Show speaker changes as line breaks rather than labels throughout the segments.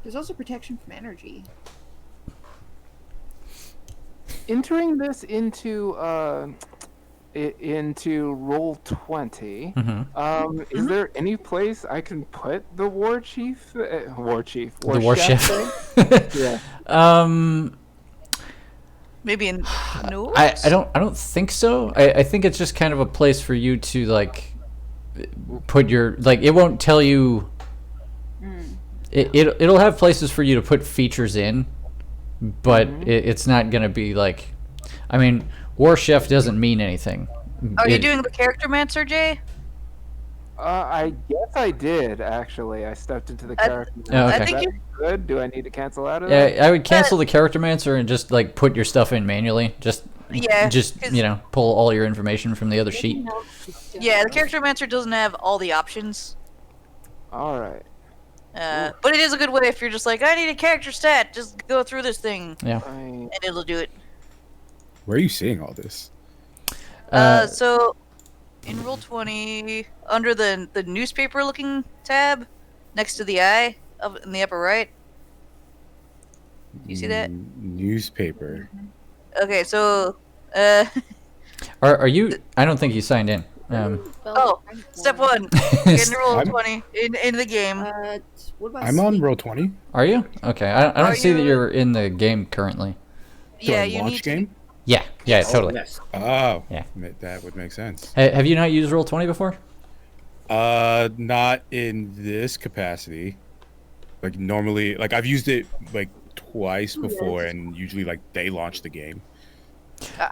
There's also protection from energy.
Entering this into Roll20, is there any place I can put the war chief? War
The war
chef
chef.
thing? Yeah.
Maybe in
I
notes?
don't think so. I think it's just kind of a place for you to like put your like. It won't tell you. It'll have places for you to put features in, but it's not gonna be like. I mean, war chef doesn't mean anything.
Are you doing the character mancer, Jay?
I guess I did actually. I stepped into the character.
Oh, okay.
I think
Is
you.
that good? Do I need to cancel out of that?
Yeah, I would cancel the character mancer and just like put your stuff in manually. Just
Yeah, 'cause-
pull all your information from the other sheet.
Yeah, the character mancer doesn't have all the options.
All right.
But it is a good way if you're just like, I need a character stat, just go through this thing,
Yeah.
and it'll do it.
Where are you seeing all this?
So, in Roll20, under the newspaper-looking tab, next to the eye, up in the upper right. You see that?
Newspaper.
Okay, so,
Are you? I don't think you signed in.
step 1, get into Roll20 in the game.
What about
I'm on
sleep?
Roll20.
Are you? Okay. I don't
Are
see that
you-
you're in the game currently.
Yeah,
The
you
launch
need
game.
Yeah. Yeah. Totally.
Yes.
Oh,
Yeah.
that would make sense.
Have you not used Roll20 before?
Not in this capacity. Like normally, like I've used it like twice before, and usually like they launch the game.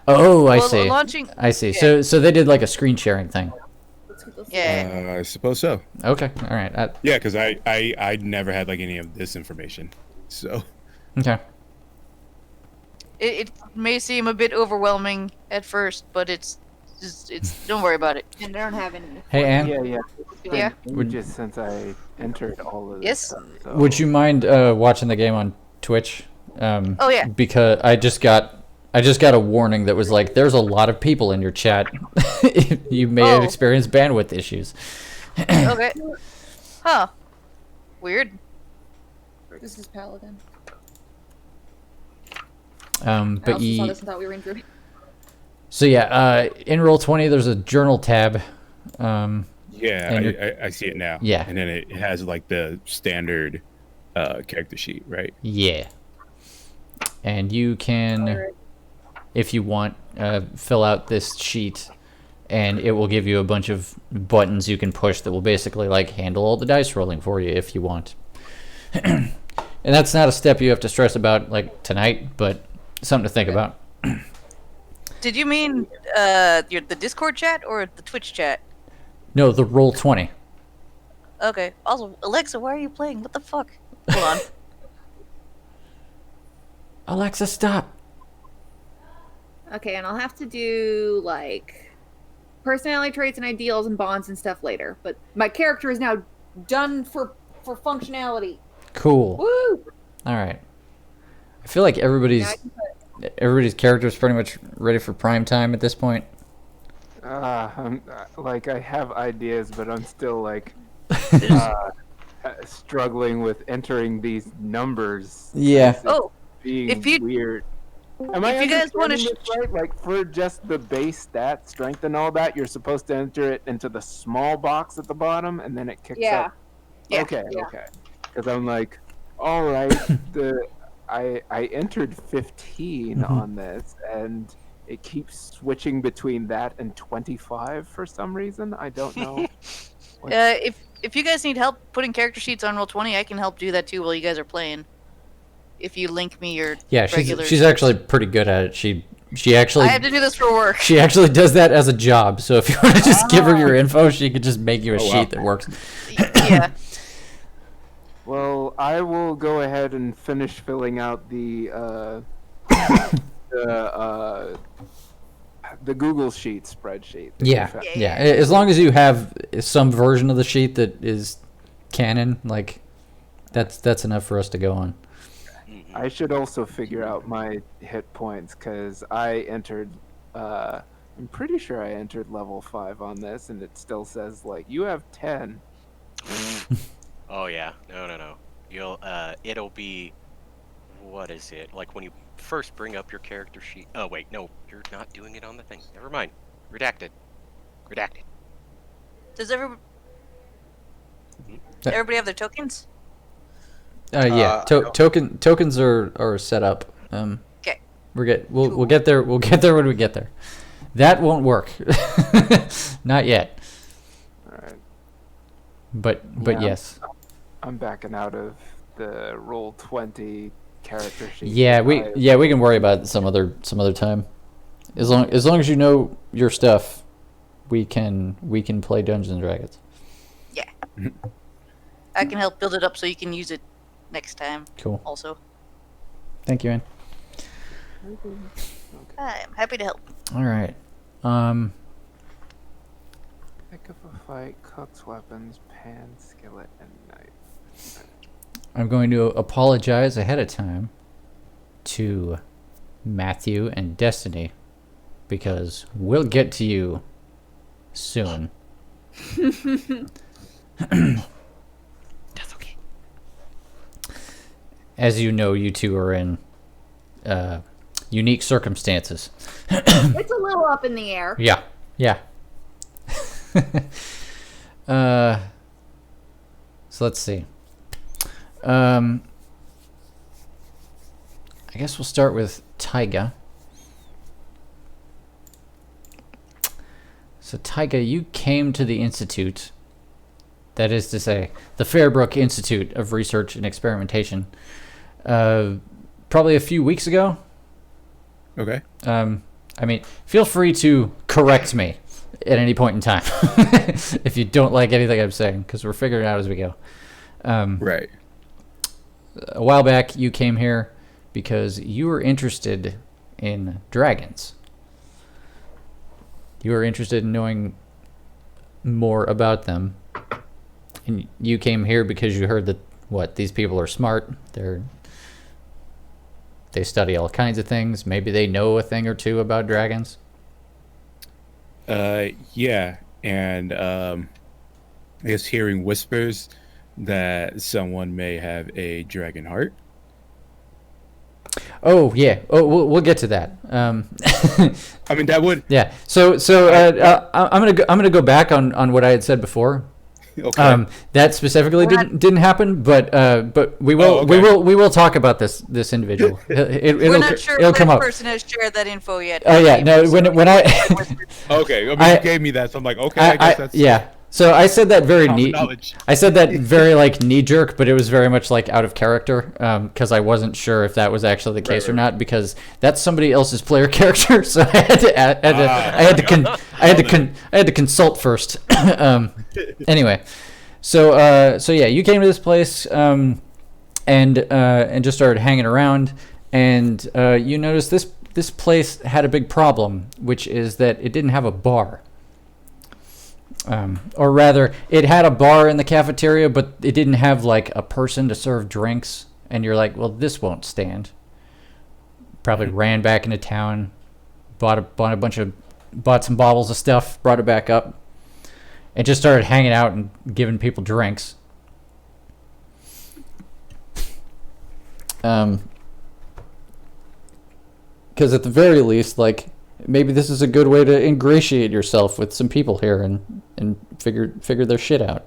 Oh, I
Well,
see.
launching-
I see.
yeah.
So they did like a screen sharing thing.
Let's get those
Yeah.
I suppose so.
Okay. All right.
Yeah, because I never had like any of this information. So
Okay.
It may seem a bit overwhelming at first, but it's don't worry about it.
And I don't have any.
Hey, Anne.
Yeah.
Yeah.
Just since I entered all of this
Yes.
stuff, so.
Would you mind watching the game on Twitch?
Oh yeah.
Because I just got a warning that was like, "There's a lot of people in your chat. You may have
Oh.
experienced bandwidth issues."
Okay. Huh. Weird.
This is Paladin. I
But
also saw this and thought we were in through.
so yeah, in Roll20, there's a journal tab.
yeah,
And
I see it now.
Yeah.
and then it has like the standard character sheet, right?
Yeah. And you can, if you want, fill out this sheet, and it will give you a bunch of buttons you can push that will basically like handle all the dice rolling for you if you want. And that's not a step you have to stress about like tonight, but something to think about.
Did you mean the Discord chat or the Twitch chat?
No, the Roll20.
Okay. Also, Alexa, why are you playing? What the fuck? Hold on.
Alexa, stop.
Okay, and I'll have to do like personality traits and ideals and bonds and stuff later. But my character is now done for functionality.
Cool.
Woo!
All right. I feel like everybody's character is pretty much ready for prime time at this point.
Like I have ideas, but I'm still like struggling with entering these numbers.
Yeah.
It's
Oh,
being
if you-
weird. Am I
if you guys wanna
understanding this right? Like for just the base stat strength and all that, you're supposed to enter it into the small box at the bottom, and then it kicks
Yeah.
up.
Yeah.
Okay. Because I'm like, all right, I entered 15 on this, and it keeps switching between that and 25 for some reason. I don't know.
if you guys need help putting character sheets on Roll20, I can help do that too while you guys are playing. If you link me your
Yeah,
regular.
she's actually pretty good at it. She actually
I have to do this for work.
she actually does that as a job. So if you want to just give her your info, she could just make you a
Oh, wow.
sheet that works.
Yeah.
Well, I will go ahead and finish filling out the Google Sheet spreadsheet. that you
Yeah,
found.
yeah. As long as you have some version of the sheet that is canon, like that's enough for us to go on.
I should also figure out my hit points because I entered. I'm pretty sure I entered level 5 on this, and it still says like you have 10.
Oh yeah. No. it'll be, what is it? Like when you first bring up your character sheet. Oh wait, no, you're not doing it on the thing. Never mind. Redacted. Redacted.
Does everybody have their tokens?
Yeah. Tokens are set up.
Okay.
We'll get there. We'll get there when we get there. That won't work. Not yet.
All right.
But
Yeah,
yes.
I'm backing out of the roll 20 character sheet.
Yeah, we can worry about it some other time. As long as you know your stuff, we can play Dungeons and Dragons.
Yeah. I can help build it up so you can use it next time.
Cool.
Also,
Thank you, Ann.
I'm happy to help.
All right.
Pick up a fight, cooks weapons, pan, skillet, and knife.
I'm going to apologize ahead of time to Matthew and Destiny because we'll get to you soon.
That's okay.
As you know, you two are in unique circumstances.
It's a little up in the air.
Yeah. So let's see. I guess we'll start with Taiga. So Taiga, you came to the Institute, that is to say, the Fairbrook Institute of Research and Experimentation, probably a few weeks ago.
Okay.
I mean, feel free to correct me at any point in time if you don't like anything I'm saying, because we're figuring it out as we go.
Right.
A while back, you came here because you were interested in dragons. You were interested in knowing more about them. And you came here because you heard that, these people are smart. They study all kinds of things. Maybe they know a thing or two about dragons.
Yeah. And I guess hearing whispers that someone may have a dragon heart.
Oh yeah. Oh, we'll get to that.
I mean, that would.
Yeah. So I'm gonna go back on what I had said before.
Okay.
That specifically didn't happen, but we will
Oh, okay.
we will talk about this individual.
We're not sure
it'll
if
come
that
up.
person has shared that info yet.
Oh yeah. No. When I
Okay. I mean, you gave me that, so I'm like, okay, I guess that's
yeah. So I said that very
common
neat.
knowledge.
I said that very like knee jerk, but it was very much like out of character because I wasn't sure if that was actually the case or not because that's somebody else's player character. So I had to consult first. Anyway, so yeah, you came to this place and just started hanging around, and you noticed this place had a big problem, which is that it didn't have a bar. Or rather, it had a bar in the cafeteria, but it didn't have like a person to serve drinks. And you're like, well, this won't stand. Probably ran back into town, bought some bottles of stuff, brought it back up, and just started hanging out and giving people drinks. Because at the very least, like, maybe this is a good way to ingratiate yourself with some people here and figure their shit out.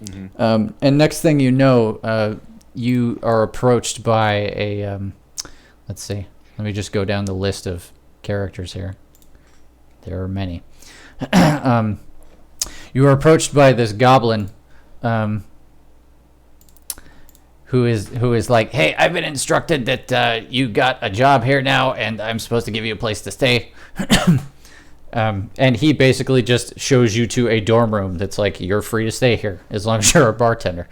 Mm-hmm. And next thing you know, you are approached by a let's see. Let me just go down the list of characters here. There are many. You are approached by this goblin, who is like, hey, I've been instructed that you got a job here now, and I'm supposed to give you a place to stay. And he basically just shows you to a dorm room that's like, you're free to stay here as long as you're a bartender.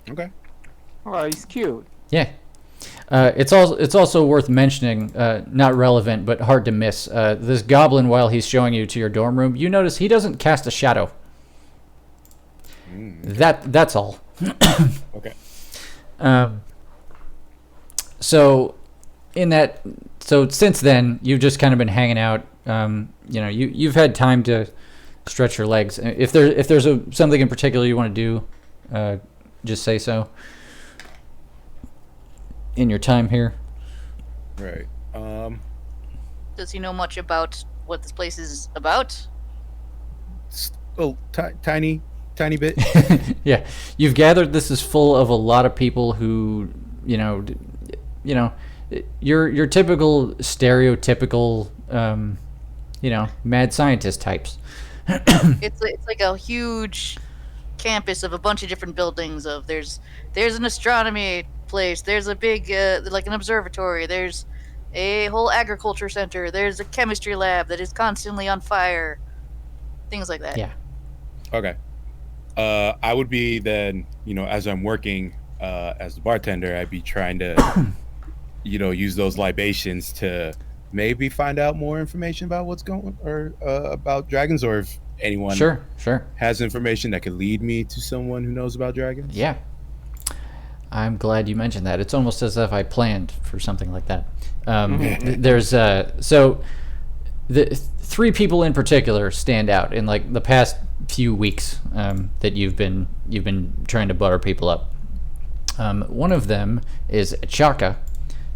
Okay.
Oh, he's cute.
Yeah. It's also worth mentioning, not relevant but hard to miss. This goblin, while he's showing you to your dorm room, you notice he doesn't cast a shadow. That's all.
Okay.
So since then you've just kind of been hanging out. You've had time to stretch your legs. If there's something in particular you want to do, just say so. In your time here.
Right.
Does he know much about what this place is about?
Oh, tiny bit.
Yeah, you've gathered this is full of a lot of people who, you know, your typical stereotypical, mad scientist types.
It's like a huge campus of a bunch of different buildings. There's an astronomy place. There's a big like an observatory. There's a whole agriculture center. There's a chemistry lab that is constantly on fire. Things like that.
Yeah.
Okay. I would be then, as I'm working as the bartender, I'd be trying to, use those libations to maybe find out more information about what's going or about dragons, or if anyone
Sure.
has information that could lead me to someone who knows about dragons.
Yeah. I'm glad you mentioned that. It's almost as if I planned for something like that. There's so the three people in particular stand out in like the past few weeks that you've been trying to butter people up. One of them is Chaka.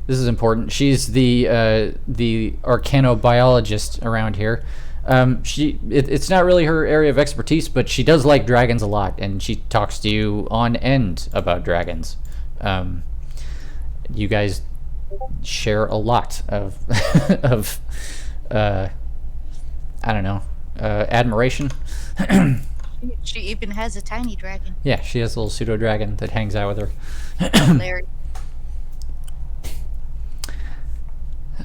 This is important. She's the arcanobiologist around here. It's not really her area of expertise, but she does like dragons a lot, and she talks to you on end about dragons. You guys share a lot of of I don't know, admiration.
She even has a tiny dragon.
Yeah, she has a little pseudo dragon that hangs out with her.
Larry.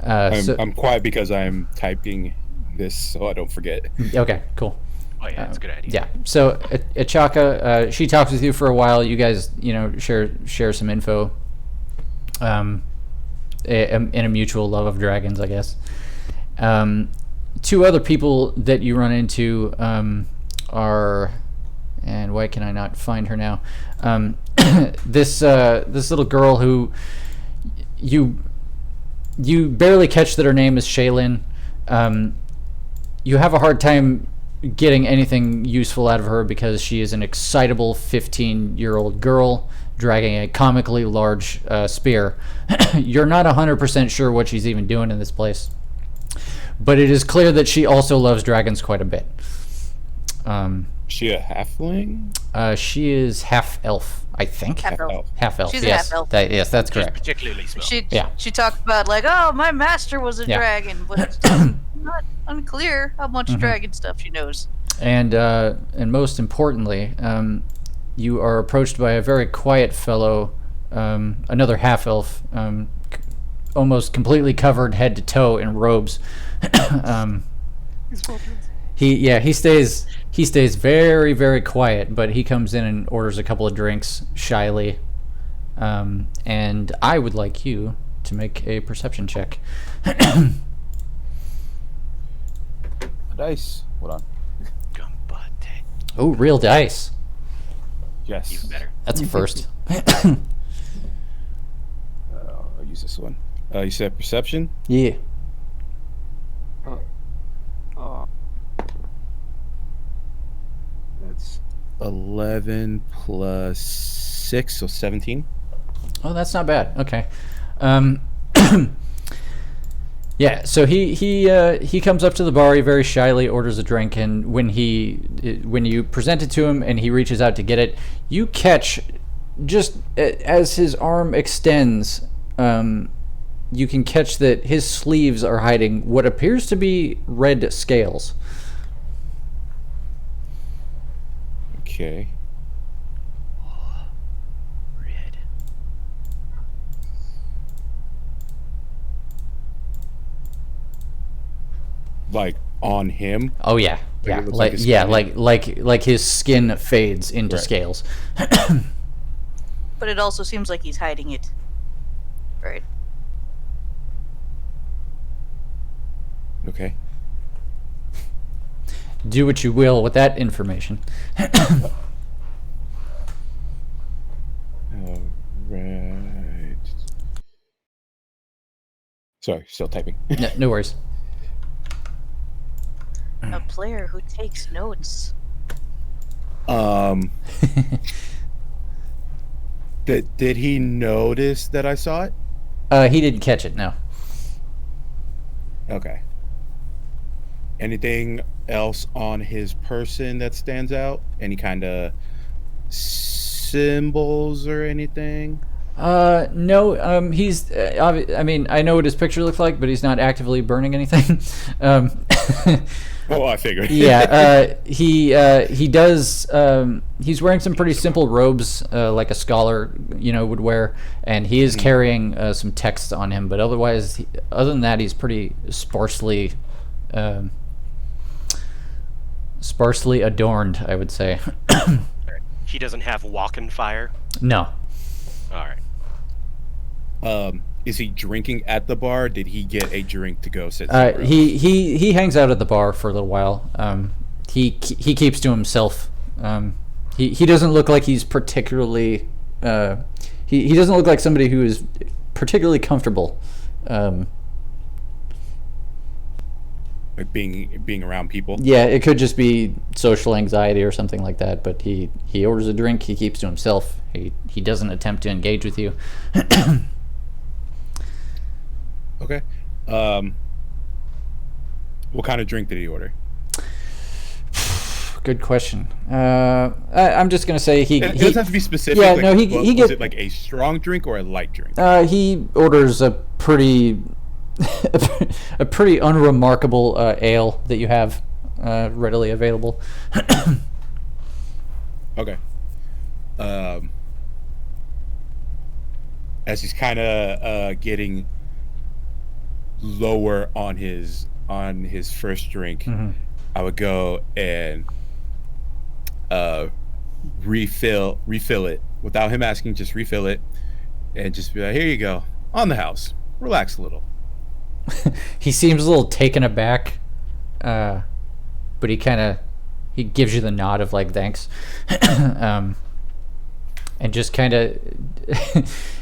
I'm quiet because I'm typing this so I don't forget.
Okay, cool.
Oh yeah, that's a good idea.
Yeah. So Achaka, she talks with you for a while. You guys, share some info. In a mutual love of dragons, I guess. Two other people that you run into are, and why can I not find her now? This little girl who you barely catch that her name is Shaylin. You have a hard time getting anything useful out of her because she is an excitable 15-year-old girl dragging a comically large spear. You're not 100% sure what she's even doing in this place, but it is clear that she also loves dragons quite a bit.
She a halfling?
She is half-elf, I think.
Half-elf.
Half-elf,
She's a
yes.
half-elf.
Yes, that's
She's
correct.
particularly small.
She talked about like, oh, my master was a
Yeah.
dragon, but it's not unclear how much dragon stuff she knows.
And most importantly, you are approached by a very quiet fellow, another half-elf, almost completely covered head to toe in robes. He stays very, very quiet, but he comes in and orders a couple of drinks shyly. And I would like you to make a perception check.
Dice. Hold on.
Gambate.
Oh, real dice.
Yes.
Even better.
That's a first.
I'll use this one. You said perception?
Yeah.
That's
11 plus 6, so 17.
Oh, that's not bad. Okay. Yeah, so he comes up to the bar. He very shyly orders a drink, and when you present it to him and he reaches out to get it, you catch, just as his arm extends, you can catch that his sleeves are hiding what appears to be red scales.
Okay.
Red.
Like on him?
Oh yeah,
Like
yeah,
it looks
like
like his
yeah,
skin.
like his skin fades into
Right.
scales.
But it also seems like he's hiding it. Right.
Okay.
Do what you will with that information.
All right. Sorry, still typing.
No worries.
A player who takes notes.
Did he notice that I saw it?
He didn't catch it. No.
Okay. Anything else on his person that stands out? Any kind of symbols or anything?
No. He's. I mean, I know what his picture looks like, but he's not actively burning anything.
Oh, I figured.
Yeah. He does. He's wearing some pretty simple robes, like a scholar, would wear, and he is carrying some texts on him. But otherwise, other than that, he's pretty sparsely adorned, I would say.
He doesn't have walk-in fire.
No.
All right.
Is he drinking at the bar? Did he get a drink to go sit?
He hangs out at the bar for a little while. He keeps to himself. He doesn't look like he's particularly. He doesn't look like somebody who is particularly comfortable.
Like being around people.
Yeah, it could just be social anxiety or something like that. But he orders a drink. He keeps to himself. He doesn't attempt to engage with you.
Okay. What kind of drink did he order?
Good question. I'm just gonna say he
doesn't have to be specific.
Yeah,
like,
no, he
was
gets
it like a strong drink or a light drink?
He orders a pretty a pretty unremarkable ale that you have readily available.
Okay. As he's kind of getting lower on his first drink, I would go and refill it without him asking. Just refill it and just be like, "Here you go, on the house. Relax a little."
He seems a little taken aback, but he gives you the nod of like thanks, and just kind of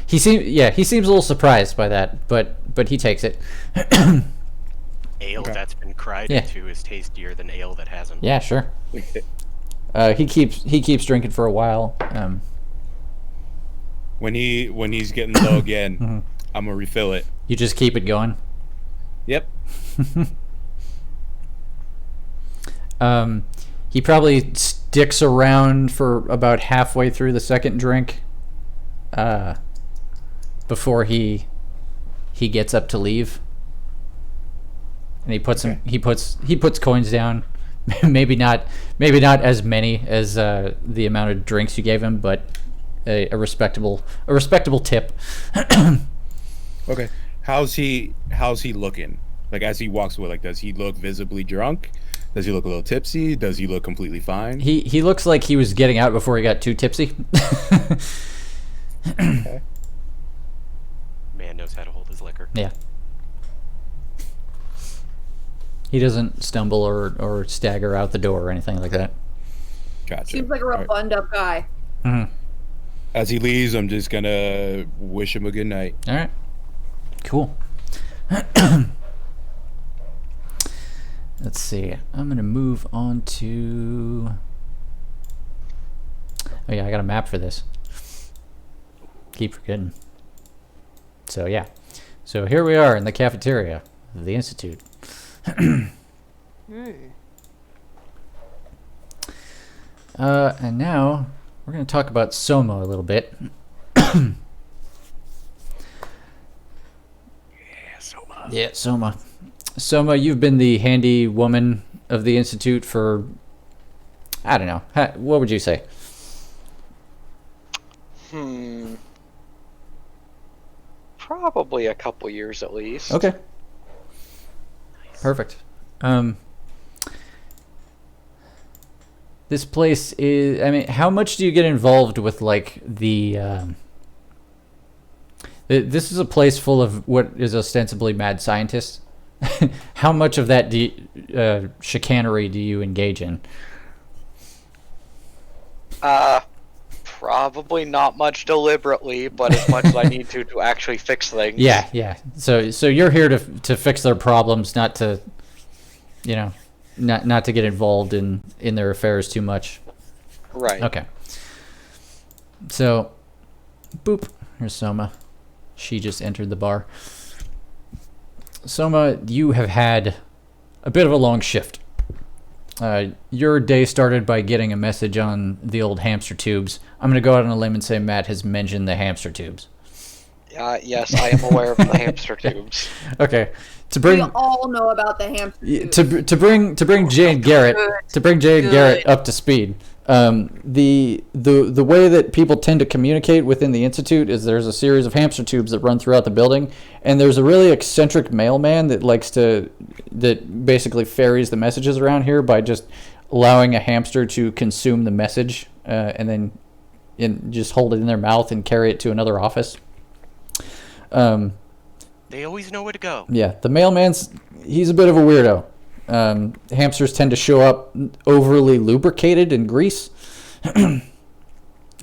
he seems a little surprised by that, but he takes it.
Ale that's been cried into is tastier than ale that hasn't.
Yeah, sure. He keeps drinking for a while.
When he's getting low again, I'm gonna refill it.
You just keep it going.
Yep.
He probably sticks around for about halfway through the second drink, before he gets up to leave, and he puts coins down. maybe not as many as the amount of drinks you gave him, but a respectable tip.
Okay. How's he looking? Like as he walks away, like does he look visibly drunk? Does he look a little tipsy? Does he look completely fine?
He looks like he was getting out before he got too tipsy.
Okay.
Man knows how to hold his liquor.
Yeah. He doesn't stumble or stagger out the door or anything like that.
Gotcha.
Seems like a real bund-up guy.
Mm-hmm.
As he leaves, I'm just gonna wish him a good night.
All right. Cool. Let's see. I'm going to move on to... Oh, yeah, I got a map for this. Keep forgetting. So, yeah. So, here we are in the cafeteria of the Institute. And now, we're going to talk about Soma a little bit. Yeah, Soma. Soma, you've been the handy woman of the Institute for, I don't know, what would you say?
Probably a couple years at least.
Okay. Perfect. This place is, I mean, how much do you get involved with, like, this is a place full of what is ostensibly mad scientists. How much of that chicanery do you engage in?
Probably not much deliberately, but as much as I need to actually fix things.
Yeah. So you're here to fix their problems, not to, not to get involved in their affairs too much.
Right.
Okay. So Boop. Here's Soma. She just entered the bar. Soma, you have had a bit of a long shift. Your day started by getting a message on the old hamster tubes. I'm going to go out on a limb and say Matt has mentioned the hamster tubes.
Yes, I am aware of the hamster tubes.
Okay.
We all know about the hamster tubes.
To bring Jay and Garrett Garrett up to speed. The way that people tend to communicate within the institute is there's a series of hamster tubes that run throughout the building, and there's a really eccentric mailman that basically ferries the messages around here by just allowing a hamster to consume the message and then just hold it in their mouth and carry it to another office.
They always know where to go.
Yeah, the he's a bit of a weirdo. Hamsters tend to show up overly lubricated in grease.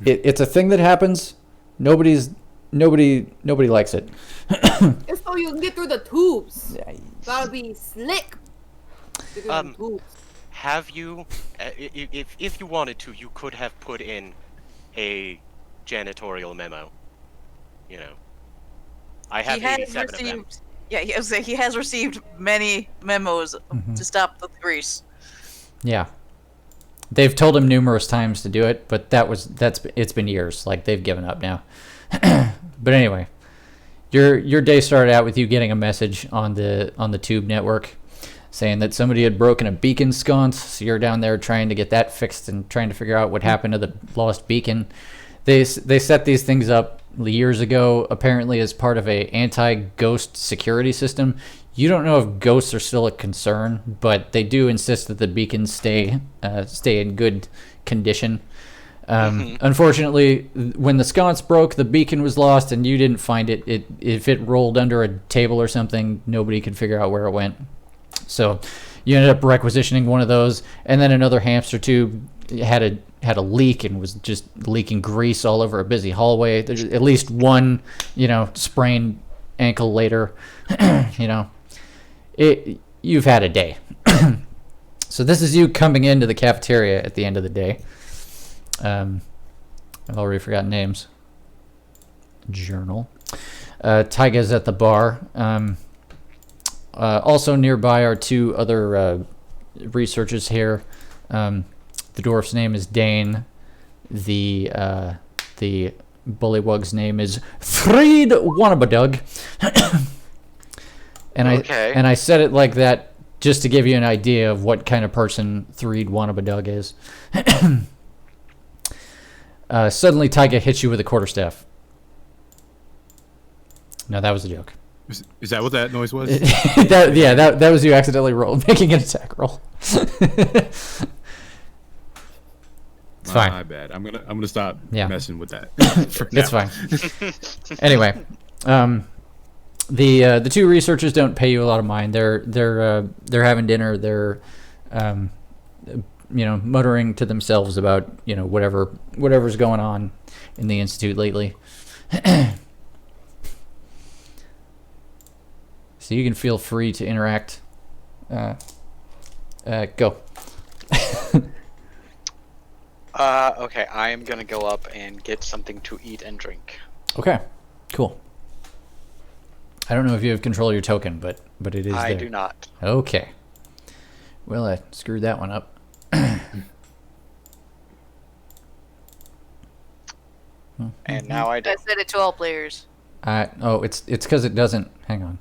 It's a thing that happens. Nobody likes it.
It's so you can get through the tubes. Gotta be slick.
Have you, if you wanted to, you could have put in a janitorial memo. You know, I have 87 of them.
Yeah, he has received many memos to stop the grease.
Yeah, they've told him numerous times to do it, but it's been years. Like, they've given up now. But anyway, your day started out with you getting a message on the tube network saying that somebody had broken a beacon sconce. So you're down there trying to get that fixed and trying to figure out what happened to the lost beacon. They set these things up years ago, apparently as part of a anti-ghost security system. You don't know if ghosts are still a concern, but they do insist that the beacons stay in good condition. Unfortunately, when the sconce broke, the beacon was lost, and you didn't find it. If it rolled under a table or something, nobody could figure out where it went. So you ended up requisitioning one of those, and then another hamster tube had a leak and was just leaking grease all over a busy hallway. There's at least one, sprained ankle later. You've had a day. So this is you coming into the cafeteria at the end of the day. I've already forgotten names. Journal. Taiga's at the bar. Also nearby are two other researchers here. The dwarf's name is Dane. The bullywug's name is Threed Wanabadug. And I said it like that just to give you an idea of what kind of person Threed Wanabadug is. Suddenly Taiga hits you with a quarterstaff. No, that was a joke.
Is that what that noise was?
that was you accidentally making an attack roll. It's fine.
My bad. I'm gonna stop messing with that.
It's fine. Anyway, the two researchers don't pay you a lot of mind. They're having dinner. They're muttering to themselves about whatever's going on in the institute lately. So you can feel free to interact. Go.
Okay, I am gonna go up and get something to eat and drink.
Okay, cool. I don't know if you have control of your token, but it is there.
I do not.
Okay. Well, I screwed that one up.
And now I do.
I said it to all players.
It's because it doesn't. Hang on.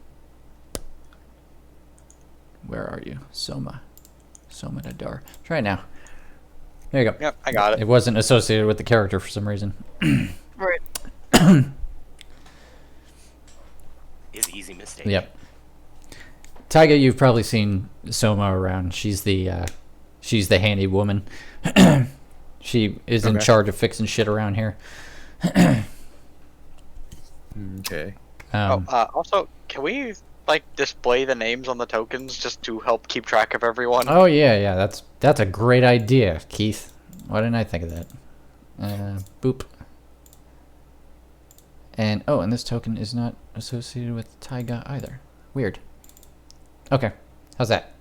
Where are you, Soma Nadar? Try it now. There you go.
Yep, I got it.
It wasn't associated with the character for some reason.
Right.
Is an easy mistake.
Yep. Taiga, you've probably seen Soma around. She's the handy woman. She is in charge of fixing shit around here.
Okay.
Also, can we display the names on the tokens just to help keep track of everyone?
Oh yeah. That's a great idea, Keith. Why didn't I think of that? Boop. And this token is not associated with Taiga either. Weird. Okay, how's that?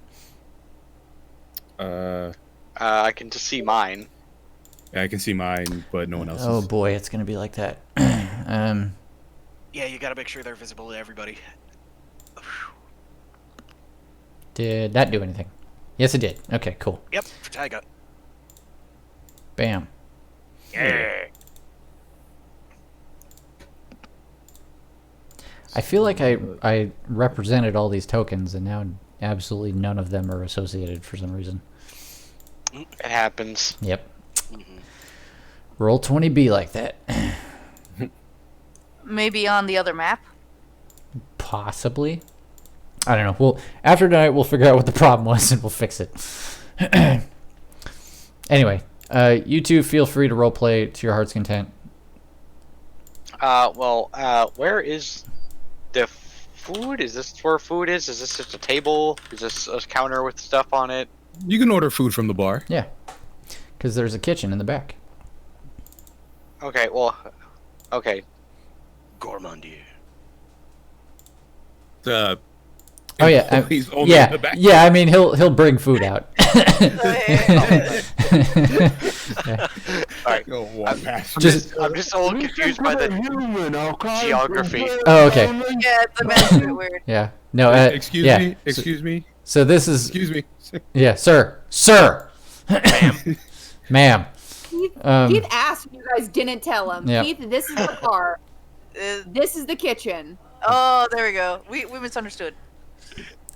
I can just see mine.
I can see mine, but no one else's.
Oh boy, it's gonna be like that.
Yeah, you gotta make sure they're visible to everybody.
Did that do anything? Yes, it did. Okay, cool.
Yep, for Taiga.
Bam.
Yeah.
I feel like I represented all these tokens, and now absolutely none of them are associated for some reason.
It happens.
Yep. Roll 20 be like that.
Maybe on the other map.
Possibly. I don't know. Well, after tonight, we'll figure out what the problem was, and we'll fix it. Anyway, you two feel free to roleplay to your heart's content.
Where is the food? Is this where food is? Is this just a table? Is this a counter with stuff on it?
You can order food from the bar.
Yeah. Because there's a kitchen in the back.
Okay, well, okay.
Gourmandier.
Oh yeah,
He's only in the back.
yeah. I mean, he'll bring food out.
Alright.
Go walk past.
I'm just a little confused by the geography.
Oh, okay.
Yeah, it's a bit weird.
Yeah. No.
Excuse
yeah.
me. Excuse me.
So this is.
Excuse me.
Yeah, sir.
Ma'am.
Ma'am.
Keith asked when you guys didn't tell him.
Yeah.
Keith, this is the car. This is the kitchen.
Oh, there we go. We misunderstood.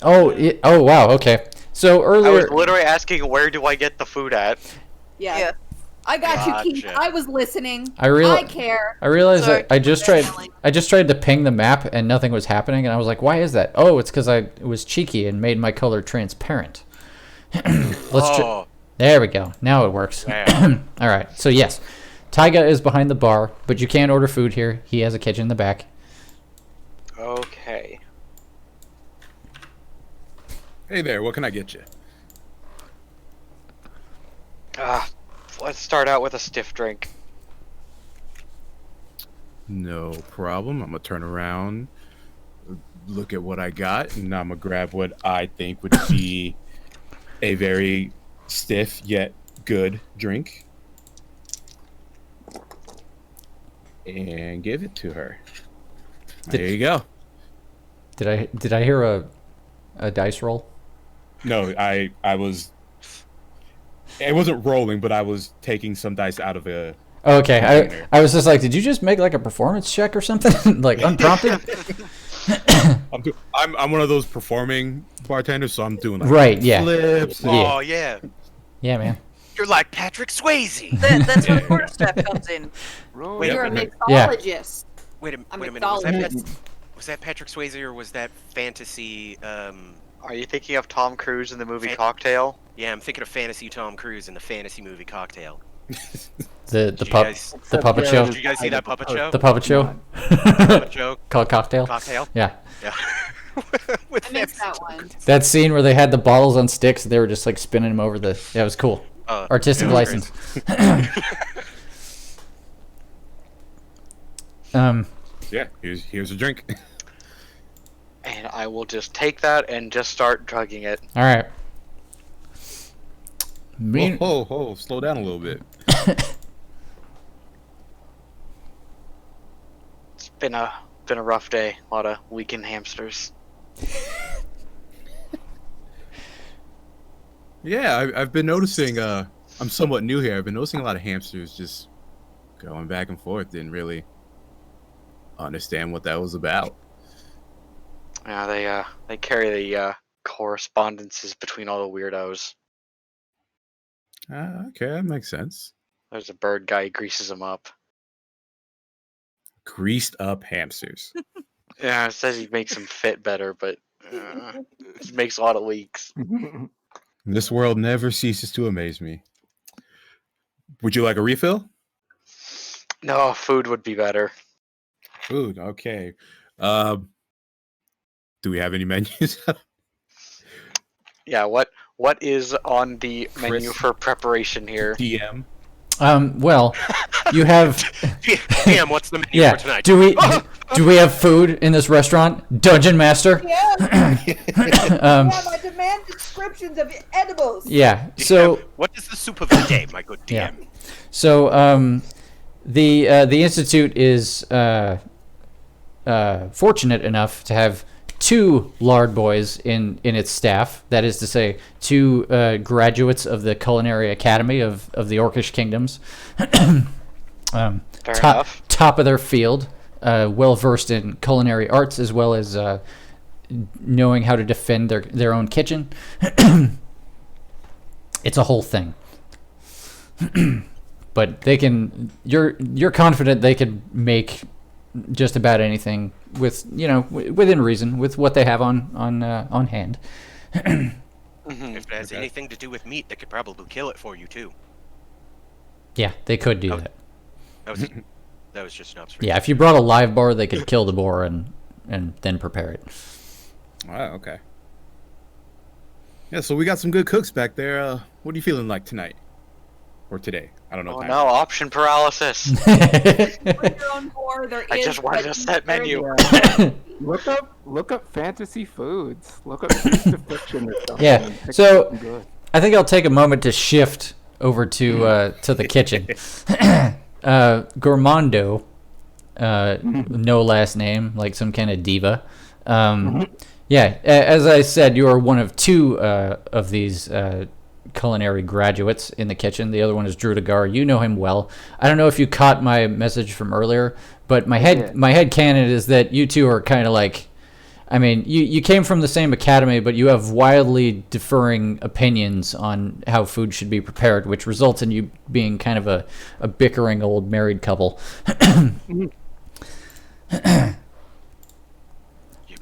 Oh. Oh wow. Okay. So
I
earlier.
was literally asking, where do I get the food at?
Yeah.
Yeah.
I got you, Keith.
Gotcha.
I was listening.
I
care.
I realized
Sorry.
that I just tried to ping the map and nothing was happening, and I was like, "Why is that?" Oh, it's because I was cheeky and made my color transparent. There we go. Now it works. All right. So yes, Taiga is behind the bar, but you can't order food here. He has a kitchen in the back.
Okay.
Hey there. What can I get you?
Let's start out with a stiff drink.
No problem. I'm gonna turn around, look at what I got, and I'm gonna grab what I think would be a very stiff yet good drink, and give it to her. There you go.
Did I hear a dice roll?
No, I was. It wasn't rolling, but I was taking some dice out of a.
Oh, okay. I was just like, did you just make like a performance check or something, like unprompted?
I'm one of those performing bartenders, so I'm doing like
Right, yeah.
flips.
Oh yeah.
Yeah, man.
You're like Patrick Swayze.
That's where court staff comes in.
Wait,
You're a
Yeah.
mixologist.
wait a
A
minute.
mixologist.
Was that Patrick Swayze or was that fantasy?
Are you thinking of Tom Cruise in the movie
Fan-
Cocktail?
Yeah, I'm thinking of fantasy Tom Cruise in the fantasy movie Cocktail.
The
Did you
pup
guys-
the puppet show.
Did you guys see that puppet show?
The puppet show.
Puppet show?
Called Cocktail.
Cocktail?
Yeah.
Yeah. With
I missed
them-
that one.
That scene where they had the bottles on sticks, they were just like spinning them over the. Yeah, it was cool. Artistic
it was
license.
Yeah, here's a drink.
And I will just take that and just start drugging it.
All right.
Whoa, slow down a little bit.
It's been a rough day. A lot of weekend hamsters.
Yeah, I've been noticing. I'm somewhat new here. I've been noticing a lot of hamsters just going back and forth. Didn't really understand what that was about.
Yeah, they carry the correspondences between all the weirdos.
Okay, that makes sense.
There's a bird guy, he greases them up.
Greased up hamsters.
Yeah, it says he makes them fit better, but he makes a lot of leaks.
This world never ceases to amaze me. Would you like a refill?
No, food would be better.
Food, okay. Do we have any menus?
Yeah, what is on the menu for preparation here?
DM.
Well, you have.
Damn, what's the menu
Yeah.
for tonight?
Do we have food in this restaurant, Dungeon Master?
Yeah. I demand descriptions of edibles.
Yeah. So
what is the soup of the day, my good DM?
Yeah. So the institute is fortunate enough to have 2 lard boys in its staff. That is to say, 2 graduates of the Culinary Academy of the Orcish Kingdoms.
Fair enough.
Top of their field, well versed in culinary arts as well as knowing how to defend their own kitchen. It's a whole thing. But they can. You're confident they could make just about anything with within reason with what they have on hand.
If it has anything to do with meat, they could probably kill it for you too.
Yeah, they could do that.
That was just an observation.
Yeah, if you brought a live boar, they could kill the boar and then prepare it.
Wow, okay. Yeah, so we got some good cooks back there. What are you feeling like tonight? Or today? I don't know.
Oh no, option paralysis.
Put your own board, there
I
is
just wanted a set menu.
Look up fantasy foods. Look up Feast of Fiction or something.
Yeah,
and pick
so-
something good.
I think I'll take a moment to shift over to the kitchen. Gourmando, no last name, like some kind of diva. Yeah, as I said, you are one of 2 of these culinary graduates in the kitchen. The other one is Drudagar. You know him well. I don't know if you caught my message from earlier, but my head canon is that you 2 are kind of like, I mean, you came from the same academy, but you have wildly differing opinions on how food should be prepared, which results in you being kind of a bickering old married couple.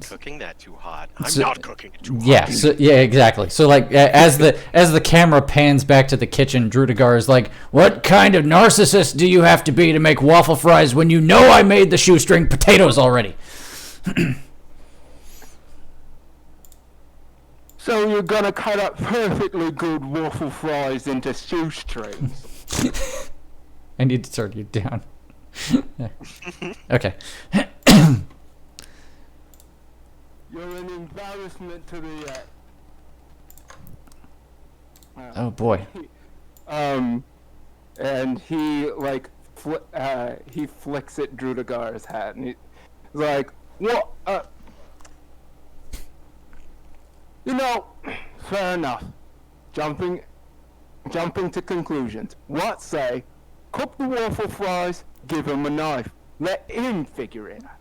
Cooking that too hot. I'm not cooking it too hot.
Yeah, yeah, exactly. So like as the camera pans back to the kitchen, Drudagar is like, "What kind of narcissist do you have to be to make waffle fries when you know I made the shoestring potatoes already?"
So you're gonna cut up perfectly good waffle fries into shoestrings.
I need to turn you down. Okay.
You're an embarrassment to the.
Oh boy.
And he like he flicks at Drudagar's hat, and he's like, "What? You know, fair enough. Jumping to conclusions. What say? Cook the waffle fries. Give him a knife. Let him figure it out."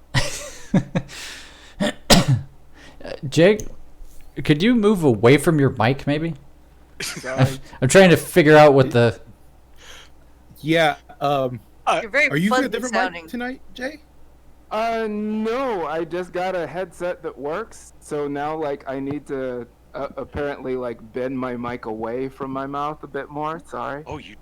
Jake, could you move away from your mic, maybe?
Sorry.
I'm trying to figure out what the.
Yeah.
You're very
Are you using a
fuzzy
different
sounding.
mic tonight, Jay?
No, I just got a headset that works, so now, like, I need to apparently, like, bend my mic away from my mouth a bit more, sorry.
Oh, you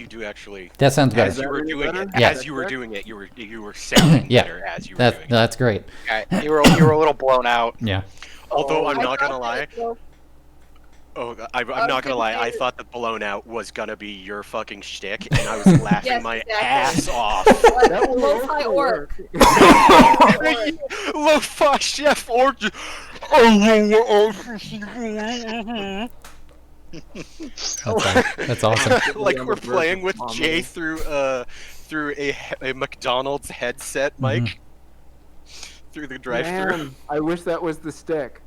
do actually.
That sounds
As
better.
you were doing it,
Yeah.
as you were doing it, you were sounding
Yeah.
better as you were doing it.
That's great.
Okay, you were a little blown out.
Yeah.
Although I'm
I
not gonna
thought
lie.
that was-
I'm
was
not gonna
gonna
lie.
say
I
that-
thought the blown out was gonna be your fucking shtick, and I was laughing
Yes,
my
exactly.
ass off.
That will
Lo-fi
also
orc.
Lo-fi chef orc.
That's awesome.
Like
on
we're
the verge
playing
of
with
vomiting.
Jay through a McDonald's headset mic through the drive-through.
Man, I wish that was the stick.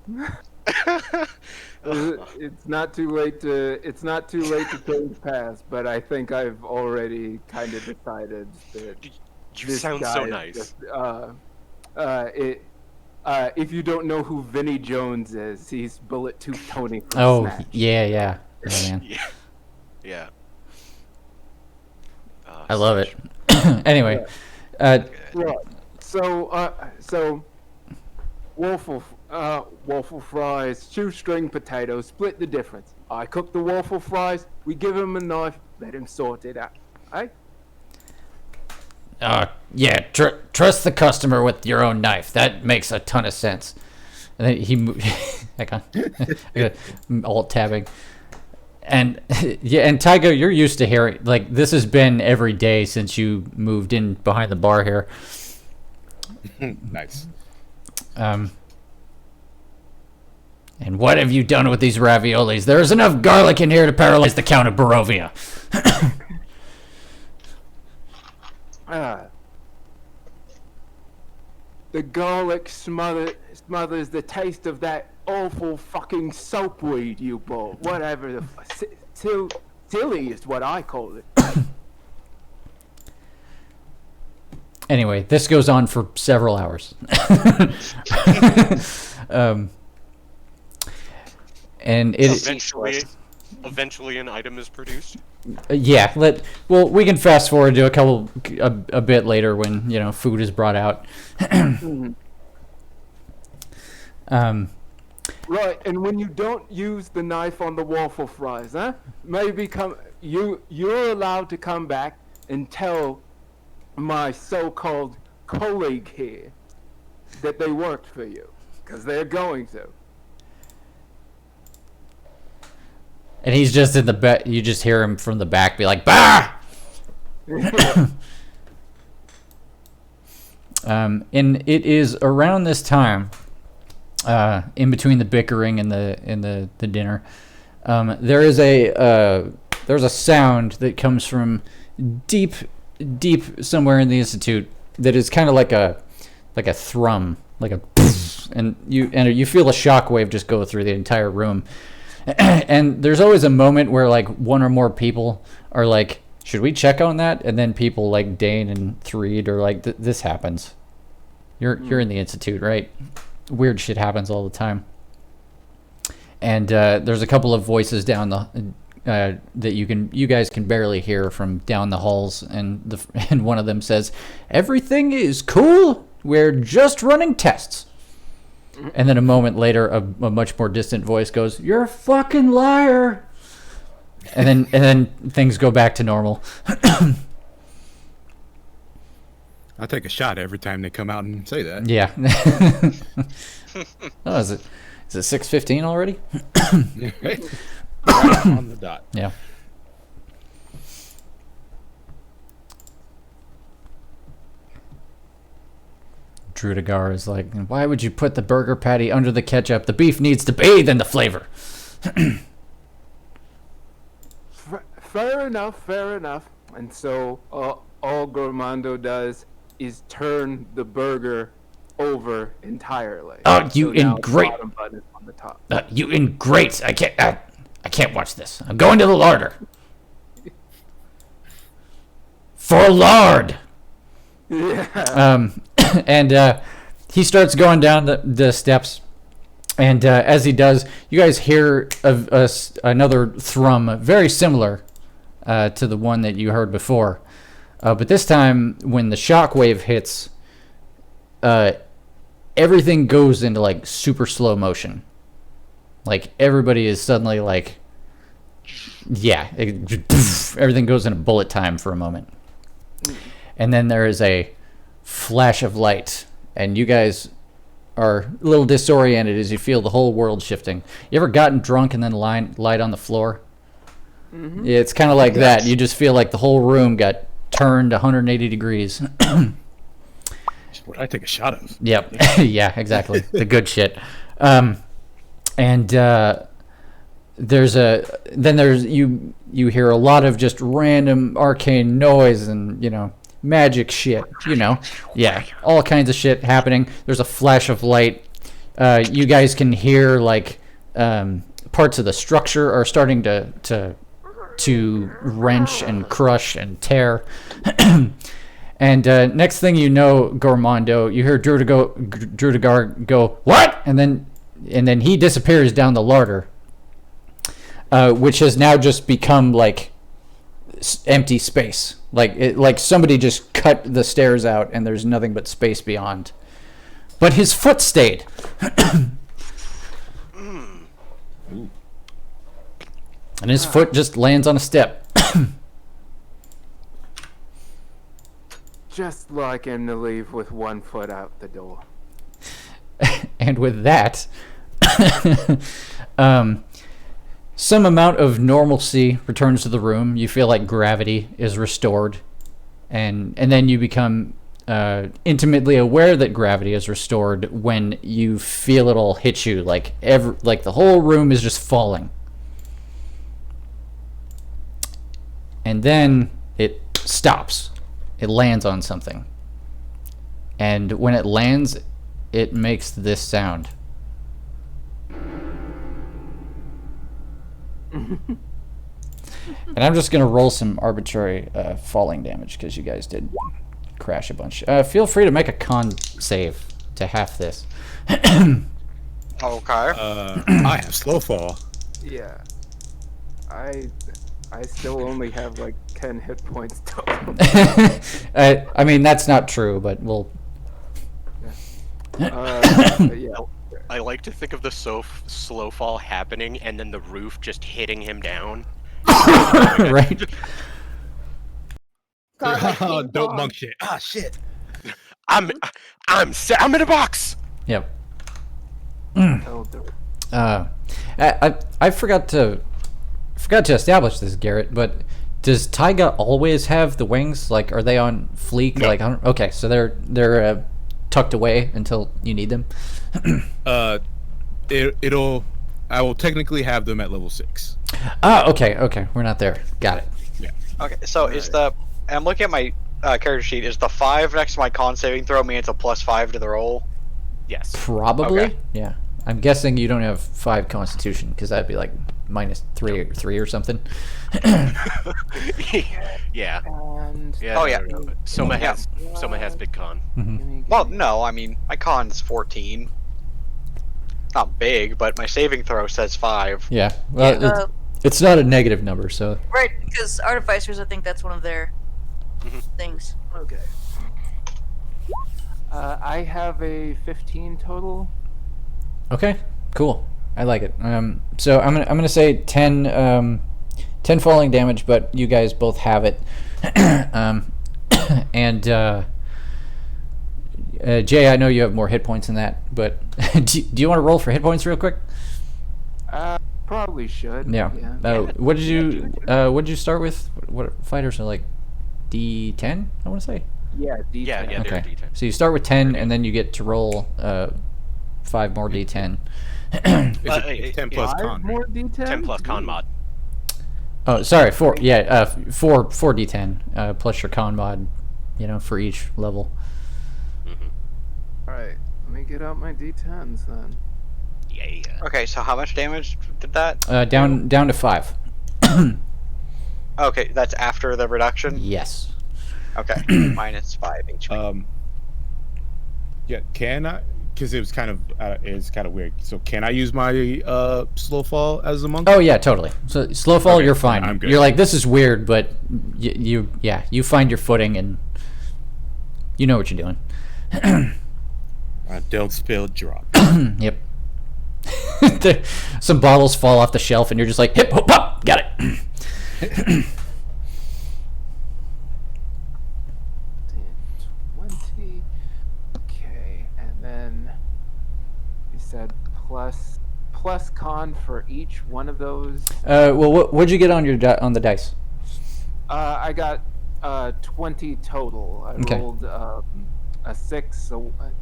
It's not too late to change paths, but I think I've already kind of decided that
You
this
sound
guy
so
is
nice.
just, if you don't know who Vinnie Jones is, he's Bullet Tooth Tony from
Oh
Snatch.
yeah. Oh, man.
Yeah. Yeah.
I love it. Anyway,
Right. So waffle fries, shoestring potatoes, split the difference. I cook the waffle fries, we give him a knife, let him sort it out. Right?
yeah. Trust the customer with your own knife. That makes a ton of sense. And then he moved. Hang on. I got alt tabbing. And yeah, and Tygo, you're used to hearing like this has been every day since you moved in behind the bar here.
Nice.
And what have you done with these raviolis? There is enough garlic in here to paralyze the Count of Barovia.
The garlic smothers the taste of that awful fucking soapweed you bought. Whatever the silly is what I call it.
Anyway, this goes on for several hours. And it
eventually an item is produced.
Yeah, we can fast forward to a bit later when, you know, food is brought out.
Right, and when you don't use the knife on the waffle fries, huh? Maybe you're allowed to come back and tell my so-called colleague here that they worked for you, because they're going to.
And he's just in the back. You just hear him from the back be like, "Bah!" And it is around this time, in between the bickering and the dinner, there's a sound that comes from deep somewhere in the institute that is kind of like a thrum, like a, and you feel a shockwave just go through the entire room. And there's always a moment where like one or more people are like, should we check on that? And then people like Dane and Threed are like, this happens. You're in the institute, right? Weird shit happens all the time. And there's a couple of voices down the that you guys can barely hear from down the halls, and one of them says, "Everything is cool. We're just running tests." And then a moment later, a much more distant voice goes, "You're a fucking liar." And then things go back to normal.
I'll take a shot every time they come out and say that.
Yeah. Oh, is it 6:15 already?
Right on the dot.
Yeah. Drudigar is like, "Why would you put the burger patty under the ketchup? The beef needs to bathe in the flavor."
Fair enough. And so all Gormando does is turn the burger over entirely.
Oh, you
so now
ingrate!
The bottom button is on the top.
You ingrate! I can't watch this. I'm going to the larder. For lard.
Yeah.
And he starts going down the steps, and as he does, you guys hear another thrum, very similar to the one that you heard before. But this time, when the shockwave hits, everything goes into like super slow motion. Like everybody is suddenly like, yeah, everything goes into bullet time for a moment. And then there is a flash of light, and you guys are a little disoriented as you feel the whole world shifting. You ever gotten drunk and then light on the floor? Mm-hmm. Yeah, it's kind of like that. You just feel like the whole room got turned 180 degrees.
What I take a shot of.
Yep. Yeah, exactly. The good shit. And there's you hear a lot of just random arcane noise and, you know, magic shit, you know. Yeah, all kinds of shit happening. There's a flash of light. You guys can hear like parts of the structure are starting to wrench and crush and tear. And next thing you know, Gormando, you hear Drudigar go, "What?" And then he disappears down the larder, which has now just become like empty space. Like somebody just cut the stairs out and there's nothing but space beyond. But his foot stayed. And his foot just lands on a step.
Just like him to leave with one foot out the door.
And with that, some amount of normalcy returns to the room. You feel like gravity is restored, and then you become intimately aware that gravity is restored when you feel it all hit you, like the whole room is just falling. And then it stops. it lands on something. And when it lands, it makes this sound. And I'm just going to roll some arbitrary falling damage because you guys did crash a bunch. Feel free to make a con save to half this.
Okay.
I have slow fall.
Yeah. I still only have like 10 hit points total.
I mean, that's not true, but we'll...
Yeah.
I like to think of the slow fall happening and then the roof just hitting him down.
Right?
God, like
Oh,
King
dope
Kong.
monk shit. Ah, shit.
I'm in a box.
Yep.
Oh, the-
I forgot to establish this, Garrett, but does Taiga always have the wings? Like, are they on fleek?
No.
Like, okay, so they're tucked away until you need them.
I will technically have them at level 6.
Oh, okay, we're not there. Got it.
Okay, so is the... I'm looking at my character sheet. Is the 5 next to my con saving throw mean it's a +5 to the roll?
Yes.
Probably.
Okay.
Yeah. I'm guessing you don't have 5 Constitution because that'd be like -3 or something.
Yeah.
And
Yeah.
Oh, yeah.
Soma has big con.
Well, no, I mean, my con's 14. Not big, but my saving throw says 5.
Yeah. Well, it's not a negative number, so.
Right, because artificers, I think that's one of their things.
okay. I have a 15 total.
Okay. Cool. I like it. So I'm gonna say 10 falling damage, but you guys both have it. And Jay, I know you have more hit points than that, but do you want to roll for hit points real quick?
Probably should.
Yeah. What did you start with? What fighters are like? D10, I want to say.
Yeah, D10.
Yeah, they're
Okay.
D10.
So you start with 10, and then you get to roll 5 more D10.
It's 10 plus
5
con.
more D10?
10 plus con mod.
Oh, sorry, 4. Yeah, 4 D10 plus your con mod, for each level.
Alright, let me get out my D10s then.
Yeah.
Okay, so how much damage did that?
Down to 5.
Okay, that's after the reduction?
Yes.
Okay, -5 HP.
Yeah, can I? Because it's kind of weird. So can I use my slow fall as a monk?
Oh yeah, totally. So slow fall,
Okay,
you're fine.
I'm good.
You're like, this is weird, but you find your footing and you know what you're doing.
Don't spill, drop.
Yep. Some bottles fall off the shelf, and you're just like, hip hop, pop, got it.
20. Okay, and then you said plus con for each one of those.
Well, what'd you get on your on the dice?
I got 20 total. I
Okay.
rolled a 6,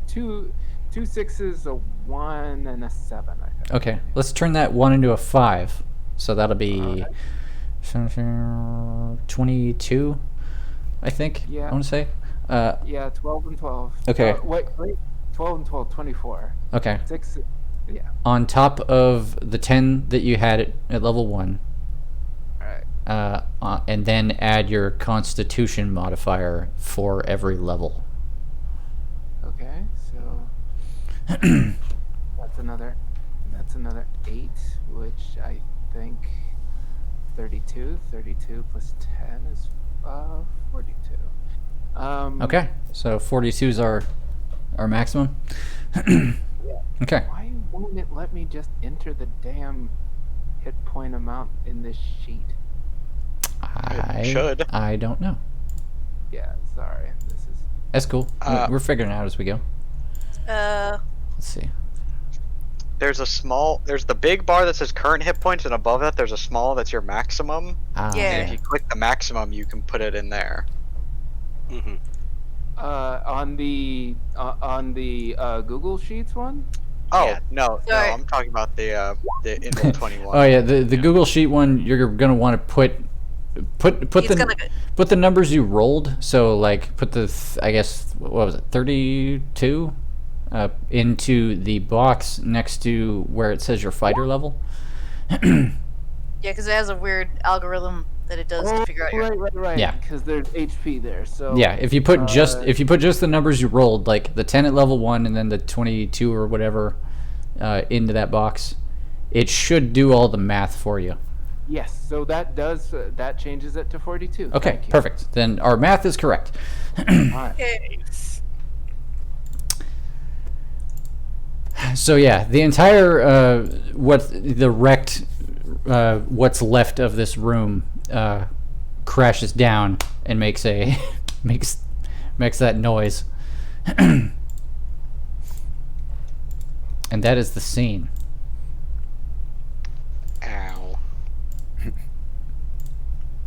two 6s, a 1, and a 7. I think.
Okay, let's turn that 1 into a 5. So that'll be 22, I think.
Yeah.
I want to say.
Yeah, 12 and 12.
Okay.
Wait, 12 and 12, 24.
Okay.
6. Yeah.
On top of the 10 that you had at level 1,
All right.
and then add your Constitution modifier for every level.
Okay, so that's another 8, which I think 32 plus 10 is 42.
Okay, so 42 is our maximum. Okay.
Why won't it let me just enter the damn hit point amount in this sheet?
should.
I don't know.
Yeah, sorry. This is
That's cool. We're figuring it out as we go.
Uh,
Let's see.
There's the big bar that says current hit points, and above that there's a small that's your maximum.
Ah,
Yeah.
And if you click the maximum, you can put it in there.
Mm-hmm.
on the Google Sheets one.
Oh,
Yeah.
no,
Sorry.
I'm talking about the Inroll 21.
Oh yeah, the Google Sheet one. You're gonna want to put put
It's
the
got like
put the numbers you rolled. So like put the I guess what was it 32 into the box next to where it says your fighter level.
yeah, because it has a weird algorithm that it does to figure out your.
Right.
Yeah.
Because there's HP there. So
Yeah, if you put just the numbers you rolled, like the 10 at level 1 and then the 22 or whatever into that box, it should do all the math for you.
Yes. So that does that changes it to 42.
Okay,
Thank you.
perfect. Then our math is correct.
Alright.
So yeah, the entire what's left of this room crashes down and makes a makes that noise. And that is the scene.
Ow.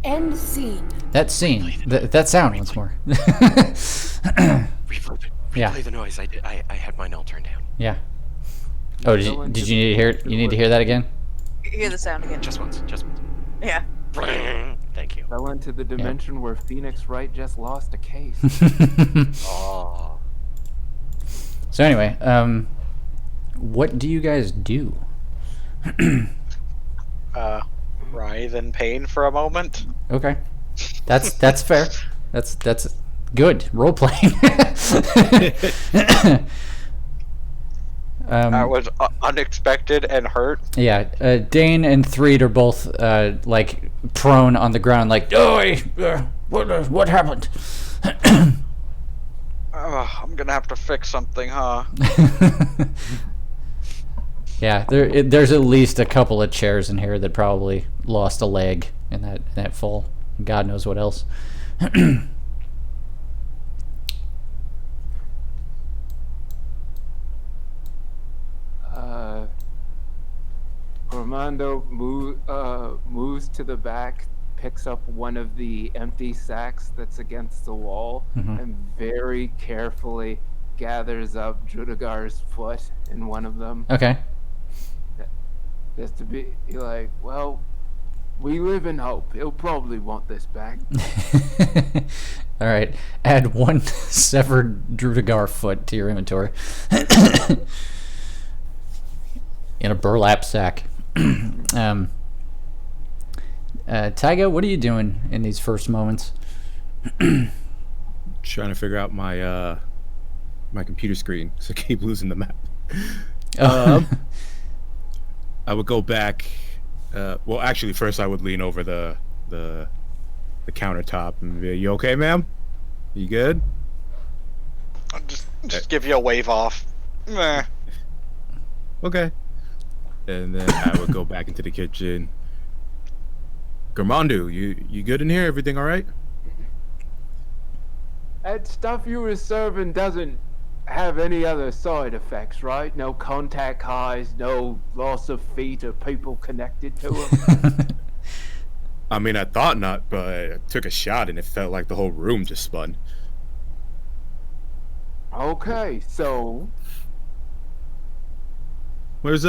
End scene.
That scene. That sound once more.
Replay the noise. I had my null turned down.
Yeah. Oh, did you need to hear it? You need to hear that again?
Hear the sound again.
Just once.
Yeah.
Thank you.
Fell into the dimension where Phoenix Wright just lost a case.
Oh.
So anyway, what do you guys do?
Writhe in pain for a moment.
Okay, that's fair. That's good role playing.
That was unexpected and hurt.
Yeah, Dane and Threed are both like prone on the ground, like, oh, what happened?
I'm gonna have to fix something, huh?
Yeah, there's at least a couple of chairs in here that probably lost a leg in that fall. God knows what else.
Armando moves to the back, picks up one of the empty sacks that's against the wall, and very carefully gathers up Judagar's foot in one of them.
Okay.
Just to be like, well, we live in hope. He'll probably want this back.
All right. Add one severed Drudagar foot to your inventory. In a burlap sack. Tyga, what are you doing in these first moments?
Trying to figure out my my computer screen, so I keep losing the map. I would go back. Well, actually, first I would lean over the countertop and be, "You okay, ma'am? You good?"
I'll just give you a wave off. Meh.
Okay. And then I would go back into the kitchen. Garmandu, you good in here? Everything all right?
That stuff you were serving doesn't have any other side effects, right? No contact highs, no loss of feet or people connected to them.
I mean, I thought not, but I took a shot and it felt like the whole room just spun.
Okay, so
Where's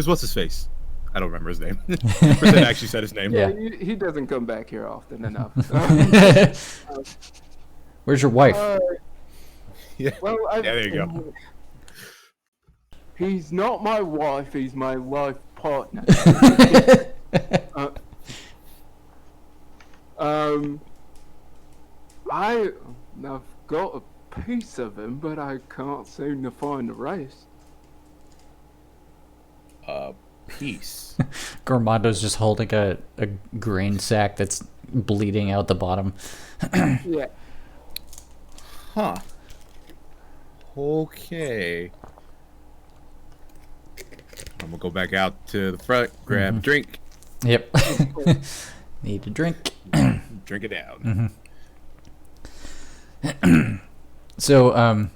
what's his face? I don't remember his name. Person actually said his name.
Yeah.
he doesn't come back here often enough.
Where's your wife?
Yeah.
Well,
There you go.
He's not my wife. He's my life partner. I've got a piece of him, but I can't seem to find the rest.
Peace.
Gormando's just holding a grain sack that's bleeding out the bottom.
Yeah.
Huh. Okay. I'm gonna go back out to the front, grab a drink,
Yep. Need a drink.
drink it down.
So,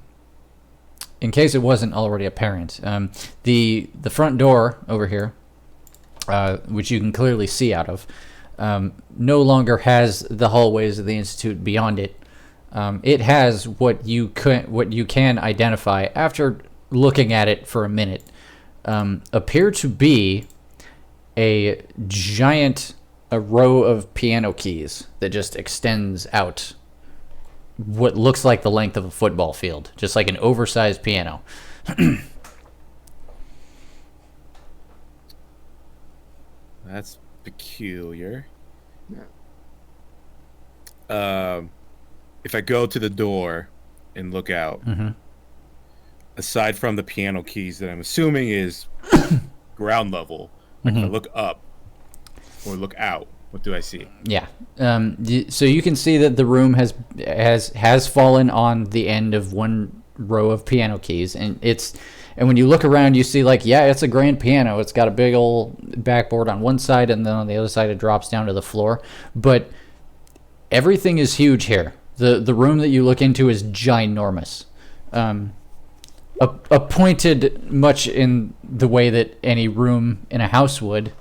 in case it wasn't already apparent, the front door over here, which you can clearly see out of, no longer has the hallways of the Institute beyond it. It has what you can identify after looking at it for a minute, appear to be a giant a row of piano keys that just extends out what looks like the length of a football field, just like an oversized piano.
That's peculiar.
Yeah.
If I go to the door and look out, aside from the piano keys that I'm assuming is ground level, like if I look up or look out, what do I see?
Yeah. So you can see that the room has fallen on the end of one row of piano keys, and when you look around, you see like, yeah, it's a grand piano. It's got a big old backboard on one side, and then on the other side it drops down to the floor. But everything is huge here. The room that you look into is ginormous. Appointed much in the way that any room in a house would,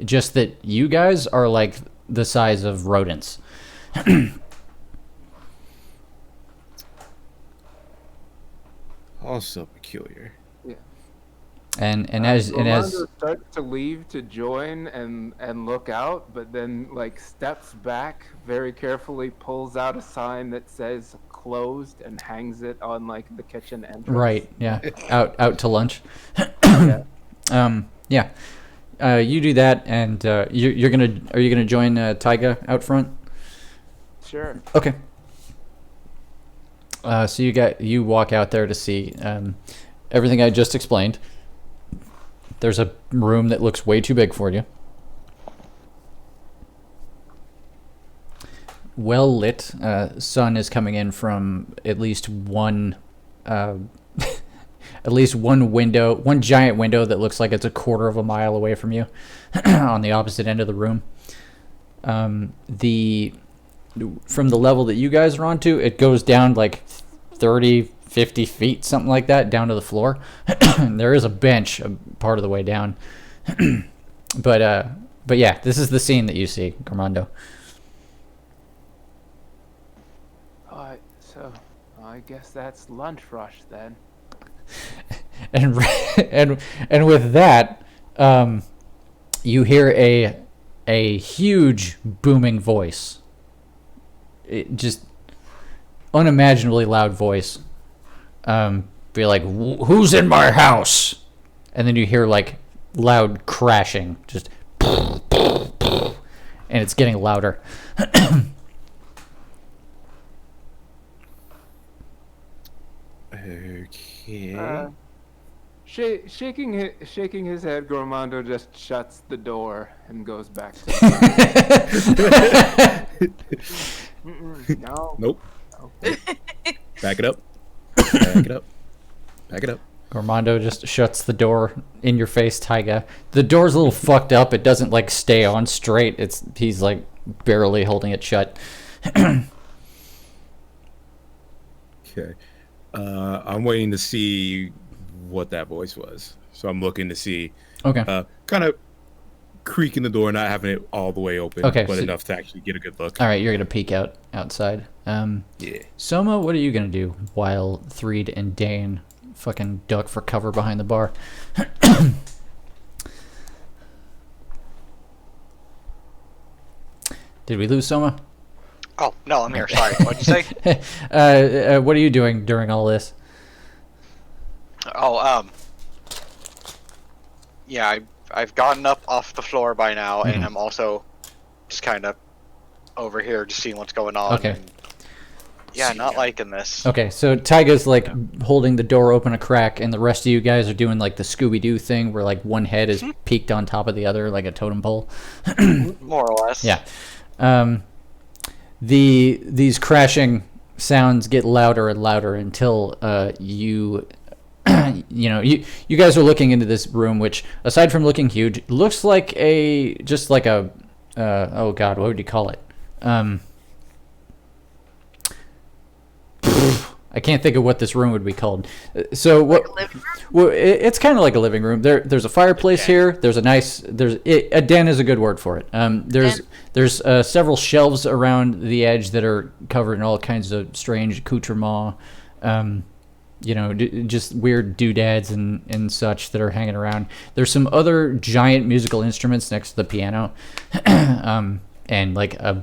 just that you guys are like the size of rodents.
Also peculiar.
Yeah.
And as
Rolando starts to leave to join and look out, but then like steps back very carefully, pulls out a sign that says closed and hangs it on like the kitchen entrance.
right, yeah, out to lunch.
Yeah.
Yeah. You do that, and are you gonna join Taiga out front?
Sure.
Okay. So you walk out there to see everything I just explained. There's a room that looks way too big for you. Well lit. Sun is coming in from at least one window, one giant window that looks like it's a quarter of a mile away from you, on the opposite end of the room. From the level that you guys are onto, it goes down like 30, 50 feet, something like that, down to the floor. There is a bench a part of the way down. But yeah, this is the scene that you see, Armando.
So I guess that's lunch rush then.
And with that, you hear a huge booming voice. It just unimaginably loud voice. Be like, "Who's in my house?" And then you hear like loud crashing, just, and it's getting louder.
Okay.
Shaking his head, Gormando just shuts the door and goes back to No.
Nope.
Okay.
Back it up. Back it up. Back it up.
Armando just shuts the door in your face, Taiga. The door's a little fucked up. It doesn't like stay on straight. He's like barely holding it shut.
Okay. I'm waiting to see what that voice was. So I'm looking to see.
Okay.
Kind of creaking the door, not having it all the way open,
okay,
but
so,
enough to actually get a good look.
All right, you're gonna peek outside.
Yeah.
Soma, what are you gonna do while Threed and Dane fucking duck for cover behind the bar? Did we lose Soma?
Oh, no, I'm here. Sorry. What'd you say?
What are you doing during all this?
Oh, yeah, I've gotten up off the floor by now, and I'm also just kind of over here just seeing what's going on.
Okay.
And, yeah, not liking this.
Okay, so Taiga's like holding the door open a crack, and the rest of you guys are doing like the Scooby-Doo thing where like one head is peaked on top of the other like a totem pole.
More or less.
Yeah. These crashing sounds get louder and louder until you guys are looking into this room, which aside from looking huge, looks like oh god, what would you call it? I can't think of what this room would be called. So what?
Like a living room?
Well, it's kind of like a living room. There's a fireplace here. There's a den is a good word for it. There's several shelves around the edge that are covered in all kinds of strange accoutrements. just weird doodads and such that are hanging around. There's some other giant musical instruments next to the piano, and like a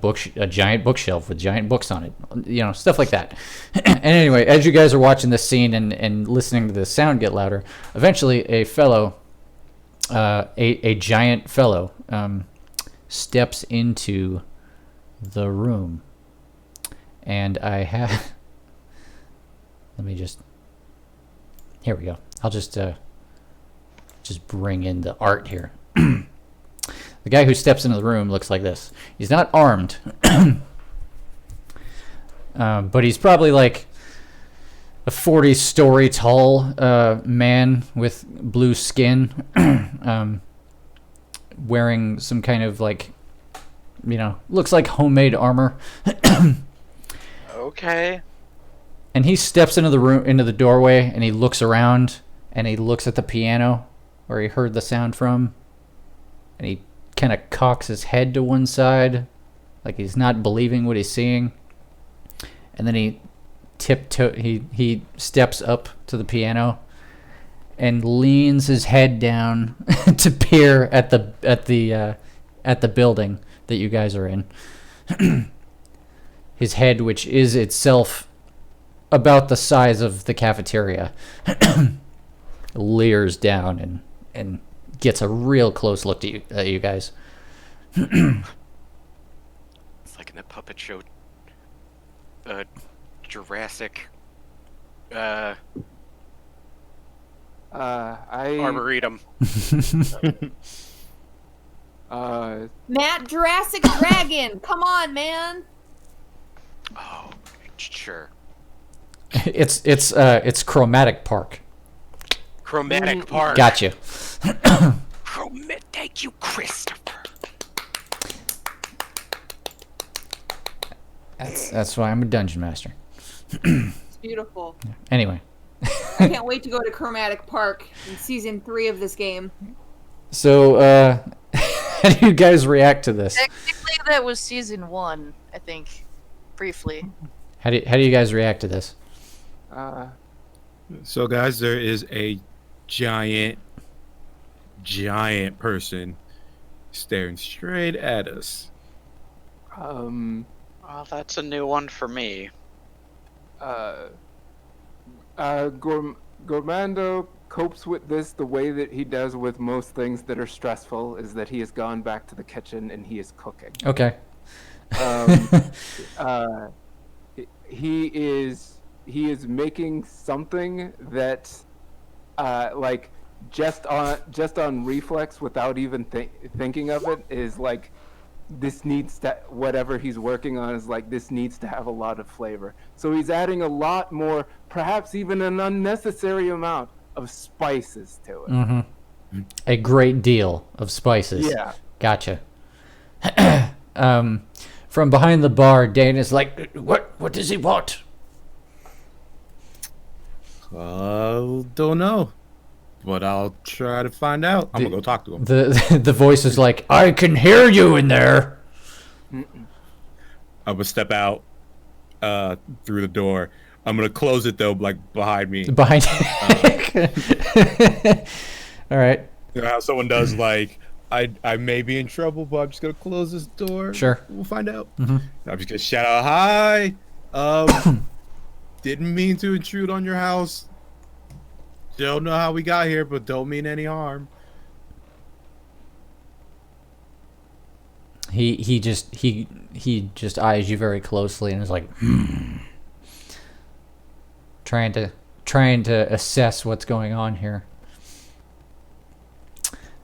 giant bookshelf with giant books on it, stuff like that. And anyway, as you guys are watching this scene and listening to the sound get louder, eventually a fellow, a giant fellow, steps into the room, and I have. Let me just. Here we go. I'll just bring in the art here. The guy who steps into the room looks like this. He's not armed, but he's probably like a 40-story tall man with blue skin, wearing some kind of like, looks like homemade armor.
Okay.
And he steps into the room, into the doorway, and he looks around, and he looks at the piano where he heard the sound from, and he kind of cocks his head to one side, like he's not believing what he's seeing. And then he he steps up to the piano and leans his head down to peer at the building that you guys are in. His head, which is itself about the size of the cafeteria, leers down and gets a real close look at you guys.
It's like in the puppet show, Jurassic, Arboretum.
Matt, Jurassic Dragon, come on, man.
Oh, sure.
It's Chromatic Park.
Chromatic Park.
Gotcha.
Thank you, Christopher.
That's why I'm a dungeon master.
It's beautiful.
Anyway.
I can't wait to go to Chromatic Park in season 3 of this game.
So, how do you guys react to this?
Technically, that was season 1, I think, briefly.
How do you guys react to this?
So, guys, there is a giant person staring straight at us.
Well, that's a new one for me.
Gormando copes with this the way that he does with most things that are stressful, is that he has gone back to the kitchen and he is cooking.
Okay.
He is making something that, like, just on reflex, without even thinking of it, is like, this needs to, whatever he's working on is like, this needs to have a lot of flavor. So he's adding a lot more, perhaps even an unnecessary amount of spices to it.
Mm-hmm. A great deal of spices.
Yeah.
Gotcha. From behind the bar, Dane is like, what does he want?
Don't know. But I'll try to find out. I'm gonna go talk to him.
The voice is like, I can hear you in there.
I'm gonna step out through the door. I'm gonna close it though, like behind me.
Behind. All right.
You know how someone does, like, I may be in trouble, but I'm just gonna close this door.
Sure.
We'll find out.
Mm-hmm.
I'm just gonna shout out, "Hi, didn't mean to intrude on your house. Don't know how we got here, but don't mean any harm."
He just eyes you very closely and is like, trying to assess what's going on here.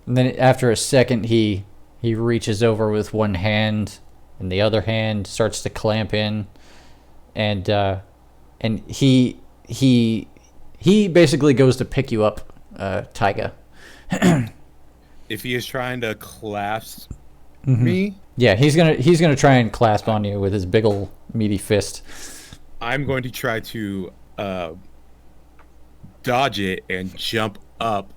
And then after a second, he reaches over with one hand, and the other hand starts to clamp in, and he basically goes to pick you up, Taiga.
If he is trying to clasp me,
yeah, he's gonna try and clasp on you with his big ol' meaty fist.
I'm going to try to dodge it and jump up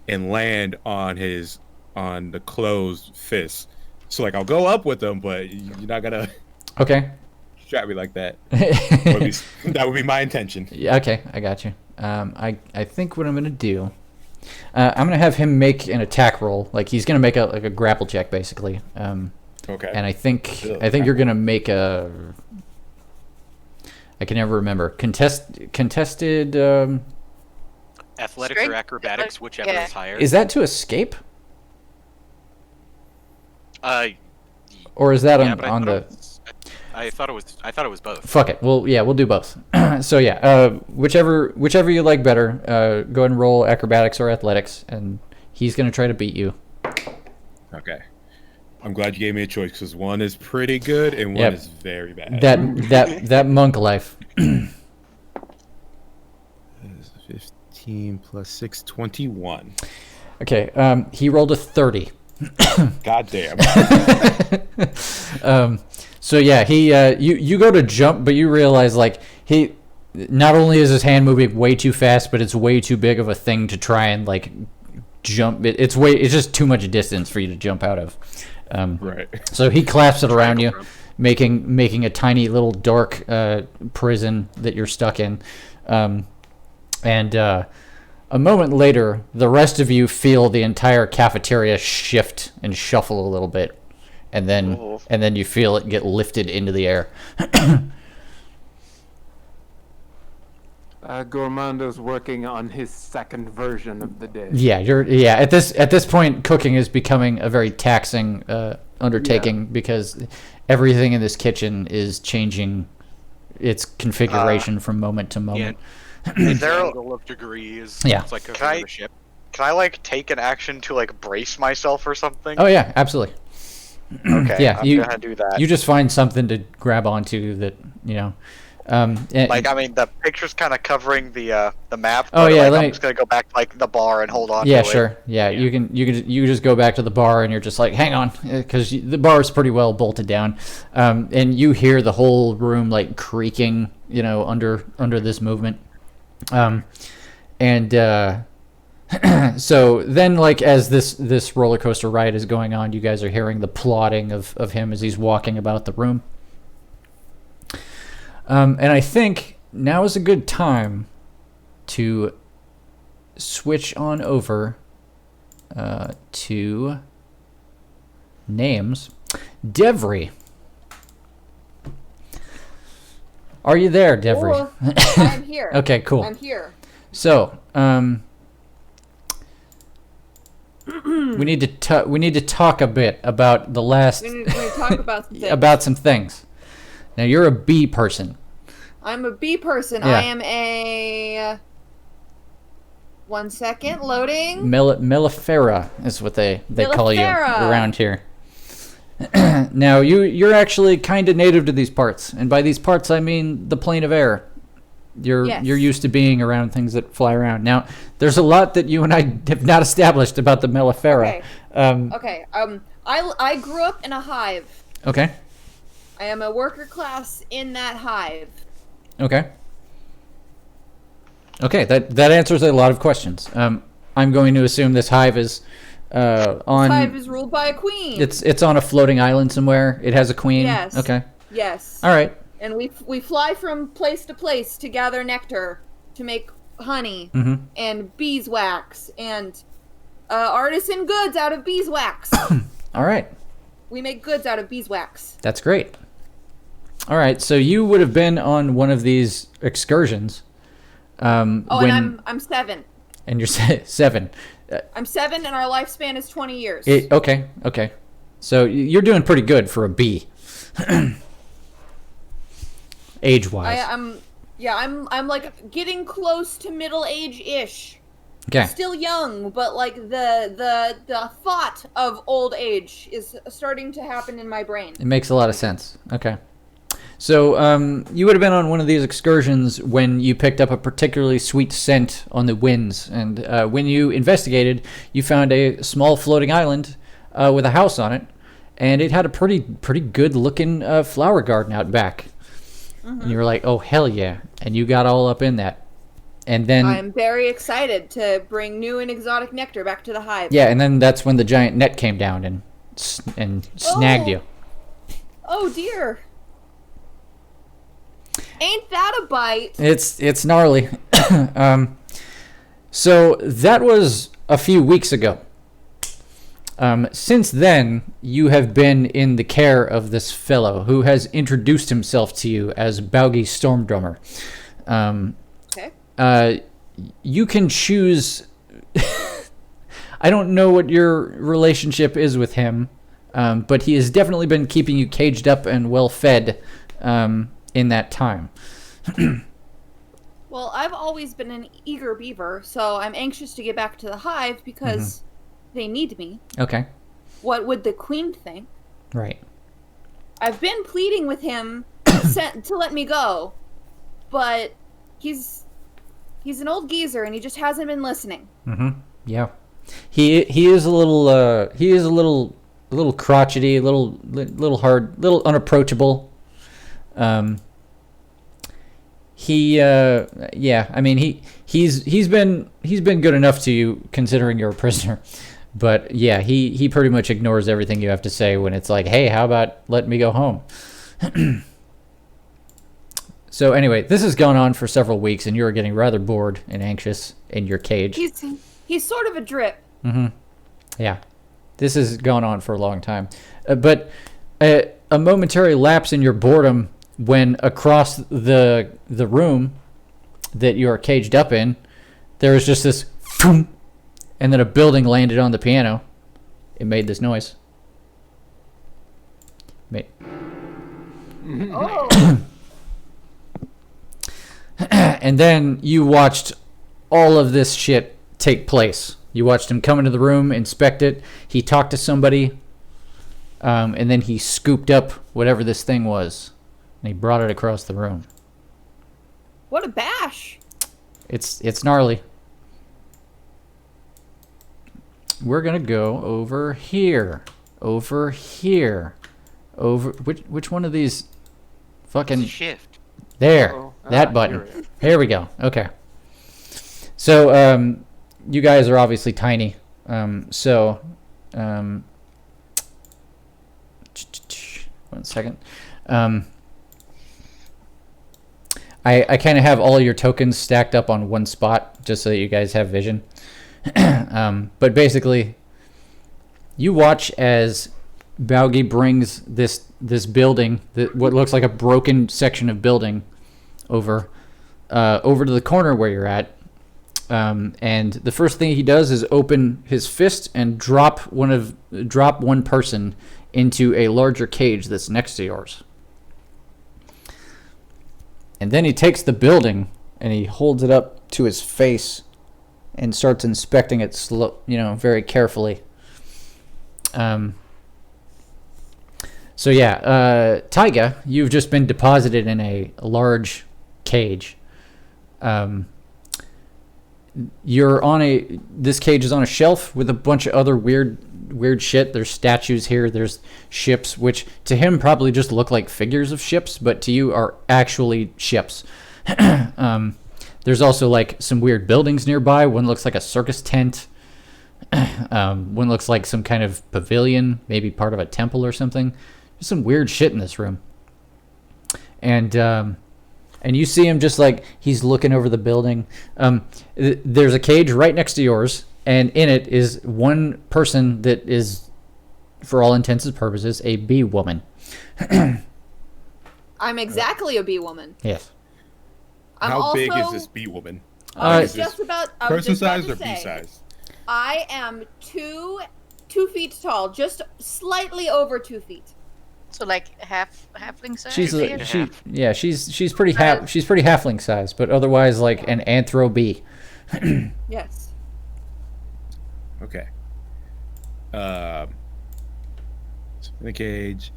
and land on the closed fist. So, like, I'll go up with him, but you're not gonna.
Okay.
distract me like that. That would be my intention.
Yeah, okay, I got you. I think what I'm gonna do, I'm gonna have him make an attack roll. Like he's gonna make a grapple check basically.
Okay.
And I think you're gonna make a. I can never remember contested.
Athletics or acrobatics, whichever is higher.
Is that to escape?
Uh,
Or is that
yeah,
on the?
I thought it was both.
Fuck it. Well, yeah, we'll do both. So yeah, whichever you like better. Go ahead and roll acrobatics or athletics, and he's gonna try to beat you.
Okay. I'm glad you gave me a choice because one is pretty good and one is very bad.
That monk life.
15 plus 6, 21.
Okay. He rolled a 30.
God damn.
So yeah, he you go to jump, but you realize like he not only is his hand moving way too fast, but it's way too big of a thing to try and like jump. It's just too much distance for you to jump out of.
Right.
So he clasps it around you, making a tiny little dark prison that you're stuck in. A moment later, the rest of you feel the entire cafeteria shift and shuffle a little bit, and then you feel it get lifted into the air.
Gourmando's working on his second version of the dish.
Yeah, at this point, cooking is becoming a very taxing undertaking because everything in this kitchen is changing its configuration from moment to moment.
Is there
angle of degrees?
Yeah.
It's like
Can I-
a ship.
Can I like take an action to like brace myself or something?
Oh yeah, absolutely.
Okay.
Yeah,
I'm gonna do that.
You just find something to grab onto that
Like I mean, the picture's kind of covering the map.
Oh,
but,
yeah,
like, I'm just gonna go back to like the bar and hold on.
Yeah,
to
sure.
It.
Yeah, you can just go back to the bar and you're just like, hang on, because the bar is pretty well bolted down, and you hear the whole room like creaking, under this movement, so then like as this roller coaster ride is going on, you guys are hearing the plodding of him as he's walking about the room, and I think now is a good time to switch on over to names. Devry. Are you there, Devry?
I'm here.
Okay, cool.
I'm here.
So, we need to talk a bit about the last.
We need to talk about some things.
About some things. Now, you're a bee person.
I'm a bee person.
Yeah.
I am a. 1 second, loading.
Mellifera is what they call you
Mellifera.
around here. Now, you're actually kind of native to these parts, and by these parts I mean the plane of air. You're used to being around things that fly around. Now, there's a lot that you and I have not established about the Mellifera.
Okay. I grew up in a hive.
Okay.
I am a worker class in that hive.
Okay. Okay, that answers a lot of questions. I'm going to assume this hive is on.
This hive is ruled by a queen.
It's on a floating island somewhere. It has a queen.
Yes.
Okay.
Yes.
All right.
And we fly from place to place to gather nectar, to make honey and beeswax and artisan goods out of beeswax.
All right.
We make goods out of beeswax.
That's great. All right, so you would have been on one of these excursions.
And I'm 7.
And you're 7.
I'm 7, and our lifespan is 20 years.
Okay. So you're doing pretty good for a bee. Age-wise.
I'm like getting close to middle age-ish.
Okay.
Still young, but like the thought of old age is starting to happen in my brain.
It makes a lot of sense. Okay. So you would have been on one of these excursions when you picked up a particularly sweet scent on the winds, and when you investigated, you found a small floating island with a house on it, and it had a pretty good looking flower garden out back. And you were like, "Oh hell yeah!" And you got all up in that, and then
I'm very excited to bring new and exotic nectar back to the hive.
Yeah, and then that's when the giant net came down and snagged you.
Oh dear. Ain't that a bite?
It's gnarly. So that was a few weeks ago. Since then, you have been in the care of this fellow who has introduced himself to you as Baugi Stormdrummer.
Okay.
You can choose. I don't know what your relationship is with him, but he has definitely been keeping you caged up and well fed in that time.
Well, I've always been an eager beaver, so I'm anxious to get back to the hive because they need me.
Okay.
What would the queen think?
Right.
I've been pleading with him to let me go, but he's an old geezer and he just hasn't been listening.
Yeah. He is a little crotchety, a little hard, little unapproachable. Yeah, I mean he's been good enough to you considering you're a prisoner. But yeah, he pretty much ignores everything you have to say when it's like, "Hey, how about letting me go home?" So anyway, this has gone on for several weeks and you're getting rather bored and anxious in your cage.
He's sort of a drip.
Yeah. This has gone on for a long time. But a momentary lapse in your boredom when across the room that you're caged up in, there was just this boom, and then a building landed on the piano. It made this noise.
Oh.
And then you watched all of this shit take place. You watched him come into the room, inspect it. He talked to somebody, and then he scooped up whatever this thing was, and he brought it across the room.
What a bash.
It's gnarly. We're gonna go over here. Over here. Over which one of these fucking
Shift.
there.
Uh-oh.
That button. Here we go. Okay. So you guys are obviously tiny. One second. I kind of have all your tokens stacked up on one spot just so that you guys have vision. But basically, you watch as Baugi brings this building, what looks like a broken section of building, over to the corner where you're at. And the first thing he does is open his fist and drop one person into a larger cage that's next to yours. And then he takes the building and he holds it up to his face and starts inspecting it very carefully. So yeah, Taiga, you've just been deposited in a large cage. This cage is on a shelf with a bunch of other weird shit. There's statues here. There's ships, which to him probably just look like figures of ships, but to you are actually ships. There's also like some weird buildings nearby. One looks like a circus tent. One looks like some kind of pavilion, maybe part of a temple or something. There's some weird shit in this room. And you see him just like he's looking over the building. There's a cage right next to yours, and in it is one person that is, for all intents and purposes, a bee woman.
I'm exactly a bee woman.
Yes.
How big is this bee woman?
I was just about
Person size
to
or bee
say,
size?
I am 2 feet tall, just slightly over 2 feet.
So like halfling size.
She's pretty
Size?
she's pretty halfling size, but otherwise like an anthro bee.
Yes.
Okay. In the cage.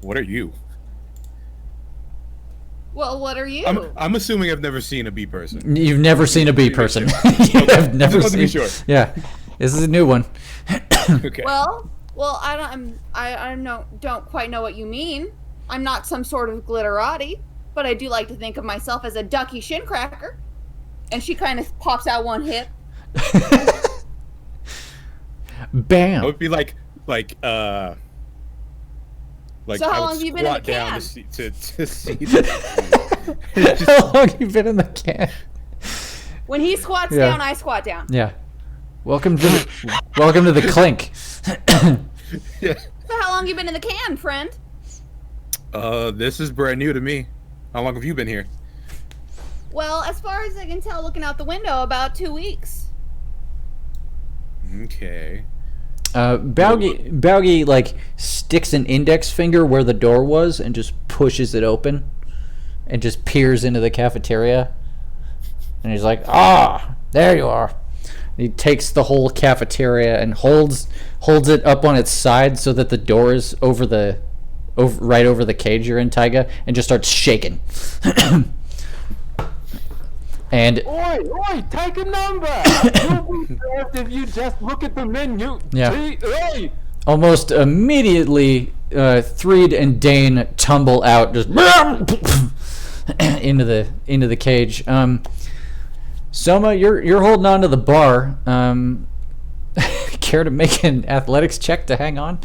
What are you?
Well, what are you?
I'm assuming I've never seen a bee person.
You've never seen a bee person. You have never
Just wanted to
seen.
be sure.
Yeah, this is a new one.
Okay.
Well, I don't quite know what you mean. I'm not some sort of glitterati, but I do like to think of myself as a ducky shin cracker. And she kind of pops out one hip.
Bam.
It would be like Like,
So
I
how
would
long have you been in the
squat down
can?
to see this.
How long you been in the can?
When he squats
Yeah.
down, I squat down.
Yeah. Welcome to the clink.
Yeah.
So how long you been in the can, friend?
This is brand new to me. How long have you been here?
Well, as far as I can tell, looking out the window, about 2 weeks.
Okay.
Baugi like sticks an index finger where the door was and just pushes it open, and just peers into the cafeteria. And he's like, "Ah, there you are." He takes the whole cafeteria and holds it up on its side so that the door is right over the cage you're in, Taiga, and just starts shaking. And
Oi, take a number! You'll be served if you just look at the menu.
Yeah.
Oi!
almost immediately, Threed and Dane tumble out, just into the cage. Soma, you're holding on to the bar. Care to make an athletics check to hang on?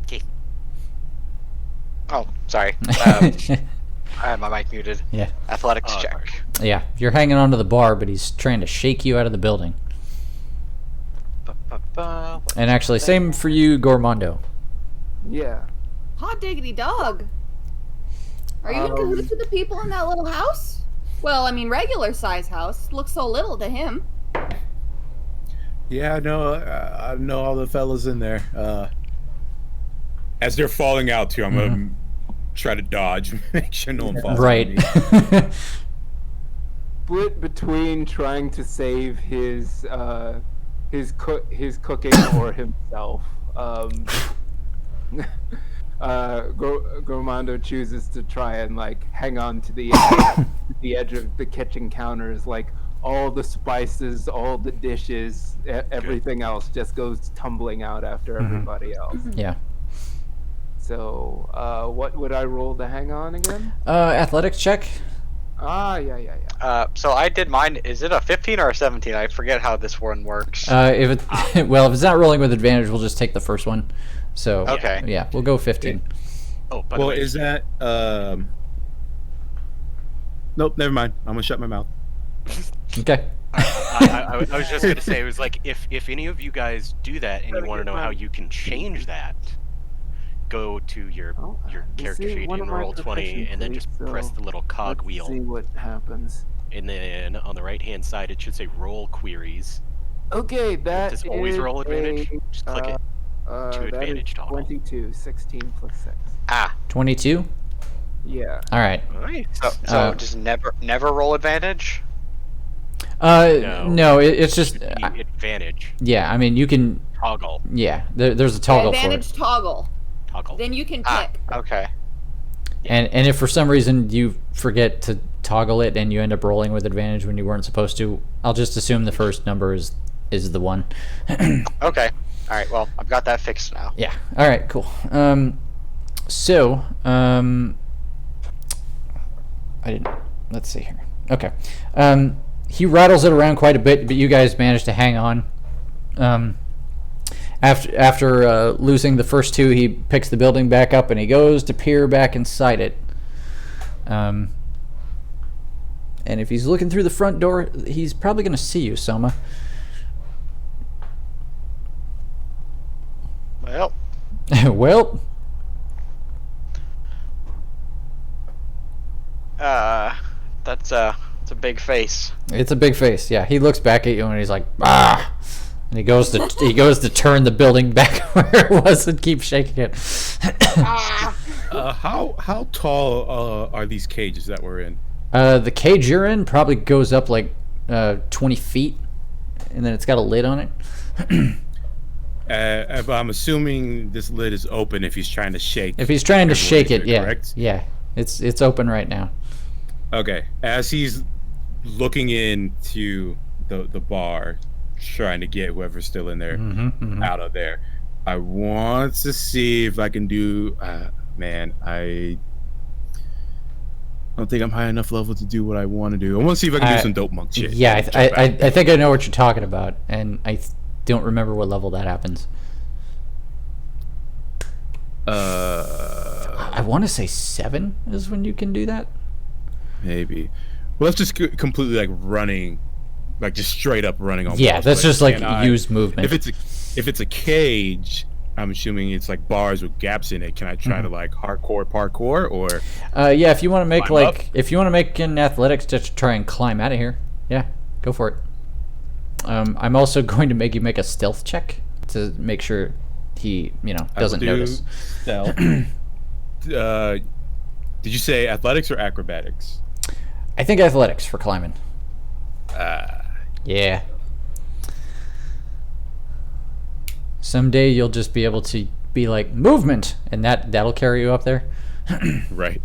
Okay.
Oh, sorry. I had my mic muted.
Yeah.
Athletics
Oh,
check.
Yeah, you're hanging onto the bar, but he's trying to shake you out of the building. And actually, same for you, Gormondo.
Yeah.
Hot diggity dog. Are you in cahoots with the people in that little house? Well, I mean, regular size house. Looks so little to him.
Yeah, I know all the fellas in there. As they're falling out too, I'm gonna try to dodge, make sure no one falls.
Right.
on me.
Split between trying to save his cooking or himself. Gormando chooses to try and like hang on to the edge of the kitchen counters, like all the spices, all the dishes, everything else just goes tumbling out after everybody else.
Yeah.
So, what would I roll to hang on again?
Athletics check.
Yeah.
So I did mine. Is it a 15 or a 17? I forget how this one works.
If it's not rolling with advantage, we'll just take the first one. So
Okay.
yeah, we'll go 15.
Oh, by the
Well,
way,
is that? Nope, never mind. I'm gonna shut my mouth.
Okay.
I was just gonna say, it was like, if any of you guys do that and you want to know how you can change that, go to your character sheet in Roll20 and then just press the little cog
Let's
wheel,
see what happens.
and then on the right hand side it should say Roll Queries.
Okay, that
Does always
is
roll advantage? Just click it.
that is
advantage toggle.
22, 16 plus 6.
22.
Yeah.
All right.
Nice.
So just never roll advantage.
No, it's just
Advantage.
yeah. I mean, you can
Toggle.
yeah. There's a toggle for
Advantage
it.
toggle.
Toggle.
Then you can pick.
Okay.
And if for some reason you forget to toggle it and you end up rolling with advantage when you weren't supposed to, I'll just assume the first number is the one.
Okay. All right. Well, I've got that fixed now.
Yeah. All right. Cool. So I didn't. Let's see here. Okay. He rattles it around quite a bit, but you guys managed to hang on. After losing the first two, he picks the building back up and he goes to peer back inside it. And if he's looking through the front door, he's probably going to see you, Soma.
Well,
Well,
that's a big face.
it's a big face. Yeah, he looks back at you and he's like, "Ah!" And he goes to turn the building back where it was and keep shaking it.
How tall are these cages that we're in?
The cage you're in probably goes up like 20 feet, and then it's got a lid on it.
I'm assuming this lid is open if he's trying to shake.
If he's trying to
everyone
shake
in
it,
there,
yeah,
correct?
yeah, it's open right now.
Okay. As he's looking into the bar, trying to get whoever's still in there out of there, I want to see if I can do. Man, I don't think I'm high enough level to do what I want to do. I want to see if I can do some dope monk shit.
Yeah, I think I know what you're talking about, and don't remember what level that happens. I want to say 7 is when you can do that.
Maybe. Well, let's just completely like running, like just straight up running on.
Yeah,
walls.
that's just like
can
use movement.
If it's a cage, I'm assuming it's like bars with gaps in it. Can I try to like hardcore parkour or?
Yeah, if you want to make
climb
like
up?
if you want to make an athletics to try and climb out of here, yeah, go for it. I'm also going to make you make a stealth check to make sure he, doesn't notice.
Stealth. Did you say athletics or acrobatics?
I think athletics for climbing. Yeah. Someday you'll just be able to be like movement, and that'll carry you up there.
Right.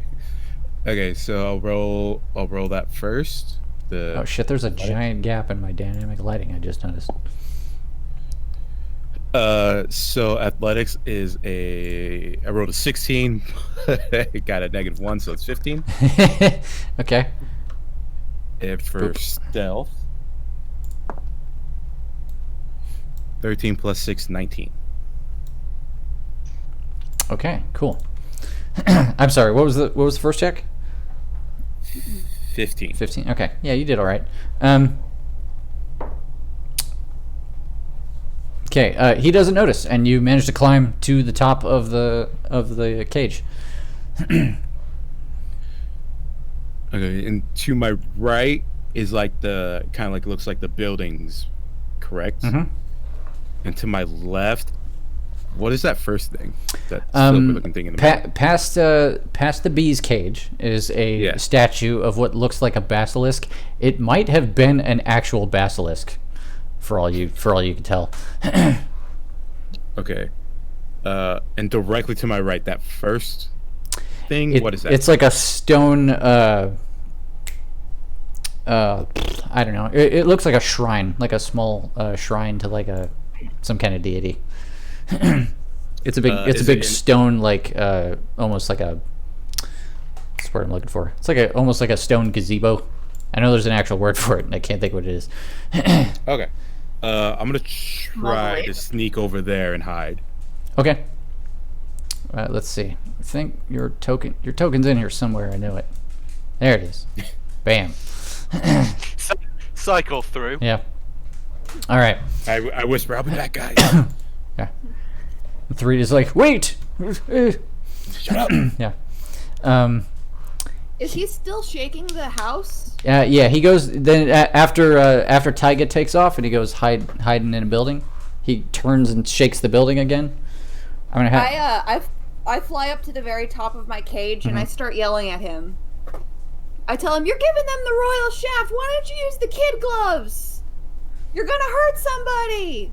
Okay, so I'll roll that first.
Oh shit! There's a giant gap in my dynamic lighting. I just noticed.
So athletics is I rolled a 16. Got a -1, so it's 15.
Okay.
And for stealth, 13 plus 6, 19.
Okay. Cool. I'm sorry. What was the first check?
15.
15. Okay. Yeah, you did all right. Okay. He doesn't notice, and you manage to climb to the top of the cage.
Okay, and to my right is like the kind of like looks like the buildings, correct?
Mm-hmm.
And to my left, what is that first thing? That silver-looking thing in the middle?
Past the bee's cage is a statue of what looks like a basilisk. It might have been an actual basilisk, for all you can tell.
Okay. And directly to my right, that first thing, what is that?
It's like a stone. I don't know. It looks like a shrine, like a small shrine to like some kind of deity. It's a big stone, like almost like a. What's the word I'm looking for? It's like almost like a stone gazebo. I know there's an actual word for it, and I can't think what it is.
Okay. I'm gonna try to sneak over there and hide.
Okay. Let's see. I think your token's in here somewhere. I knew it. There it is. Bam.
Cycle through.
Yeah. All right.
I whisper, "I'll be back, guys."
Yeah. 3 is like, wait.
Shut up.
Yeah.
Is he still shaking the house?
Yeah. He goes then after Taiga takes off and he goes hiding in a building. He turns and shakes the building again. I'm gonna have.
I fly up to the very top of my cage and I start yelling at him. I tell him, "You're giving them the royal shaft. Why don't you use the kid gloves? You're gonna hurt somebody."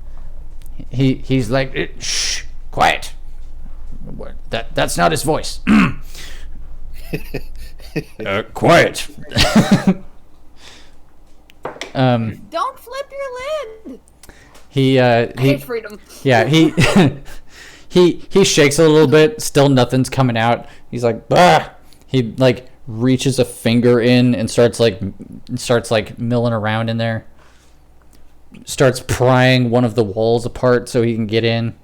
He's like, shh, quiet. That's not his voice. Quiet.
Don't flip your lid.
I
hate freedom.
Yeah, he shakes a little bit. Still, nothing's coming out. He's like, bah. He like reaches a finger in and starts milling around in there. Starts prying one of the walls apart so he can get in.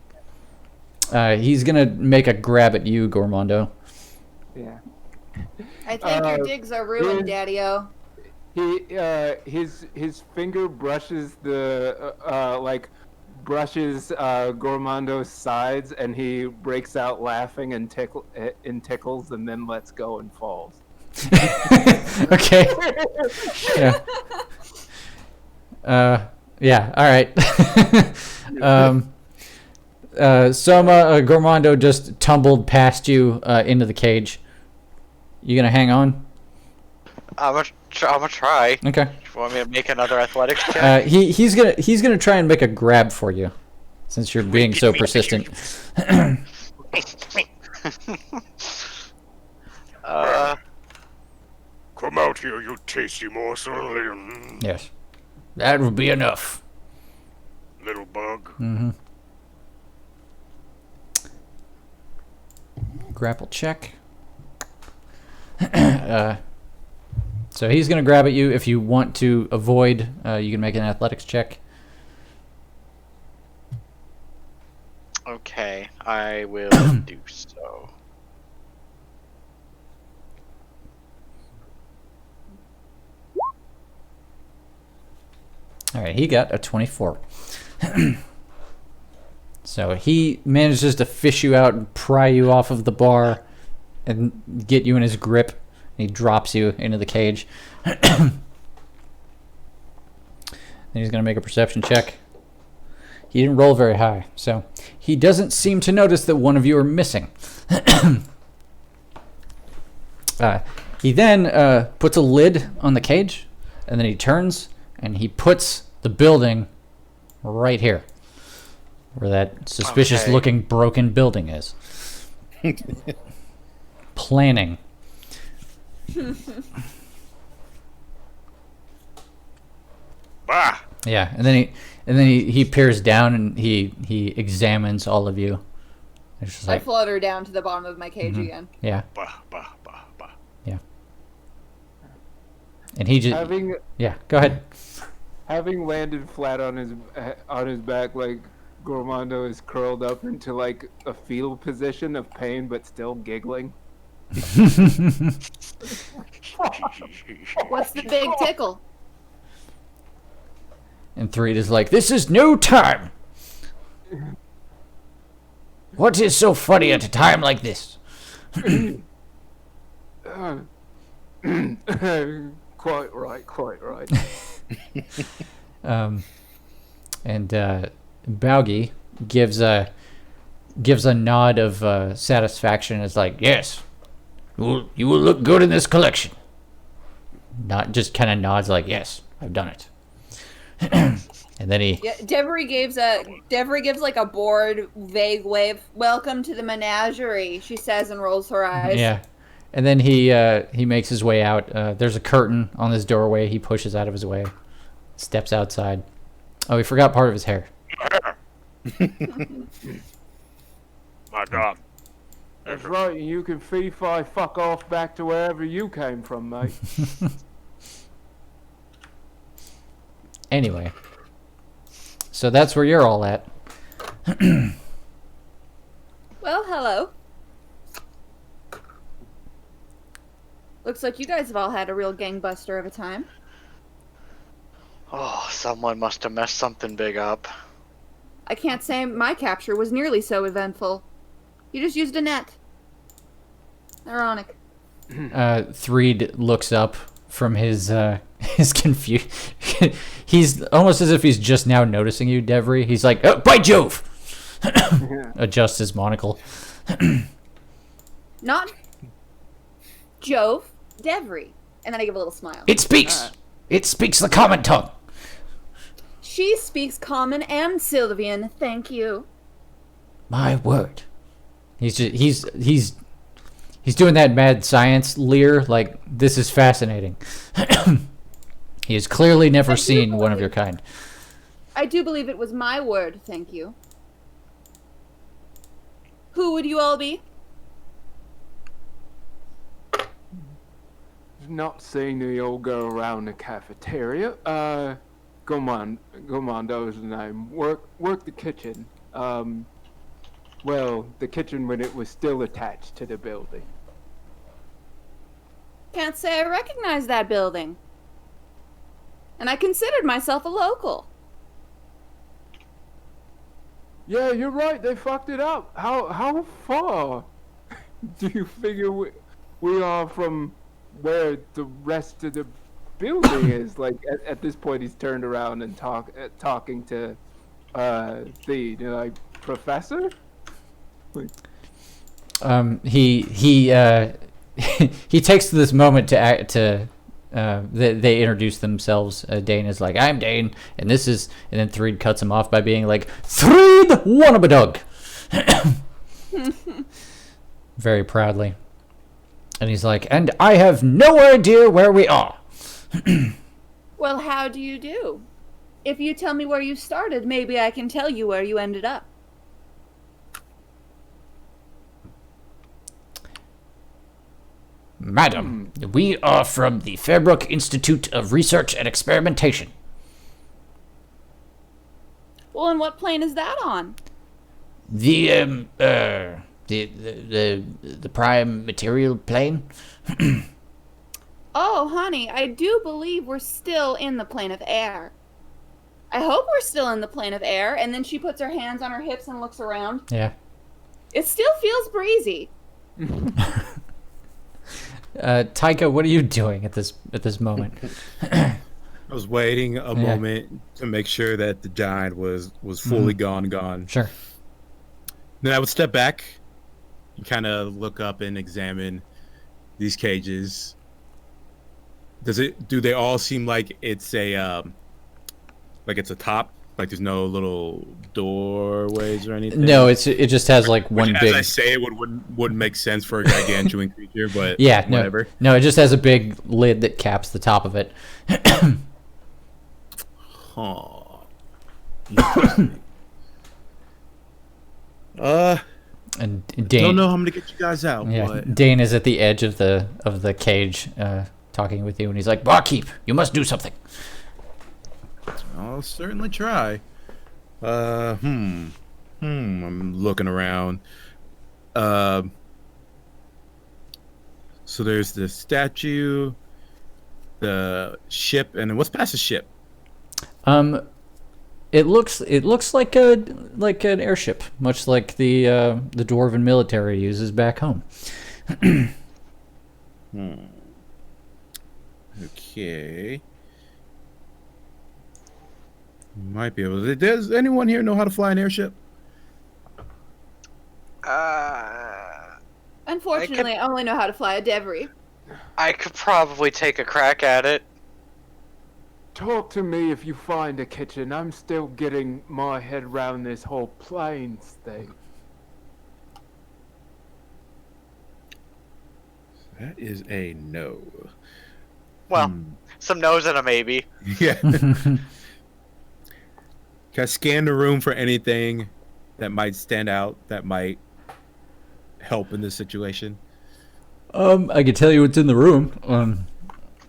He's gonna make a grab at you, Gormondo.
Yeah.
I think your digs are ruined, Daddy-O.
His finger brushes brushes Gormondo's sides, and he breaks out laughing and tickles, and then lets go and falls.
Okay. Yeah. Yeah. All right. Soma, Gormondo just tumbled past you into the cage. You gonna hang on?
I'm gonna try.
Okay.
You want me to make another athletics check?
He's gonna try and make a grab for you, since you're being so persistent.
Come out here, you tasty morsel.
Yes. That would be enough.
Little bug.
Mm-hmm. Grapple check. So he's going to grab at you. If you want to avoid, you can make an athletics check.
will do so.
All right, he got a 24. So he manages to fish you out and pry you off of the bar and get you in his grip. And he drops you into the cage. Then he's going to make a perception check. He didn't roll very high, so he doesn't seem to notice that one of you are missing. He then puts a lid on the cage, and then he turns and he puts the building right here, where that suspicious-looking broken building is. Planning.
Bah!
Yeah, and then he peers down and he examines all of you. It's just
I
like,
flutter down to the bottom of my cage again.
yeah,
Bah, bah, bah, bah.
yeah. And he just yeah. Go ahead.
Having landed flat on his back, like Gormando is curled up into like a fetal position of pain, but still giggling.
What's the big tickle?
And Threed is like, this is no time. What is so funny at a time like this?
Quite right.
And Baugi gives a nod of satisfaction. It's like, yes, you will look good in this collection. Not just kind of nods like, yes, I've done it. And then he
Devery gives like a bored, vague wave. Welcome to the menagerie, she says and rolls her eyes.
yeah, and then he makes his way out. There's a curtain on this doorway. He pushes out of his way, steps outside. Oh, he forgot part of his hair.
My God.
That's right, you can fee-fi fuck off back to wherever you came from, mate.
Anyway, so that's where you're all at.
Well, hello. Looks like you guys have all had a real gangbuster of a time.
Oh, someone must have messed something big up.
I can't say my capture was nearly so eventful. You just used a net. Ironic.
Threed looks up from his confusion. He's almost as if he's just now noticing you, Devery. He's like, oh, by Jove! Adjusts his monocle.
Not Jove, Devery. And then I give a little smile.
It speaks! It speaks the common tongue!
She speaks Common and Sylvian, thank you.
My word. He's doing that mad science leer, like, this is fascinating. He has clearly never seen one of your kind.
I do believe it was my word, thank you. Who would you all be?
Not seeing the old girl around the cafeteria. Gomando's the name. Work the kitchen. Well, the kitchen when it was still attached to the building.
Can't say I recognize that building. And I considered myself a local.
Yeah, you're right. They fucked it up. How far do you figure we are from where the rest of the building is? Like at this point, he's turned around and talking to the like professor. Like,
he takes this moment to they introduce themselves. Dane is like, I'm Dane, and this is, and then Threed cuts him off by being like, Threed Wannabadug. Very proudly. And he's like, and I have no idea where we are.
Well, how do you do? If you tell me where you started, maybe I can tell you where you ended up.
Madam, we are from the Fairbrook Institute of Research and Experimentation.
Well, and what plane is that on?
the prime material plane.
Oh, honey, I do believe we're still in the plane of air. I hope we're still in the plane of air. And then she puts her hands on her hips and looks around.
Yeah.
It still feels breezy.
Taika, what are you doing at this moment?
I was waiting a moment to make sure that the giant was fully gone.
Sure.
Then I would step back and kind of look up and examine these cages. Do they all seem like it's a it's a top? Like there's no little doorways or anything?
No, it just has like one
Which,
big.
As I say, it wouldn't make sense for a gargantuan creature, but
Yeah,
whatever.
No, it just has a big lid that caps the top of it.
Huh. Interesting.
And Dane.
Don't know how I'm gonna get you guys out.
Yeah,
But
Dane is at the edge of the cage, talking with you, and he's like, "Barkeep, you must do something."
I'll certainly try. I'm looking around. So there's the statue, the ship, and then what's past the ship?
It looks like an airship, much like the dwarven military uses back home.
Okay. Might be able to. Does anyone here know how to fly an airship?
Unfortunately, I only know how to fly a Devry.
I could probably take a crack at it.
Talk to me if you find a kitchen. I'm still getting my head around this whole planes thing.
That is a no.
Well, some no's and a maybe.
Yeah. Can I scan the room for anything that might stand out, that might help in this situation?
I can tell you what's in the room.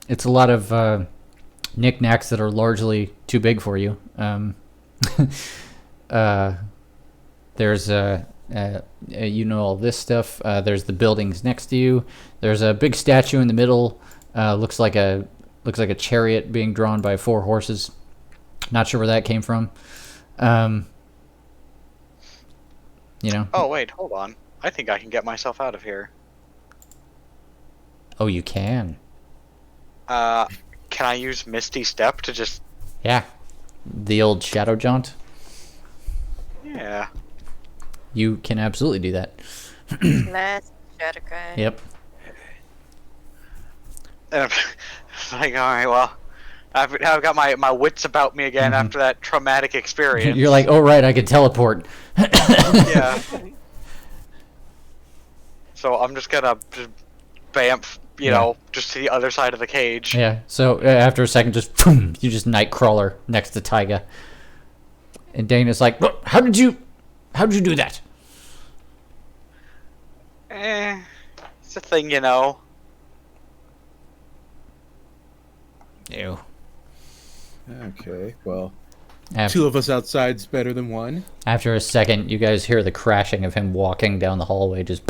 It's a lot of knickknacks that are largely too big for you. There's you know all this stuff. There's the buildings next to you. There's a big statue in the middle. Looks like a chariot being drawn by 4 horses. Not sure where that came from. You know.
Oh wait, hold on. I think I can get myself out of here.
Oh, you can.
Can I use Misty Step to just...
Yeah. The old shadow jaunt.
Yeah.
You can absolutely do that.
Last shadow cry.
Yep.
And I'm like, alright, well, I've got my wits about me again after that traumatic experience.
You're like, oh right, I can teleport.
Yeah. So I'm just gonna just bamf, you know, just to the other side of the cage.
Yeah. So after a second, just boom, you just Nightcrawler next to Taiga. And Dana's like, "What? How did you do that?"
It's a thing, you know.
Ew.
Okay, well,
After,
2 of us outside's better than 1.
after a second, you guys hear the crashing of him walking down the hallway. Just.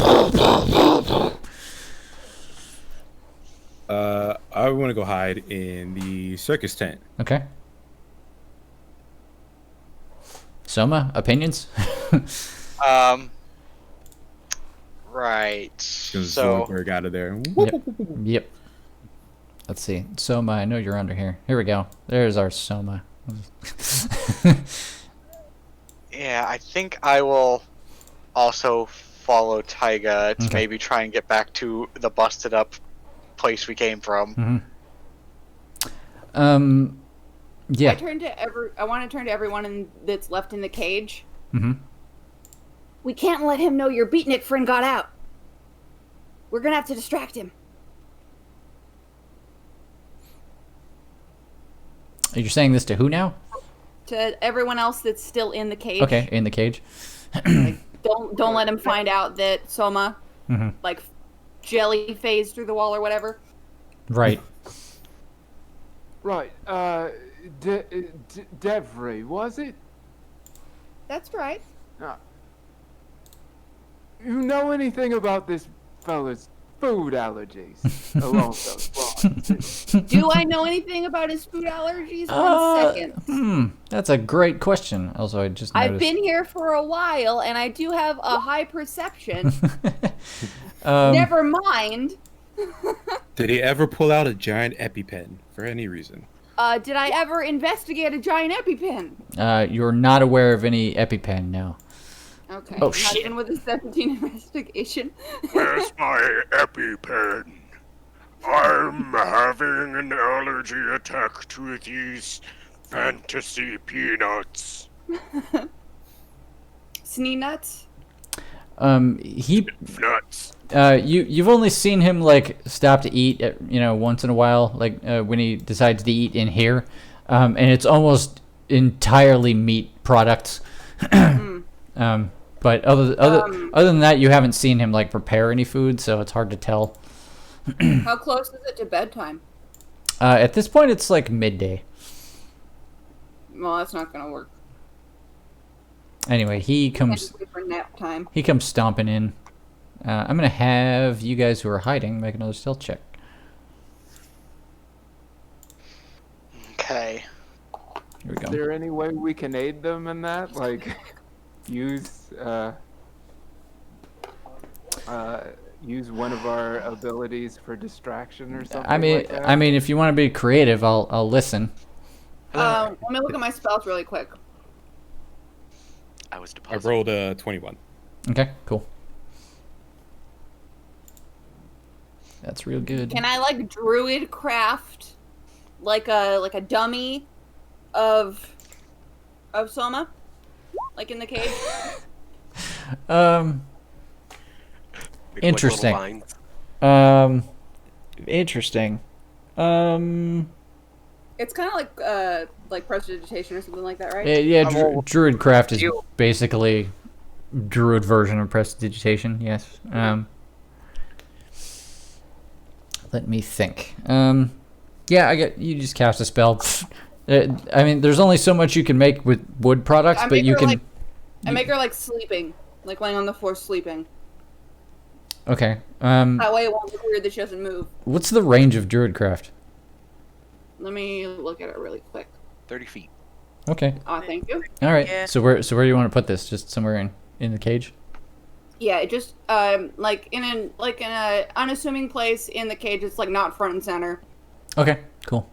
I want to go hide in the circus tent.
Okay. Soma, opinions?
Right.
Gonna
So
Zoidberg out of there.
Yep. Let's see. Soma, I know you're under here. Here we go. There's our Soma.
yeah, I think I will also follow Taiga to maybe try and get back to the busted up place we came from.
Yeah.
I want to turn to everyone that's left in the cage.
Mm-hmm.
We can't let him know your beatnik friend got out. We're gonna have to distract him.
You're saying this to who now?
To everyone else that's still in the cage.
Okay, in the cage.
Like, don't let him find out that Soma, like, jelly phased through the wall or whatever.
Right.
Right. Devry, was it?
That's right.
you know anything about this fella's food allergies along those lines?
Do I know anything about his food allergies? 1 second.
That's a great question. Also, I just noticed.
I've been here for a while, and I do have a high perception. Never mind.
Did he ever pull out a giant EpiPen for any reason?
Did I ever investigate a giant EpiPen?
You're not aware of any EpiPen, no.
Okay.
Oh,
Not
shit.
even with a 17 investigation.
Where's my EpiPen? I'm having an allergy attack to these fantasy peanuts.
Snee nuts?
He
Nuts.
you've only seen him like stop to eat, once in a while, like when he decides to eat in here, and it's almost entirely meat products. But other than that, you haven't seen him like prepare any food, so it's hard to tell.
How close is it to bedtime?
At this point, it's like midday.
Well, that's not gonna work.
Anyway, he comes
For nap time.
stomping in. I'm gonna have you guys who are hiding make another stealth check.
Okay.
Here we go.
Is there any way we can aid them in that? Like, use one of our abilities for distraction or something. like that?
I mean, if you want to be creative, I'll listen.
Let me look at my spells really quick.
I was
I
deposited.
rolled a 21.
Okay, cool. That's real good.
Can I like druid craft like a dummy of Soma? Like in the cage?
Like
Interesting.
little vines.
Interesting.
It's kind of like prestidigitation or something like that, right?
Yeah, Druidcraft is basically Druid version of prestidigitation. Yes. Let me think. Yeah, you just cast a spell. I mean, there's only so much you can make with wood products, but you can.
I make her like sleeping, like laying on the floor sleeping.
Okay.
That way it won't look weird that she doesn't move.
What's the range of Druidcraft?
Let me look at it really quick.
30 feet.
Okay.
Oh, thank you.
All right.
Yeah.
So where do you want to put this? Just somewhere in the cage?
Yeah, it just like in an unassuming place in the cage. It's like not front and center.
Okay. Cool.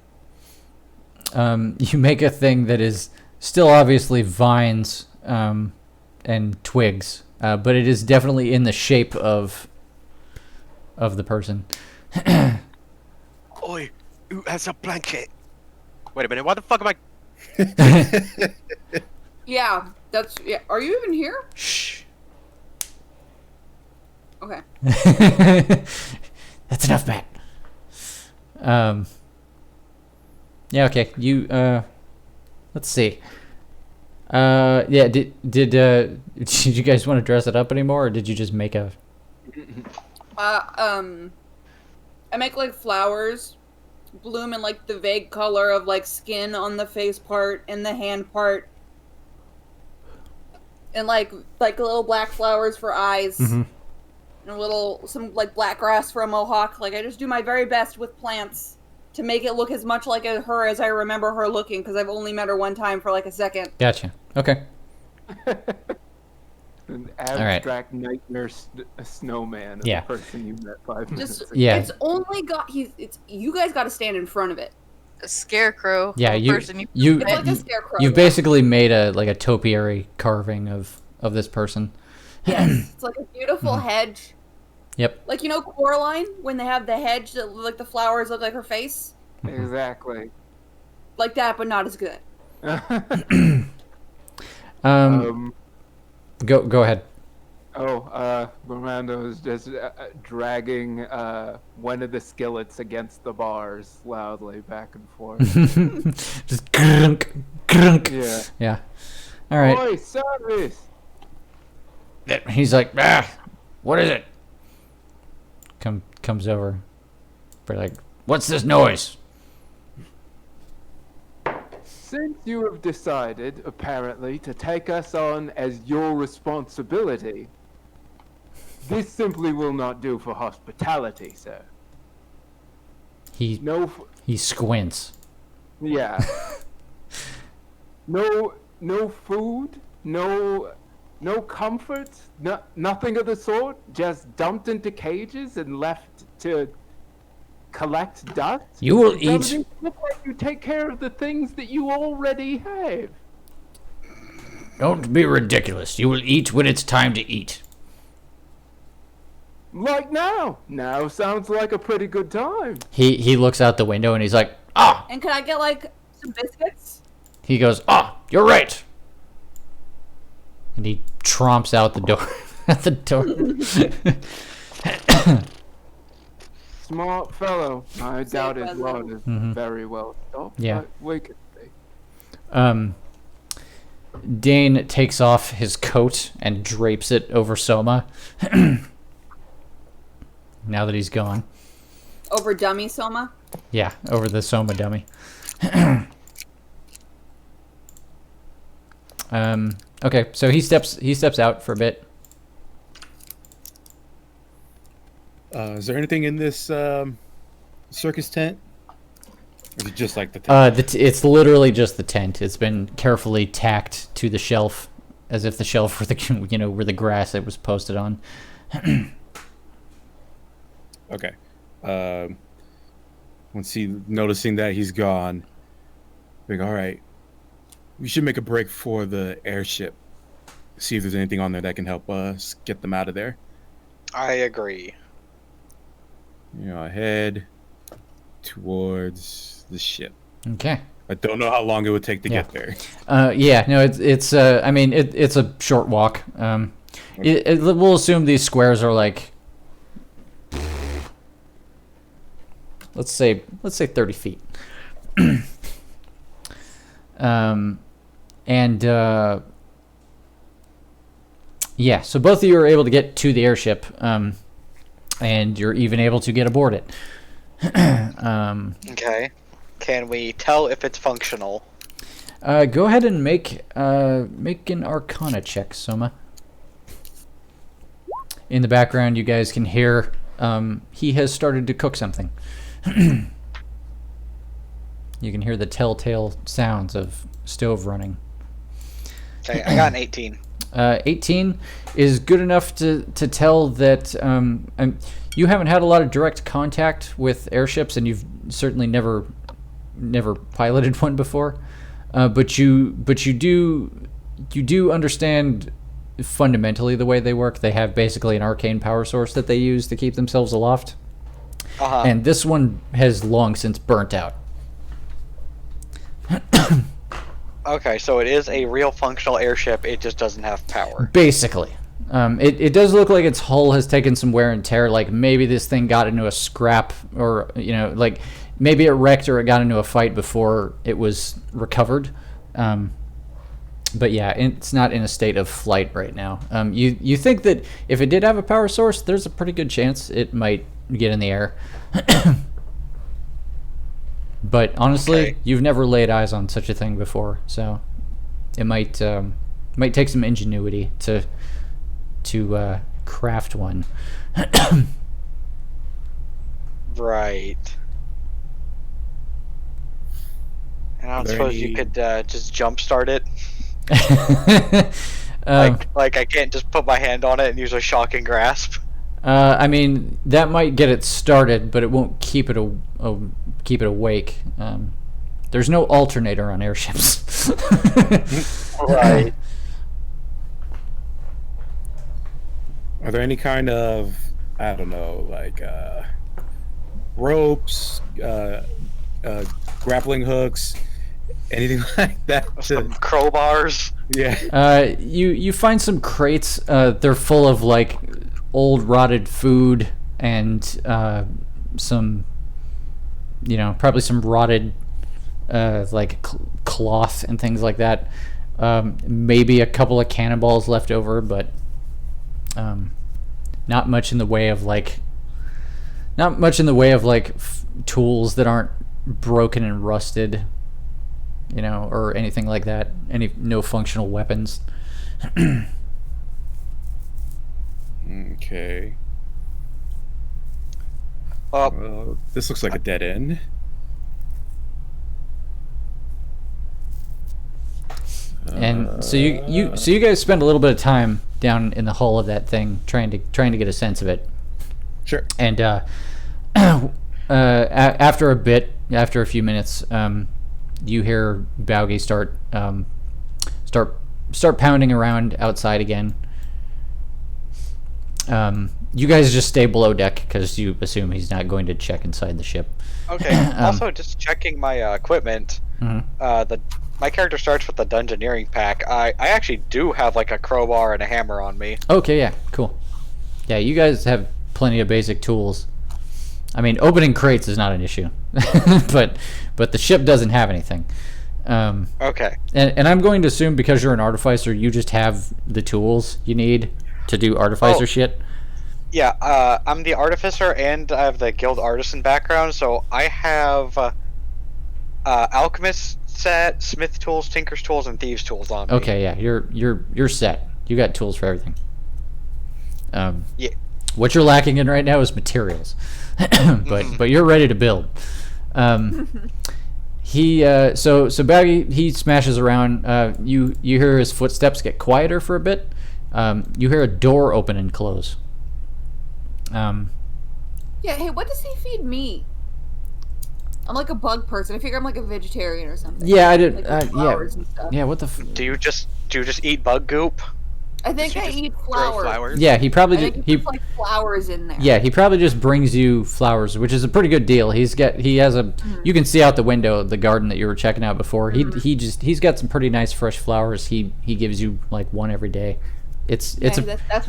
You make a thing that is still obviously vines and twigs, but it is definitely in the shape of the person.
Oi, who has a blanket? Wait a minute, why the fuck am I...
Yeah, yeah. Are you even here?
Shh.
Okay.
That's enough, Matt. Yeah. Okay. You. Let's see. Yeah. Did you guys want to dress it up anymore, or did you just make a?
I make like flowers bloom in like the vague color of like skin on the face part and the hand part, and like little black flowers for eyes, and some like black grass for a mohawk. Like I just do my very best with plants to make it look as much like her as I remember her looking, because I've only met her one time for like a second.
Gotcha. Okay.
An
right.
abstract nightmare snowman of
Yeah.
the person you met 5 minutes ago.
Yeah.
It's only got you guys got to stand in front of it.
A scarecrow.
Yeah.
of a person
You.
It's like a scarecrow.
You've basically made a topiary carving of this person.
Yes, it's like a beautiful hedge.
Yep.
Like, you know Coraline, when they have the hedge that like the flowers look like her face?
Exactly.
Like that, but not as good.
Go ahead.
Miranda is just dragging one of the skillets against the bars loudly back and forth.
Just grunk, grunk.
Yeah.
Yeah. All right.
Oi, service!
He's like, what is it? Comes over. We're like, what's this noise?
Since you have decided, apparently, to take us on as your responsibility, This simply will not do for hospitality, sir.
He squints.
Yeah. No food, no comfort, nothing of the sort. Just dumped into cages and left to collect dust.
You will
It
eat.
doesn't look like you take care of the things that you already have.
Don't be ridiculous. You will eat when it's time to eat.
Like now. Now sounds like a pretty good time.
He looks out the window and he's like, ah!
And can I get like some biscuits?
He goes, ah, you're right. And he tromps out the door. At the door.
Smart fellow. I doubt his rod is very well stocked.
Yeah.
But we could see.
Dane takes off his coat and drapes it over Soma. Now that he's gone.
Over dummy Soma?
Yeah, over the Soma dummy. Okay, so he steps out for a bit.
Is there anything in this circus tent? Or is it just like the tent?
It's literally just the tent. It's been carefully tacked to the shelf, as if the shelf were the where the grass it was posted on.
Okay. Once noticing that he's gone, like, all right, we should make a break for the airship. See if there's anything on there that can help us get them out of there.
I agree.
Head towards the ship.
Okay.
I don't know how long it would take to get there.
Yeah, no, it's I mean, it's a short walk. We'll assume these squares are like, let's say 30 feet. Yeah, so both of you are able to get to the airship, and you're even able to get aboard it.
Okay. Can we tell if it's functional?
Go ahead and make an Arcana check, Soma. In the background, you guys can hear he has started to cook something. You can hear the telltale sounds of stove running.
Okay, I got an 18.
18 is good enough to tell that you haven't had a lot of direct contact with airships, and you've certainly never piloted one before. But you do understand fundamentally the way they work. They have basically an arcane power source that they use to keep themselves aloft. And this one has long since burnt out.
Okay, so it is a real functional airship, it just doesn't have power.
Basically. It does look like its hull has taken some wear and tear, like maybe this thing got into a scrap, or, like maybe it wrecked or it got into a fight before it was recovered. But yeah, it's not in a state of flight right now. You think that if it did have a power source, there's a pretty good chance it might get in the air. But honestly, you've never laid eyes on such a thing before, so it might take some ingenuity to craft one.
Right. And I don't suppose you could just jumpstart it. Like I can't just put my hand on it and use a shocking grasp.
I mean, that might get it started, but it won't keep it awake. There's no alternator on airships.
Right.
Are there any kind of, I don't know, like ropes, grappling hooks, anything like that?
Some crowbars.
Yeah.
You find some crates. They're full of like old rotted food and some, probably some rotted like cloth and things like that. Maybe a couple of cannonballs left over, but not much in the way of like tools that aren't broken and rusted, or anything like that. No functional weapons.
Okay.
Well,
Well, this looks like a dead end.
And so you guys spend a little bit of time down in the hull of that thing trying to get a sense of it.
Sure.
And after a few minutes, you hear Baugi start pounding around outside again. You guys just stay below deck because you assume he's not going to check inside the ship.
okay. Also, just checking my equipment. My character starts with the dungeoneering pack. I actually do have like a crowbar and a hammer on me.
Okay, yeah, cool. Yeah, you guys have plenty of basic tools. I mean, opening crates is not an issue, but the ship doesn't have anything.
Okay.
And I'm going to assume because you're an artificer, you just have the tools you need to do artificer shit.
Yeah, I'm the artificer and I have the guild artisan background, so I have alchemist set, smith tools, tinker's tools, and thieves tools on me.
Okay, yeah, you're set. You got tools for everything.
Yeah.
What you're lacking in right now is materials, but you're ready to build. So Baggy, he smashes around. You hear his footsteps get quieter for a bit. You hear a door open and close.
Yeah, hey, what does he feed me? I'm like a bug person. I figure I'm like a vegetarian or something.
Yeah, I did.
Like flowers and stuff.
Yeah. What the?
Do you just eat bug goop?
I think I eat flowers.
Yeah, he probably
I think he puts like flowers in there.
Yeah, he probably just brings you flowers, which is a pretty good deal. He has a. You can see out the window the garden that you were checking out before. He's got some pretty nice fresh flowers. He gives you like one every day. That's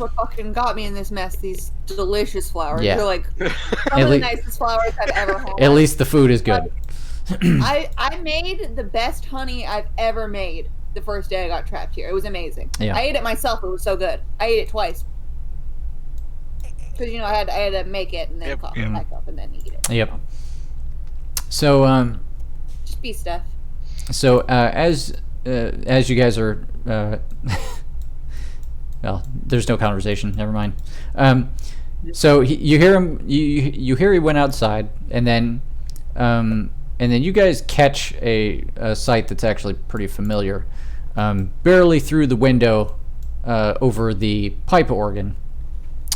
what fucking got me in this mess. These delicious flowers.
Yeah.
They're like some of the nicest flowers I've ever had.
At least the food is good.
I made the best honey I've ever made the first day I got trapped here. It was amazing.
Yeah.
I ate it myself. It was so good. I ate it twice. Because I had to make it and then cough it back up and then eat it.
Yep. So
just bee stuff.
So as you guys are well, there's no conversation. Never mind. So you hear him. You hear he went outside, and then you guys catch a sight that's actually pretty familiar. Barely through the window, over the pipe organ.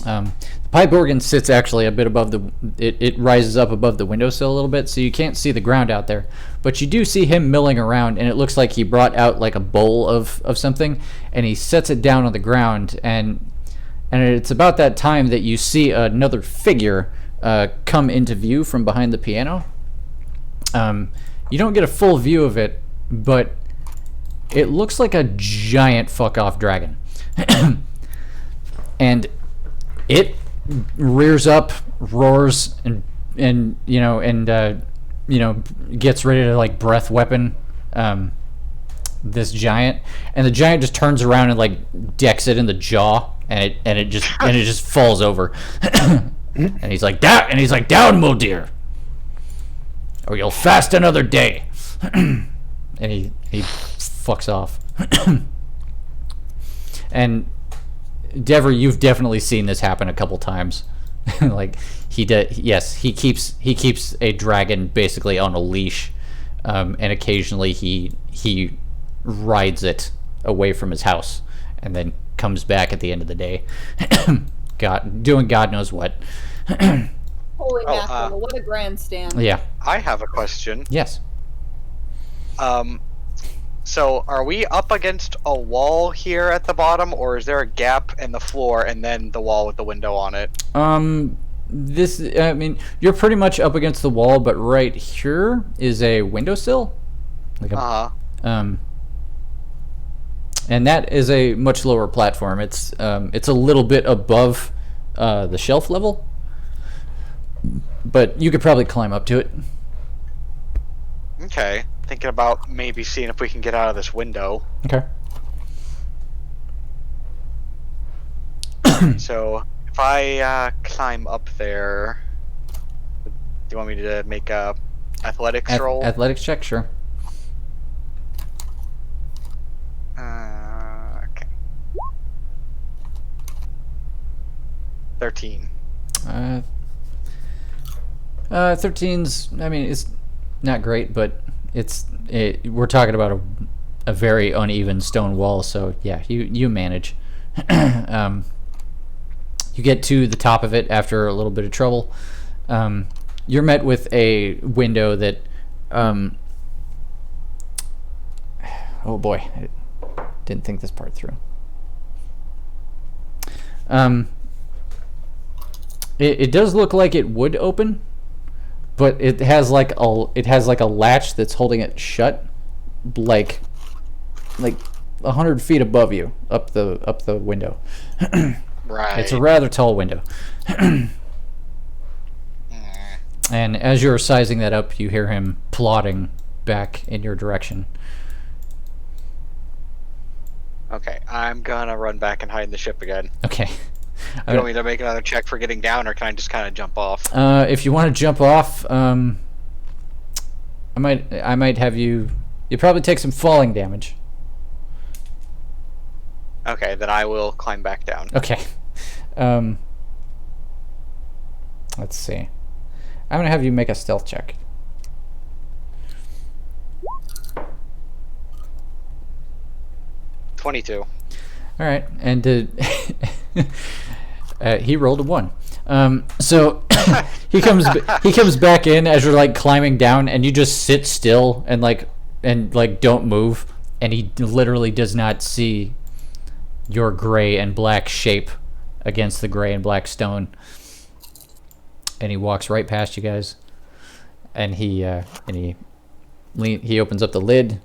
The pipe organ sits actually a bit above the. It rises up above the windowsill a little bit, so you can't see the ground out there. But you do see him milling around, and it looks like he brought out like a bowl of something, and he sets it down on the ground, and it's about that time that you see another figure come into view from behind the piano. You don't get a full view of it, but it looks like a giant fuck off dragon, and it rears up, roars, and gets ready to like breath weapon this giant, and the giant just turns around and like decks it in the jaw, and it just falls over, and he's like down, Muldeer, or you'll fast another day, and he fucks off, and Dever, you've definitely seen this happen a couple times. Like he keeps a dragon basically on a leash, and occasionally he rides it away from his house and then comes back at the end of the day, doing God knows what.
Holy mackerel! What a grandstand!
Yeah.
I have a question.
Yes.
So, are we up against a wall here at the bottom, or is there a gap in the floor and then the wall with the window on it?
You're pretty much up against the wall, but right here is a windowsill. And that is a much lower platform. It's a little bit above the shelf level, but you could probably climb up to it.
Okay. Thinking about maybe seeing if we can get out of this window.
Okay.
So, if I climb up there, do you want me to make a athletics roll?
Athletics check, sure.
Okay. 13.
13's. I mean, it's not great, but we're talking about a very uneven stone wall, so yeah, you manage. You get to the top of it after a little bit of trouble. You're met with a window that. Oh boy, I didn't think this part through. It does look like it would open, but it has like a latch that's holding it shut, like 100 feet above you, up the window.
Right.
It's a rather tall window. And as you're sizing that up, you hear him plodding back in your direction.
Okay, I'm gonna run back and hide in the ship again.
Okay.
You want me to make another check for getting down, or can I just kind of jump off?
If you want to jump off, I might have you. You probably take some falling damage.
Okay, then I will climb back down.
Okay. Let's see. I'm gonna have you make a stealth check.
22.
All right, and he rolled a 1. So he comes back in as you're like climbing down, and you just sit still and don't move, and he literally does not see your gray and black shape against the gray and black stone. And he walks right past you guys, and he opens up the lid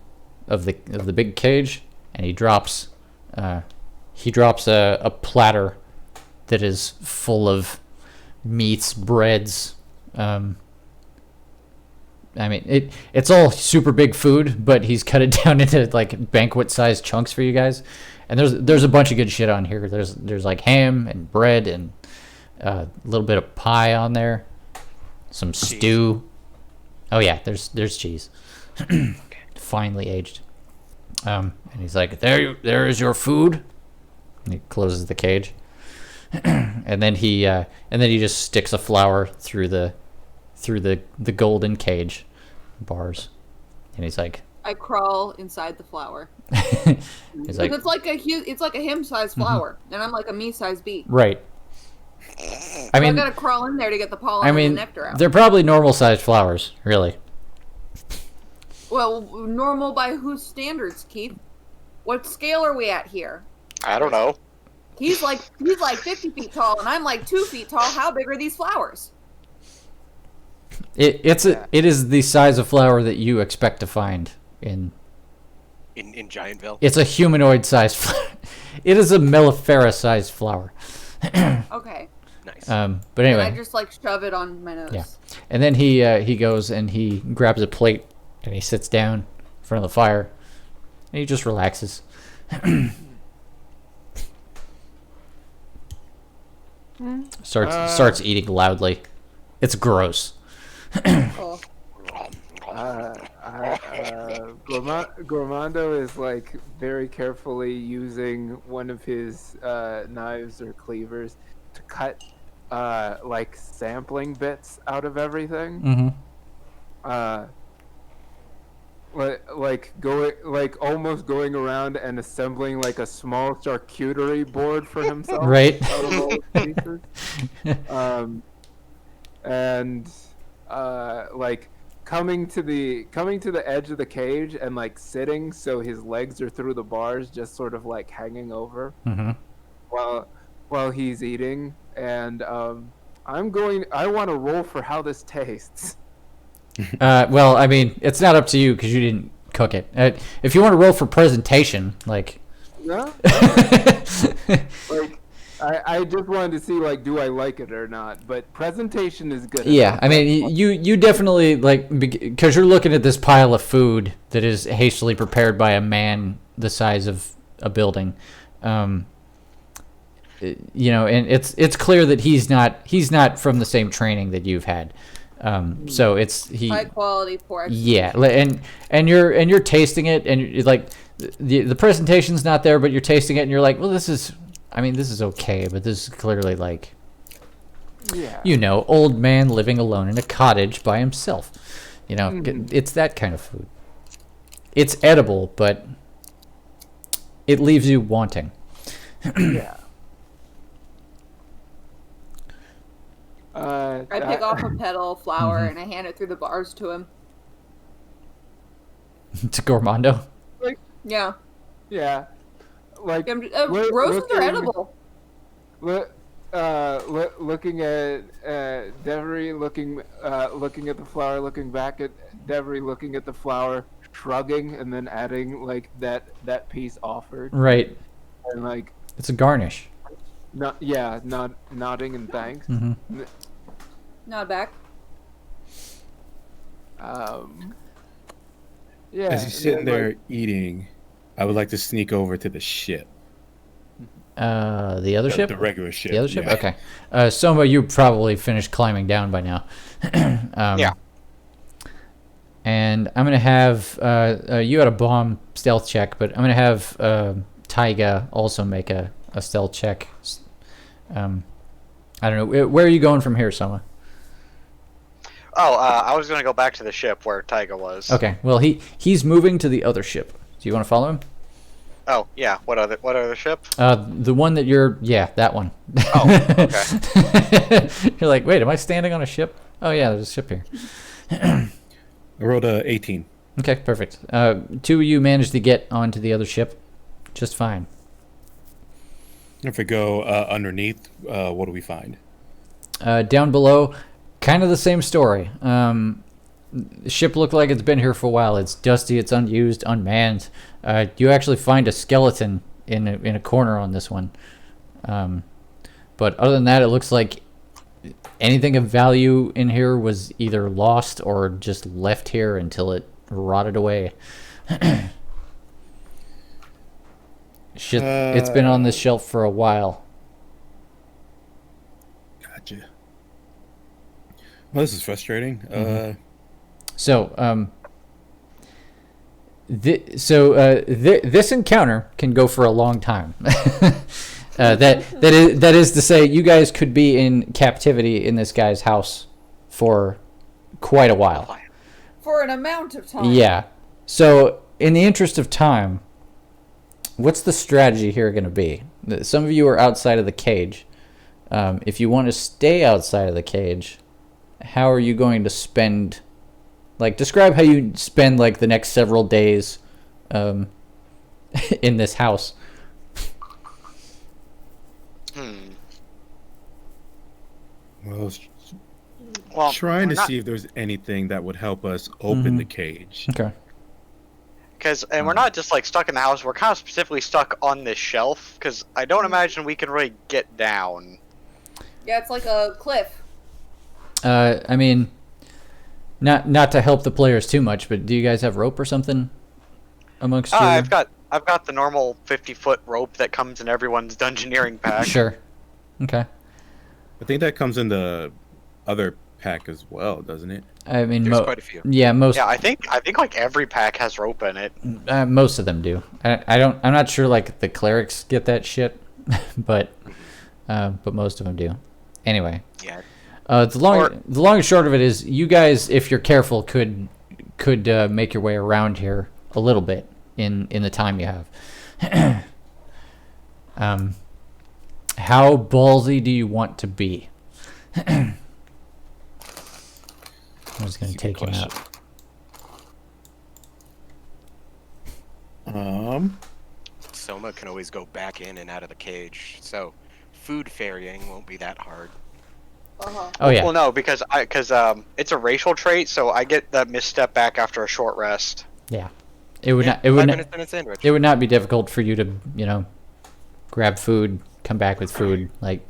of the big cage, and he drops a platter that is full of meats, breads. I mean, it's all super big food, but he's cut it down into like banquet-sized chunks for you guys. And there's a bunch of good shit on here. There's like ham and bread and a little bit of pie on there, some stew. Oh yeah, there's cheese, finely aged. And he's like, there is your food. And he closes the cage, and then he just sticks a flower through the golden cage bars, and he's like,
I crawl inside the flower.
he's like,
it's like a him-sized flower, and I'm like a me-sized bee.
Right. I mean,
I gotta crawl in there to get the pollen and the nectar out.
They're probably normal-sized flowers, really.
Well, normal by whose standards, Keith? What scale are we at here?
I don't know.
He's like 50 feet tall, and I'm like 2 feet tall. How big are these flowers?
It is the size of flower that you expect to find in
Giantville.
It's a humanoid-sized flower. It is a mellifera-sized flower.
Okay.
Nice.
But anyway,
I just like shove it on my nose.
yeah. And then he goes and he grabs a plate and he sits down in front of the fire and he just relaxes. Starts eating loudly. It's gross.
Oh.
Gormando is like very carefully using one of his knives or cleavers to cut like sampling bits out of everything.
Mm-hmm.
Almost going around and assembling like a small charcuterie board for himself.
Right.
Out of all the pieces. And like coming to the edge of the cage and like sitting so his legs are through the bars, just sort of like hanging over while he's eating. And I want to roll for how this tastes.
Well, I mean, it's not up to you because you didn't cook it. If you want to roll for presentation, like.
Yeah. Like, I just wanted to see, like, do I like it or not? But presentation is good.
Yeah, I mean, you definitely, like, because you're looking at this pile of food that is hastily prepared by a man the size of a building. You know, and it's clear that he's not from the same training that you've had. So it's
high quality pork.
Yeah, and you're tasting it, and you're like the presentation's not there, but you're tasting it, and you're like, well, this is okay, but this is clearly like
Yeah.
You know, old man living alone in a cottage by himself. You know, it's that kind of food. It's edible, but it leaves you wanting.
Yeah.
I pick off a petal flower and I hand it through the bars to him.
To Gormando.
Yeah.
Yeah. Like
roses are edible.
Looking at Devery, looking at the flower, looking back at Devery, looking at the flower, shrugging, and then adding like that piece offered.
Right.
And like
it's a garnish.
Nodding and thanks.
Mm-hmm.
Nod back.
Yeah.
As he's sitting there eating, I would like to sneak over to the ship.
The other ship?
The regular ship.
The other ship?
Yeah.
Okay. Soma, you probably finished climbing down by now.
Yeah.
And I'm going to have... you had a bomb stealth check, but I'm going to have Taiga also make a stealth check. I don't know. Where are you going from here, Soma?
Oh, I was going to go back to the ship where Taiga was.
Okay. Well, he's moving to the other ship. Do you want to follow him?
Oh, yeah. What other ship?
The one that you're... Yeah, that one.
Oh, okay.
You're like, wait, am I standing on a ship? Oh, yeah, there's a ship here.
I rolled a 18.
Okay, perfect. Two of you managed to get onto the other ship just fine.
If we go underneath, what do we find?
Down below, kind of the same story. The ship looked like it's been here for a while. It's dusty, it's unused, unmanned. You actually find a skeleton in a corner on this one. But other than that, it looks like anything of value in here was either lost or just left here until it rotted away. It's been on this shelf for a while.
Gotcha. Well, this is frustrating.
This encounter can go for a long time. That is to say, you guys could be in captivity in this guy's house for quite a while.
For an amount of time.
Yeah. So, in the interest of time, what's the strategy here going to be? Some of you are outside of the cage. If you want to stay outside of the cage, how are you going to spend... Like, describe how you spend, like, the next several days in this house.
Well, trying to see if there's anything that would help us open the cage.
Okay.
And we're not just like stuck in the house. We're kind of specifically stuck on this shelf because I don't imagine we can really get down.
Yeah, it's like a cliff.
I mean, not to help the players too much, but do you guys have rope or something amongst you?
I've got the normal 50-foot rope that comes in everyone's dungeoneering pack.
Sure. Okay.
I think that comes in the other pack as well, doesn't it?
I mean,
there's quite a few.
Yeah, most.
Yeah, I think like every pack has rope in it.
Most of them do. I'm not sure like the clerics get that shit, but most of them do. Anyway.
Yeah.
The long and short of it is, you guys, if you're careful, could make your way around here a little bit in the time you have. How ballsy do you want to be? I'm just gonna take him out.
Soma can always go back in and out of the cage, so food ferrying won't be that hard.
Oh yeah.
Well, no, because it's a racial trait, so I get that misstep back after a short rest.
Yeah. It would not. It
5
would
minutes
not.
and a sandwich.
It would not be difficult for you to, grab food, come back with food. Like,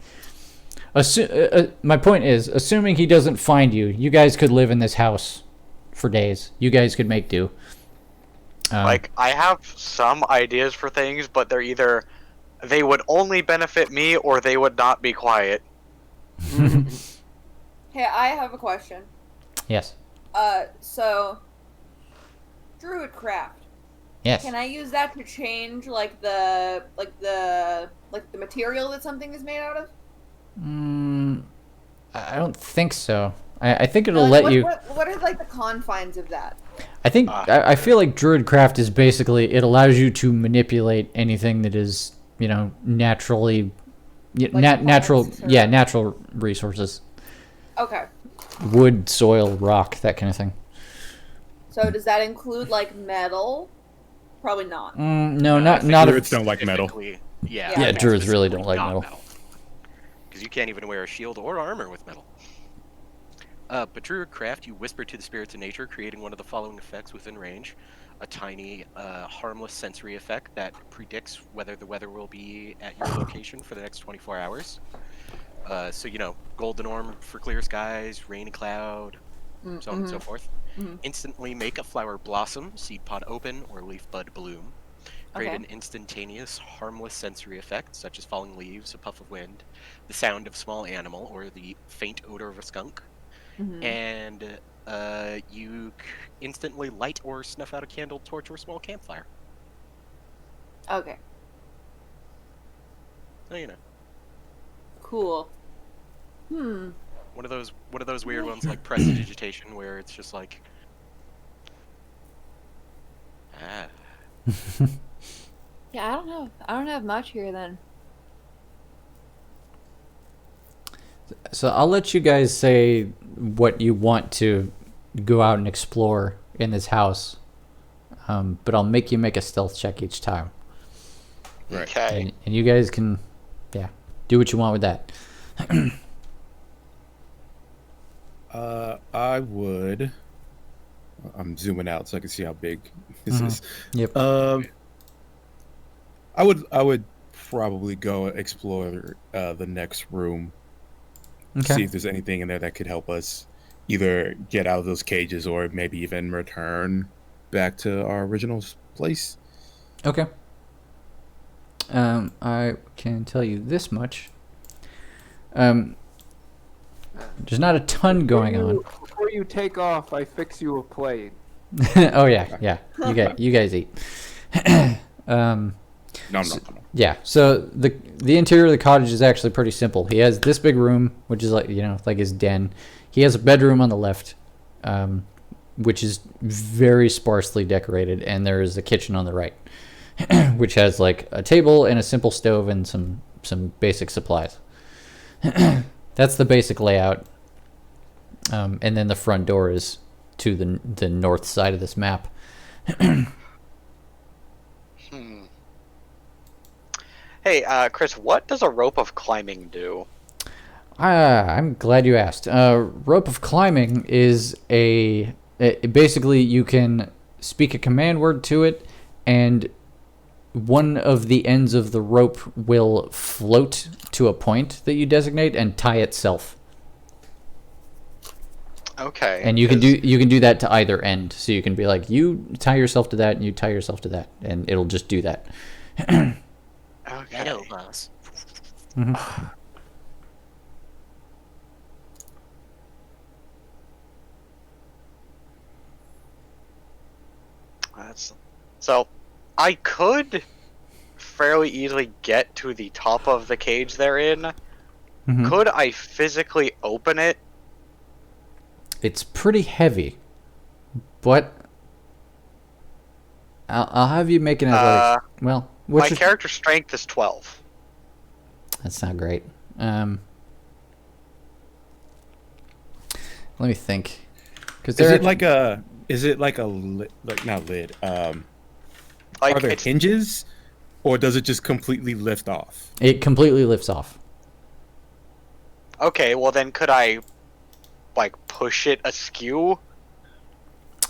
my point is, assuming he doesn't find you, you guys could live in this house for days. You guys could make do.
Like, I have some ideas for things, but they're either they would only benefit me or they would not be quiet.
Hey, I have a question.
Yes.
So Druidcraft.
Yes.
Can I use that to change like the material that something is made out of?
I don't think so. I think it'll
Like,
let
what,
you.
What are like the confines of that?
I think I feel like Druidcraft is basically it allows you to manipulate anything that is naturally, natural natural resources,
Okay.
wood, soil, rock, that kind of thing.
So does that include like metal? Probably not.
No, not
Druids don't like metal.
Yeah, druids really don't like metal.
Because you can't even wear a shield or armor with metal. But Druidcraft, you whisper to the spirits of nature, creating one of the following effects within range. A tiny, harmless sensory effect that predicts whether the weather will be at your location for the next 24 hours. So, golden orb for clear skies, rainy cloud, so on and so forth. Instantly make a flower blossom, seed pod open, or leaf bud bloom. Create an instantaneous, harmless sensory effect, such as falling leaves, a puff of wind, the sound of a small animal, or the faint odor of a skunk. And you instantly light or snuff out a candle, torch, or small campfire.
Okay.
So,
Cool.
One of those weird ones like prestidigitation, where it's just like,
Yeah, I don't know. I don't have much here then.
So I'll let you guys say what you want to go out and explore in this house, but I'll make you make a stealth check each time.
Right.
Okay.
And you guys can, do what you want with that.
I would. I'm zooming out so I can see how big this is.
Yep.
I would probably go explore the next room.
Okay.
See if there's anything in there that could help us either get out of those cages or maybe even return back to our original place.
Okay. I can tell you this much. There's not a ton going on.
Before you take off, I fix you a plate.
Oh yeah. You guys eat.
No.
Yeah. So the interior of the cottage is actually pretty simple. He has this big room, which is like like his den. He has a bedroom on the left, which is very sparsely decorated, and there is a kitchen on the right, which has like a table and a simple stove and some basic supplies. That's the basic layout. And then the front door is to the north side of this map.
Hey, Chris, what does a rope of climbing do?
I'm glad you asked. Rope of climbing is basically you can speak a command word to it, and one of the ends of the rope will float to a point that you designate and tie itself.
Okay.
And you can do that to either end. So you can be like, you tie yourself to that, and you tie yourself to that, and it'll just do that.
Okay.
Hello, boss.
So, I could fairly easily get to the top of the cage they're in. Could I physically open it?
It's pretty heavy, but I'll have you make an athletic. Well,
My character strength is 12.
That's not great. Let me think.
Is it like a not lid? Are there hinges, or does it just completely lift off?
It completely lifts off.
Okay, well then could I, push it askew?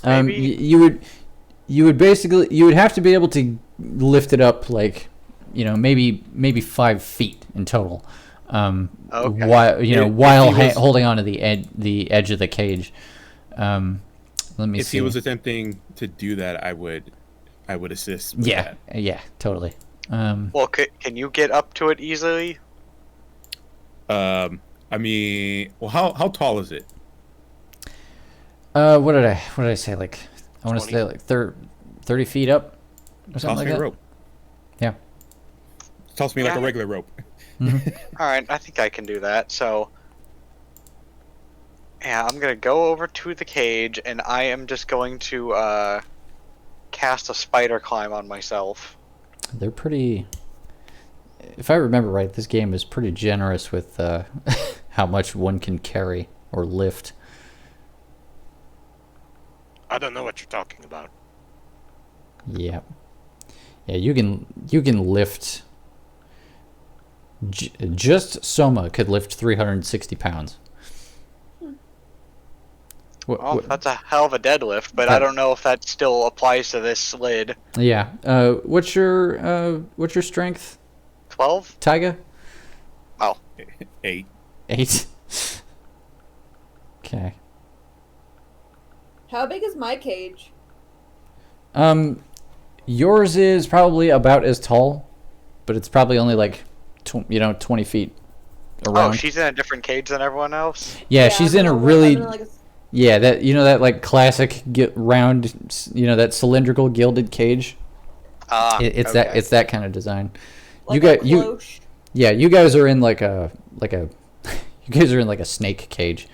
You would have to be able to lift it up maybe 5 feet in total.
Okay.
While holding onto the edge of the cage. Let me see.
If he was attempting to do that, I would assist with that.
Yeah, totally.
Well, can you get up to it easily?
How tall is it?
What did I say? Like, I want to say like 30 feet up or something like that.
Rope.
Yeah.
Toss me like a regular rope.
All right, I think I can do that. So, Yeah, I'm gonna go over to the cage, and I am just going to cast a spider climb on myself.
They're pretty. If I remember right, this game is pretty generous with how much one can carry or lift.
I don't know what you're talking about.
Yeah, yeah. You can lift. Just Soma could lift 360 pounds.
Well, that's a hell of a deadlift, but I don't know if that still applies to this lid.
Yeah. What's your strength?
12?
Taiga?
Oh.
8.
8. Okay.
How big is my cage?
Yours is probably about as tall, but it's probably only like 20 feet around.
Oh, she's in a different cage than everyone else?
Yeah, she's in a really yeah, that that like classic round, that cylindrical gilded cage. It's
okay.
it's that kind of design.
Like
you guys are in like a you guys are in like a snake cage.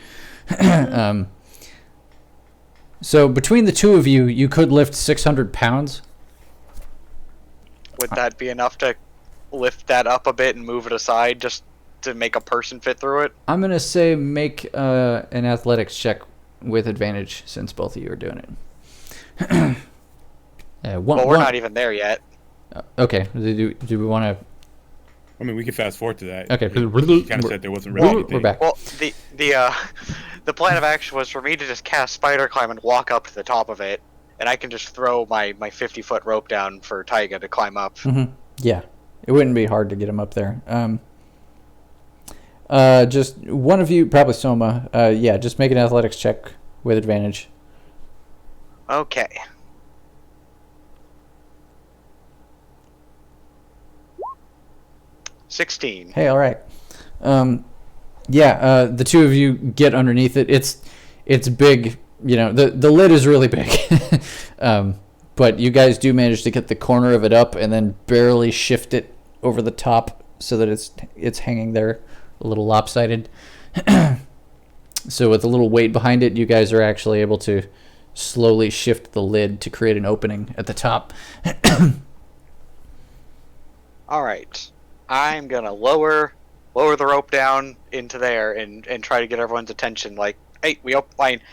So between the two of you, you could lift 600 pounds.
Would that be enough to lift that up a bit and move it aside just to make a person fit through it?
I'm gonna say make an athletics check with advantage since both of you are doing it.
Well, we're not even there yet.
Okay. Do we want to?
I mean, we can fast forward to that.
Okay.
You kind of said there wasn't really anything.
We're back.
Well, the plan of action was for me to just cast spider climb and walk up to the top of it, and I can just throw my 50-foot rope down for Taiga to climb up.
Mm-hmm. Yeah, it wouldn't be hard to get him up there. Just one of you, probably Soma. Yeah, just make an athletics check with advantage.
Okay. $16.
Hey, all right. Yeah, the two of you get underneath it. It's big. The lid is really big. But you guys do manage to get the corner of it up and then barely shift it over the top so that it's hanging there a little lopsided. So with a little weight behind it, you guys are actually able to slowly shift the lid to create an opening at the top.
All right. I'm gonna lower the rope down into there and try to get everyone's attention. Like, hey,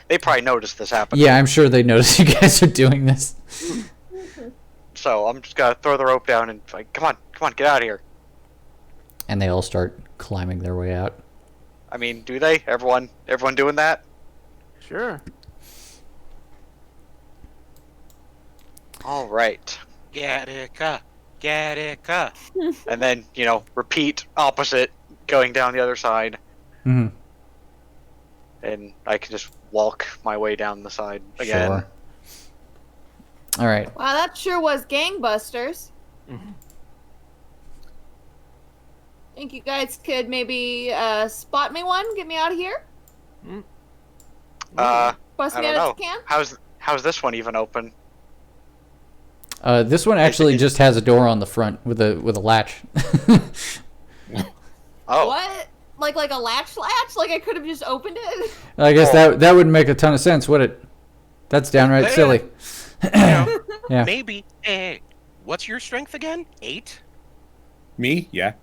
they probably noticed this happening.
Yeah, I'm sure they notice you guys are doing this.
So I'm just gonna throw the rope down and like, come on, get out of here.
And they all start climbing their way out.
I mean, do they? Everyone doing that?
Sure.
All right.
Gattaca.
And then, repeat opposite, going down the other side.
Mm-hmm.
And I can just walk my way down the side again.
Sure. All right.
Wow, that sure was gangbusters.
Mhm.
Think you guys could maybe spot me one, get me out of here? Bust
I
me
don't
out
know.
if you can?
How's this one even open?
This one actually just has a door on the front with a latch.
Oh.
What? Like a latch? Like I could have just opened it?
I guess that wouldn't make a ton of sense, would it? That's downright silly. Yeah.
Maybe. Hey, what's your strength again? 8?
Me? Yeah.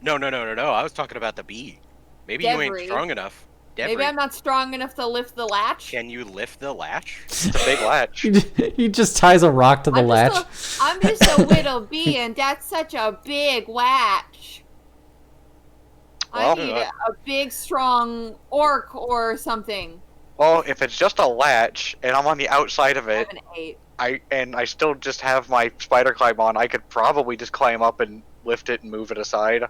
No. I was talking about the bee. Maybe you
Debris.
ain't strong enough. Debris.
Maybe I'm not strong enough to lift the latch.
Can you lift the latch?
It's a big latch.
He just ties a rock to the latch.
I'm just a little bee, and that's such a big latch. I
Well,
need a big, strong orc or something.
Well, if it's just a latch and I'm on the outside of
I
it,
have an 8.
I still just have my spider climb on, I could probably just climb up and lift it and move it aside.
I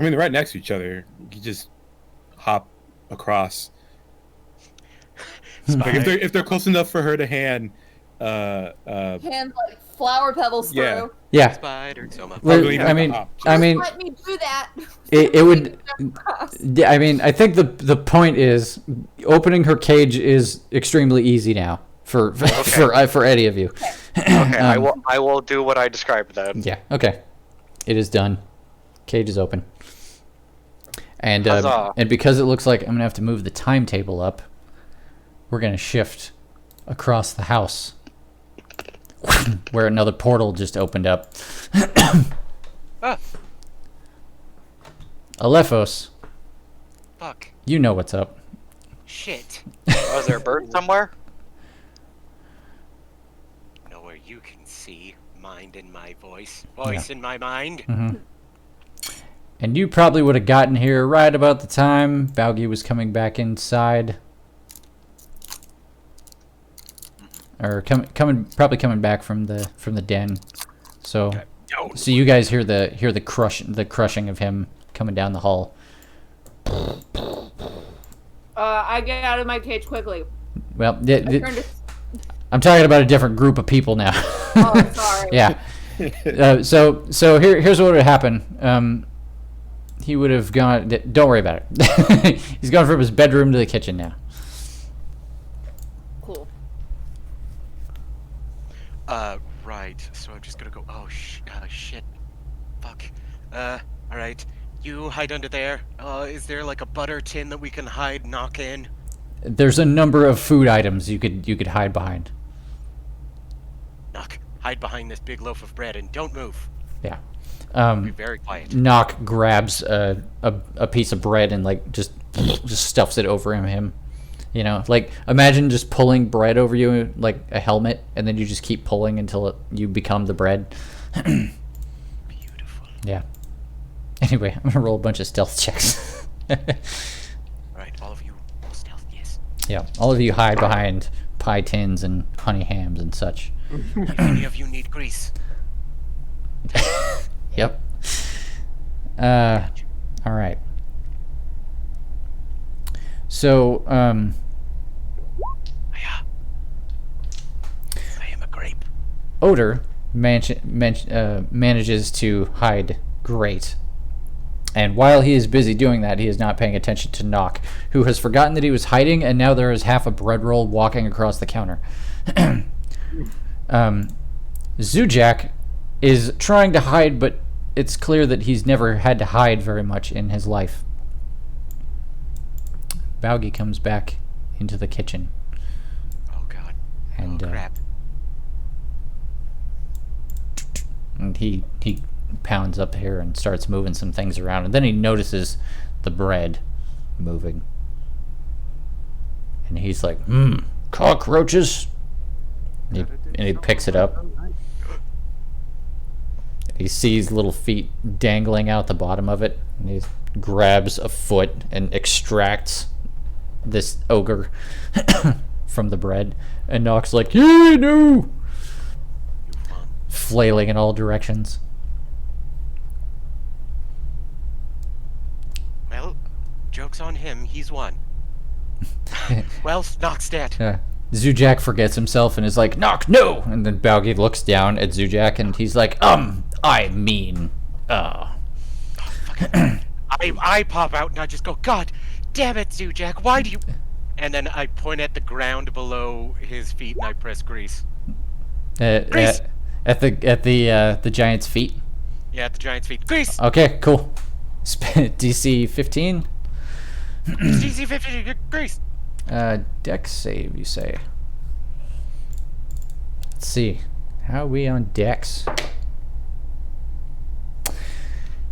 mean, they're right next to each other. You can just hop across. Like if they're close enough for her to hand.
Hand like flower petals
Yeah.
through.
Yeah.
Spider, so much.
I mean,
Let me do that.
it would. I mean, I think the point is opening her cage is extremely easy now for any of you.
Okay, I will do what I described then.
Yeah. Okay. It is done. Cage is open. And
Huzzah.
and because it looks like I'm gonna have to move the timetable up, we're gonna shift across the house where another portal just opened up.
Ah,
Alephos,
fuck.
you know what's up.
Shit.
Oh, is there a bird somewhere?
Nowhere you can see. Mind in my voice. Voice in my mind.
And you probably would have gotten here right about the time Balgi was coming back inside. Or probably coming back from the den. So
Okay. Oh,
so you guys hear the crushing of him coming down the hall.
I get out of my cage quickly.
Well,
I turn to...
I'm talking about a different group of people now.
Oh, sorry.
Yeah. So here's what would happen. He would have gone. Don't worry about it. He's gone from his bedroom to the kitchen now.
Cool.
Right. So I'm just gonna go. Oh, shit. Fuck. All right. You hide under there. Is there like a butter tin that we can knock in?
There's a number of food items you could hide behind.
Knock. Hide behind this big loaf of bread and don't move.
Yeah.
Be very quiet.
Nock grabs a piece of bread and like just stuffs it over him. You know, like imagine just pulling bread over you like a helmet, and then you just keep pulling until you become the bread.
Beautiful.
Yeah. Anyway, I'm gonna roll a bunch of stealth checks.
Alright, all of you, stealth, yes.
Yeah, all of you hide behind pie tins and honey hams and such.
If any of you need grease.
Yep. All right. So,
I am a grape.
Odor manages to hide great. And while he is busy doing that, he is not paying attention to Nock, who has forgotten that he was hiding, and now there is half a bread roll walking across the counter. Zujak is trying to hide, but it's clear that he's never had to hide very much in his life. Balgi comes back into the kitchen.
Oh god.
And,
oh crap.
And he pounds up here and starts moving some things around, and then he notices the bread moving. And he's like, cockroaches. And he picks it up. He sees little feet dangling out the bottom of it, and he grabs a foot and extracts this ogre from the bread. And Nock's like, yeah, no! Flailing in all directions.
Well, joke's on him, he's won. Well, Nock's dead.
Yeah. Zujak forgets himself and is like, Nock, no! And then Balgi looks down at Zujak and he's like, I mean,
I pop out and I just go, God damn it, Zujak, why do you... And then I point at the ground below his feet and I press grease. Grease!
At the giant's feet?
Yeah, at the giant's feet. Grease!
Okay, cool. DC 15?
DC 15, grease!
Dex save, you say? Let's see. How are we on Dex?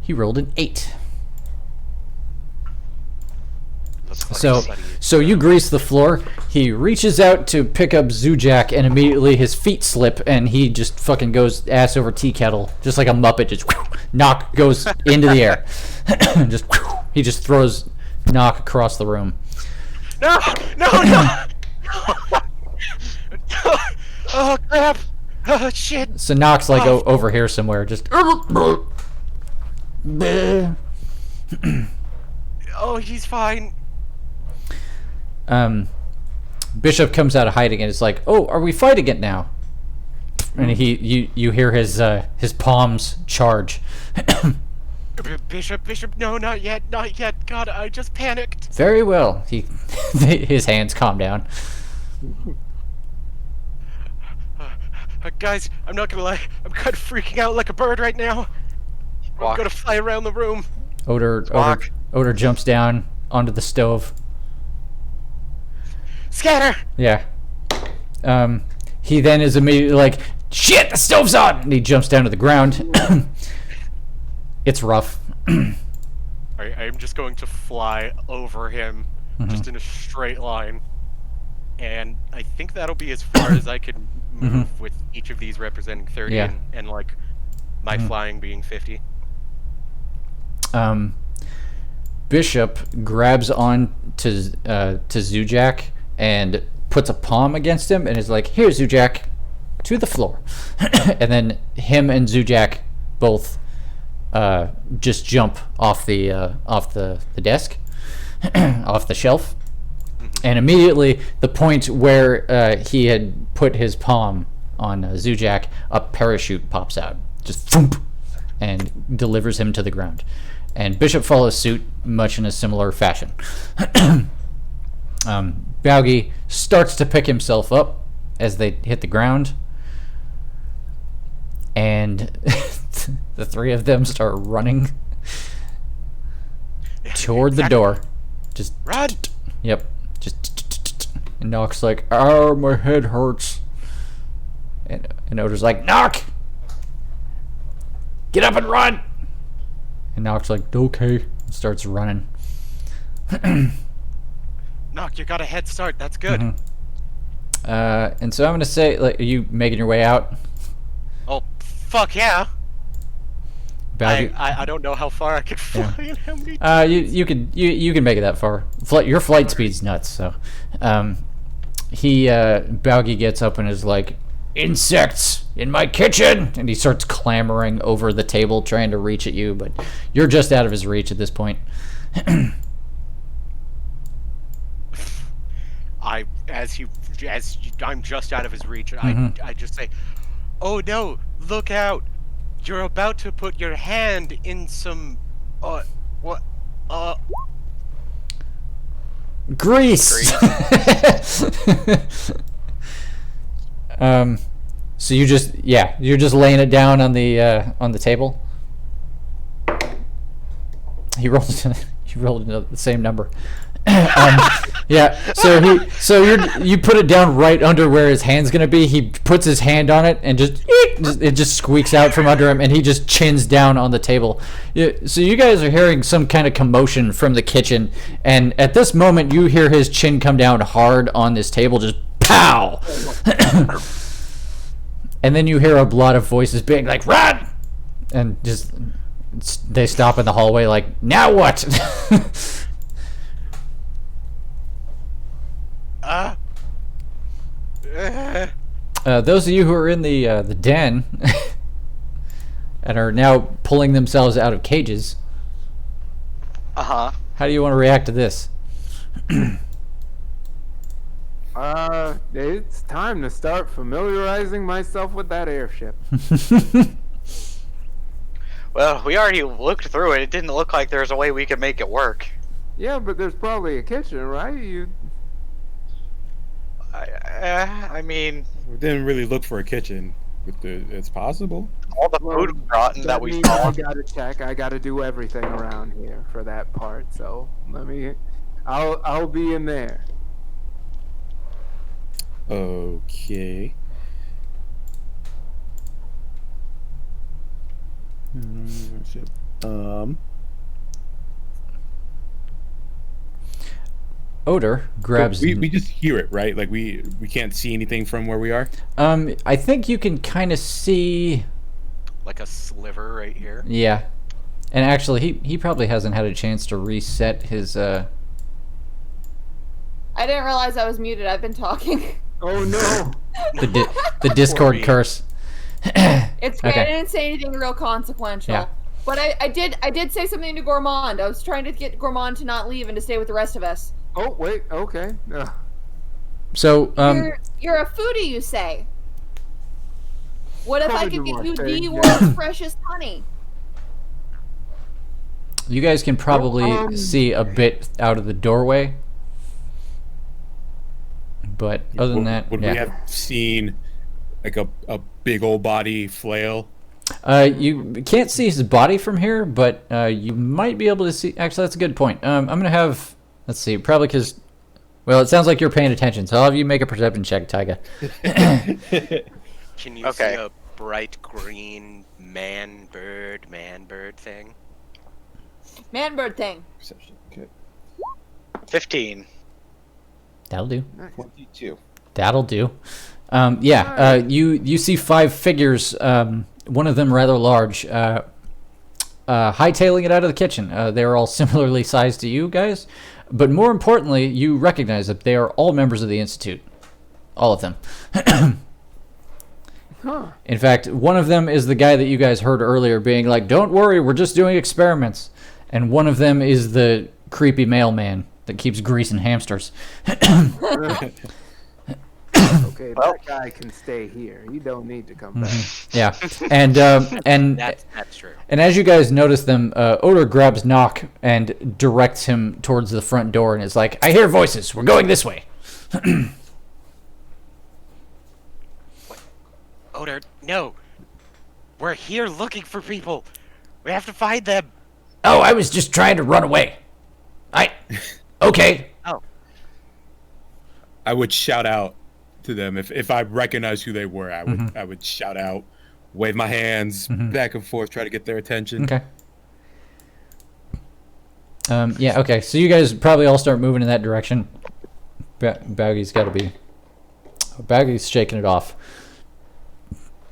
He rolled an 8. So you grease the floor. He reaches out to pick up Zujak, and immediately his feet slip, and he just fucking goes ass over tea kettle, just like a Muppet. Just Nock goes into the air. He just throws Nock across the room.
No! Oh crap! Oh shit!
So Nock's like over here somewhere, just.
Oh, he's fine.
Bishop comes out of hiding and is like, "Oh, are we fighting it now?" And you hear his palms charge.
Bishop, no, not yet. God, I just panicked.
Very well. His hands calm down.
Guys, I'm not gonna lie. I'm kind of freaking out like a bird right now. I'm gonna fly around the room.
Odor jumps down onto the stove.
Scatter!
Yeah. He then is immediately like, shit, the stove's on! And he jumps down to the ground. It's rough.
I'm just going to fly over him, just in a straight line. And I think that'll be as far as I can move with each of these representing 30
Yeah.
and like my flying being 50.
Bishop grabs on to Zujak and puts a palm against him and is like, here, Zujak, to the floor. And then him and Zujak both just jump off the desk, off the shelf. And immediately, the point where he had put his palm on Zujak, a parachute pops out, just thump, and delivers him to the ground. And Bishop follows suit, much in a similar fashion. Baugi starts to pick himself up as they hit the ground, and the three of them start running toward the door. Just
run.
Yep. Just and Nock's like, "Oh, my head hurts." And Odor's like, "Nock, get up and run." And Nock's like, "Okay," and starts running.
Nock, you got a head start. That's good.
And so I'm gonna say, like, are you making your way out?
Oh, fuck yeah!
Baugi?
I don't know how far I can fly and how many.
You can make it that far. Your flight speed's nuts. So, Baugi gets up and is like, "Insects in my kitchen!" And he starts clambering over the table, trying to reach at you, but you're just out of his reach at this point.
I'm just out of his reach. I just say, "Oh no! Look out! You're about to put your hand in some, what?
Grease." So you're just laying it down on the table. He rolled the same number. You put it down right under where his hand's gonna be. He puts his hand on it and it just squeaks out from under him, and he just chins down on the table. So you guys are hearing some kind of commotion from the kitchen, and at this moment you hear his chin come down hard on this table, just pow. And then you hear a lot of voices being like, "Run!" And just they stop in the hallway like, "Now what?" Those of you who are in the den and are now pulling themselves out of cages, how do you want to react to this?
It's time to start familiarizing myself with that airship.
Well, we already looked through it. It didn't look like there's a way we could make it work.
Yeah, but there's probably a kitchen, right?
I mean,
we didn't really look for a kitchen. It's possible.
All the food was rotten that we saw.
I gotta check. I gotta do everything around here for that part. So I'll be in there.
Okay.
Odor grabs.
We just hear it, right? Like we can't see anything from where we are.
I think you can kind of see,
like a sliver right here.
Yeah, and actually, he probably hasn't had a chance to reset his.
I didn't realize I was muted. I've been talking.
Oh no!
The Discord curse.
It's great.
Okay.
I didn't say anything real consequential.
Yeah.
But I did say something to Gourmand. I was trying to get Gourmand to not leave and to stay with the rest of us.
Oh wait, okay.
So
you're a foodie, you say. What if I could get you the
Yeah.
world's freshest honey?
you guys can probably see a bit out of the doorway, but other than that,
would we have seen like a big old body flail?
You can't see his body from here, but you might be able to see. Actually, that's a good point. I'm gonna have. Let's see. Probably because. Well, it sounds like you're paying attention, so I'll have you make a perception check, Tyga.
Can you see a bright green man-bird thing?
Man-bird thing.
Perception. Okay.
15.
That'll do.
22.
That'll do. You see 5 figures. One of them rather large. Hightailing it out of the kitchen. They're all similarly sized to you guys. But more importantly, you recognize that they are all members of the Institute. All of them. In fact, one of them is the guy that you guys heard earlier being like, "Don't worry, we're just doing experiments." And one of them is the creepy mailman that keeps greasing hamsters.
Okay, that guy can stay here. You don't need to come back.
Yeah, and
That's true.
And as you guys notice them, Odor grabs Knock and directs him towards the front door and is like, "I hear voices. We're going this way."
Odor, no. We're here looking for people. We have to find them.
Oh, I was just trying to run away. Okay.
Oh.
I would shout out to them if I recognized who they were. I would shout out, wave my hands back and forth, try to get their attention.
Okay. Yeah, okay. So you guys probably all start moving in that direction. Baggy's got to be... Baggy's shaking it off.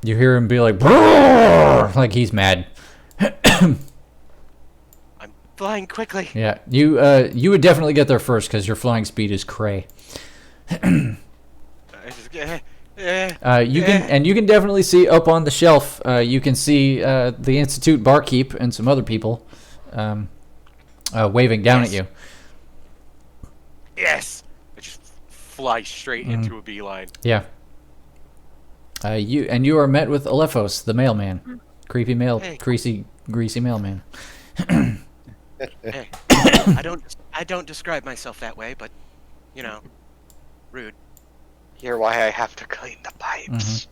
You hear him be like, "Brrr!" Like he's mad.
I'm flying quickly.
Yeah, you would definitely get there first because your flying speed is cray. You can definitely see up on the shelf. You can see the Institute barkeep and some other people waving down at you.
Yes. I just fly straight into a beeline.
Yeah. You are met with Alephos, the mailman, creepy greasy mailman.
Hey, I don't describe myself that way, but you know, rude.
Hear why I have to clean the pipes.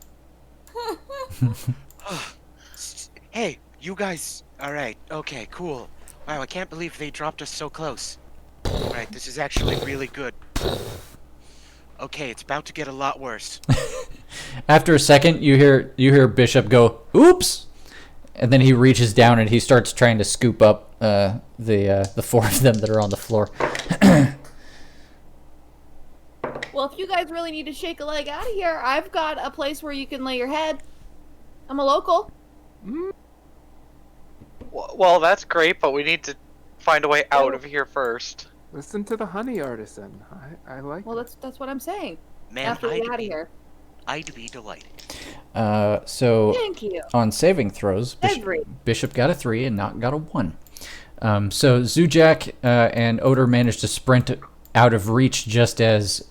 Hey, you guys. All right. Okay. Cool. Wow. I can't believe they dropped us so close. All right. This is actually really good. Okay. It's about to get a lot worse.
After a second, you hear Bishop go, "Oops," and then he reaches down and he starts trying to scoop up the 4 of them that are on the floor.
Well, if you guys really need to shake a leg out of here, I've got a place where you can lay your head. I'm a local.
Well, that's great, but we need to find a way out of here first.
Listen to the honey artisan. I like
Well,
that.
that's what I'm saying.
Man,
After we get out of here.
I'd be delighted.
So
Thank you.
on saving throws, Bishop got a 3 and Knock got a 1. So Zujak and Odor managed to sprint out of reach just as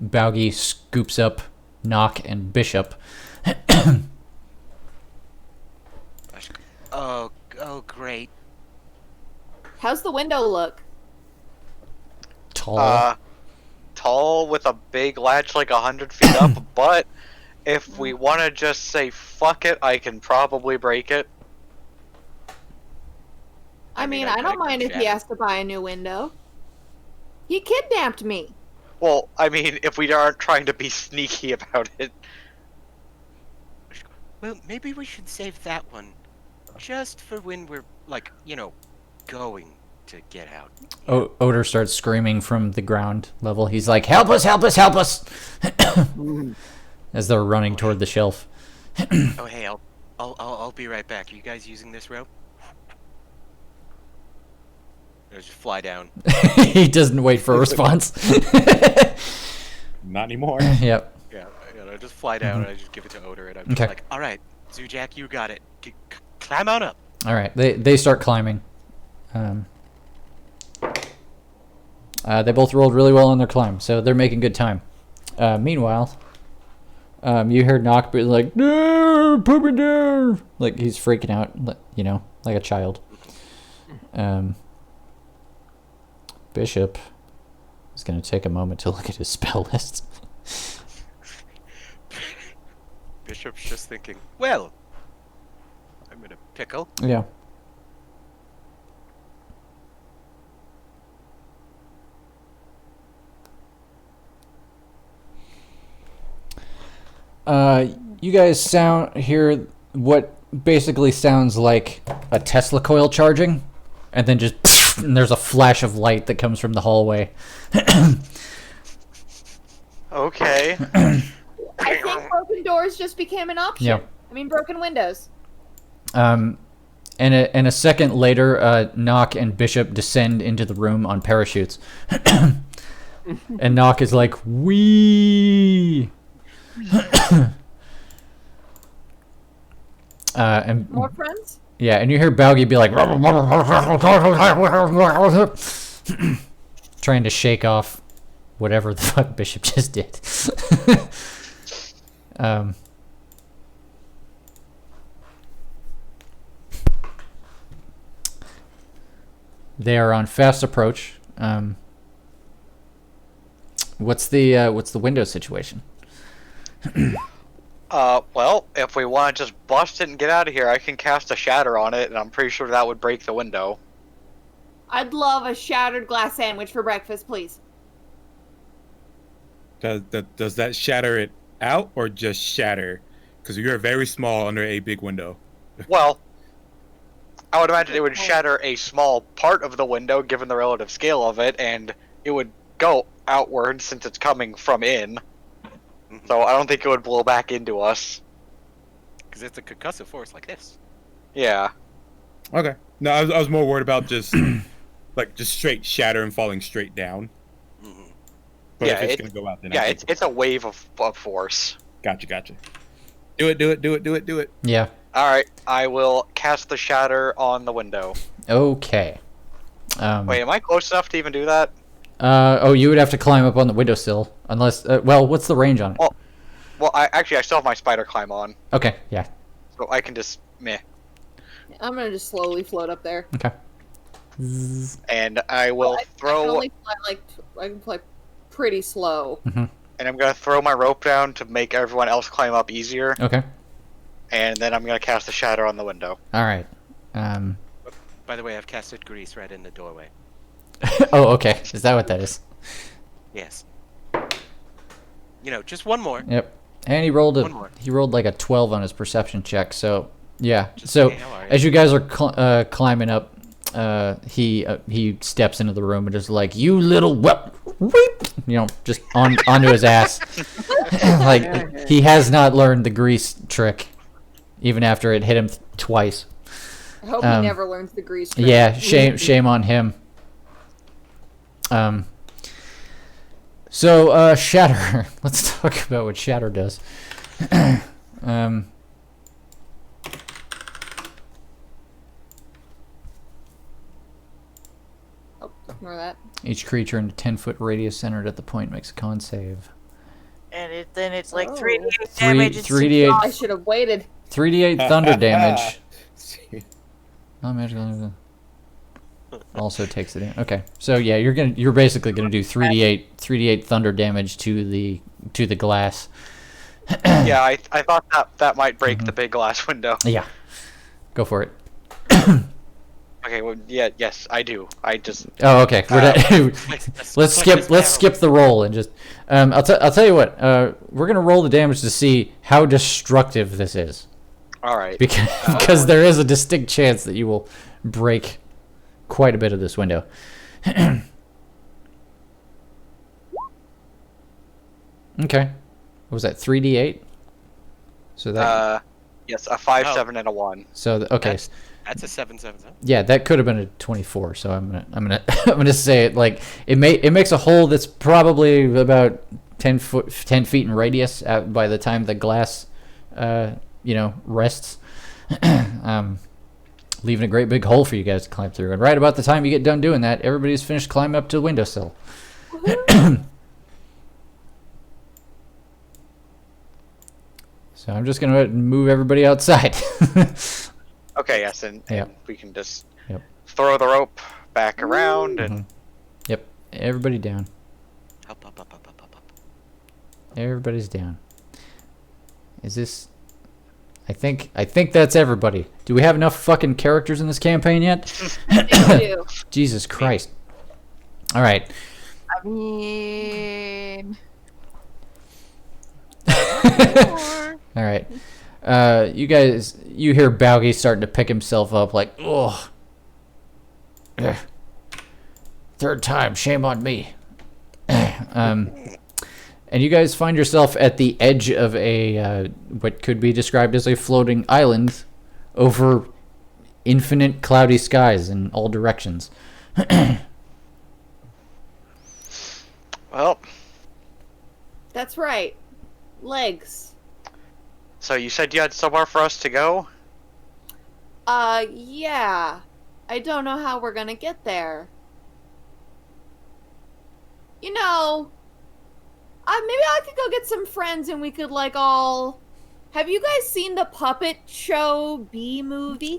Baugi scoops up Knock and Bishop.
Oh, great.
How's the window look?
Tall.
Tall with a big latch like 100 feet up, but if we want to just say fuck it, I can probably break it.
I mean, I don't mind if he has to buy a new window. He kidnapped me.
Well, I mean, if we aren't trying to be sneaky about it.
Well, maybe we should save that one just for when we're, like, you know, going to get out.
Odor starts screaming from the ground level. He's like, "Help us, help us, help us!" As they're running toward the shelf.
Oh, hey, I'll be right back. Are you guys using this rope? Or just fly down.
He doesn't wait for a response.
Not anymore.
Yep.
Yeah, I just fly down and I just give it to Odor and I'm just like, all right, Zujak, you got it. Climb on up.
All right, they start climbing. They both rolled really well on their climb, so they're making good time. Meanwhile, you hear Knock be like, "No, put me down!" Like he's freaking out, you know, like a child. Bishop is going to take a moment to look at his spell list.
Bishop's just thinking, well, With a pickle.
Yeah. You guys hear what basically sounds like a Tesla coil charging, and then just and there's a flash of light that comes from the hallway.
Okay.
I think broken doors just became an option.
Yeah.
I mean, broken windows.
And a second later, Nock and Bishop descend into the room on parachutes. And Nock is like, "Wee!" And
More friends?
yeah, and you hear Balgi be like, trying to shake off whatever the fuck Bishop just did. They are on fast approach. What's the window situation?
Well, if we want to just bust it and get out of here, I can cast a shatter on it, and I'm pretty sure that would break the window.
I'd love a shattered glass sandwich for breakfast, please.
Does that shatter it out or just shatter? Because you're very small under a big window.
Well, I would imagine it would shatter a small part of the window, given the relative scale of it, and it would go outward since it's coming from in. So I don't think it would blow back into us.
Because it's a concussive force like this.
Yeah.
Okay. No, I was more worried about just like just straight shatter and falling straight down. But
Yeah,
if it's gonna go out, then
yeah, it's a wave of force.
Gotcha. Do it.
Yeah.
All right, I will cast the shatter on the window.
Okay.
Wait, am I close enough to even do that?
Oh, you would have to climb up on the windowsill, unless. Well, what's the range on it?
Well, I still have my spider climb on,
Okay. Yeah.
so I can just meh.
I'm gonna just slowly float up there.
Okay.
And I will
I can
throw,
only fly I can fly pretty slow.
Mm-hmm.
and I'm gonna throw my rope down to make everyone else climb up easier.
Okay.
And then I'm gonna cast the shatter on the window.
All right.
By the way, I've casted grease right in the doorway.
Oh, okay. Is that what that is?
Yes. You know, just one more.
Yep. And he rolled
One more.
like a 12 on his perception check. So yeah. So
hey, how are you?
as you guys are climbing up, he steps into the room and is like, "You little weep," just onto his ass. Like he has not learned the grease trick, even after it hit him twice.
I hope he never learns the grease trick.
Yeah, shame on him. So Shatter. Let's talk about what Shatter does.
Oh, ignore that.
Each creature in a 10-foot radius centered at the point makes a con save.
And then it's like
Oh.
3d8 damage. It's
3d8
I should have waited.
3d8 thunder damage. Non-magical. Also takes it in. Okay, so yeah, you're basically gonna do 3d8 thunder damage to the glass.
Yeah, I thought that might break the big glass window.
Yeah, go for it.
Okay, well, yes, I do. I just
Oh, okay. Let's skip the roll and just. I'll tell you what. We're gonna roll the damage to see how destructive this is.
all right.
Because there is a distinct chance that you will break quite a bit of this window. Okay. What was that? 3d8. So that.
Yes, a 5,
Oh.
7, and a 1.
So okay.
That's a 7/7.
Yeah, that could have been a 24. So I'm gonna say it like it makes a hole that's probably about 10 feet in radius by the time the glass, rests. Leaving a great big hole for you guys to climb through. And right about the time you get done doing that, everybody's finished climbing up to the windowsill. So I'm just gonna move everybody outside.
Okay, yes, and
Yep.
we can just
Yep.
throw the rope back around and
Yep, everybody down.
Up.
Everybody's down. Is this I think that's everybody. Do we have enough fucking characters in this campaign yet?
I do.
Jesus Christ. All right.
I mean,
All right. You guys, you hear Baugy starting to pick himself up like, ugh. Ugh. Third time, shame on me. And you guys find yourself at the edge of a what could be described as a floating island over infinite cloudy skies in all directions.
Well,
That's right. Legs.
so you said you had somewhere for us to go?
Yeah. I don't know how we're gonna get there. You know, maybe I could go get some friends and we could, like, all... Have you guys seen the Puppet Show Bee movie?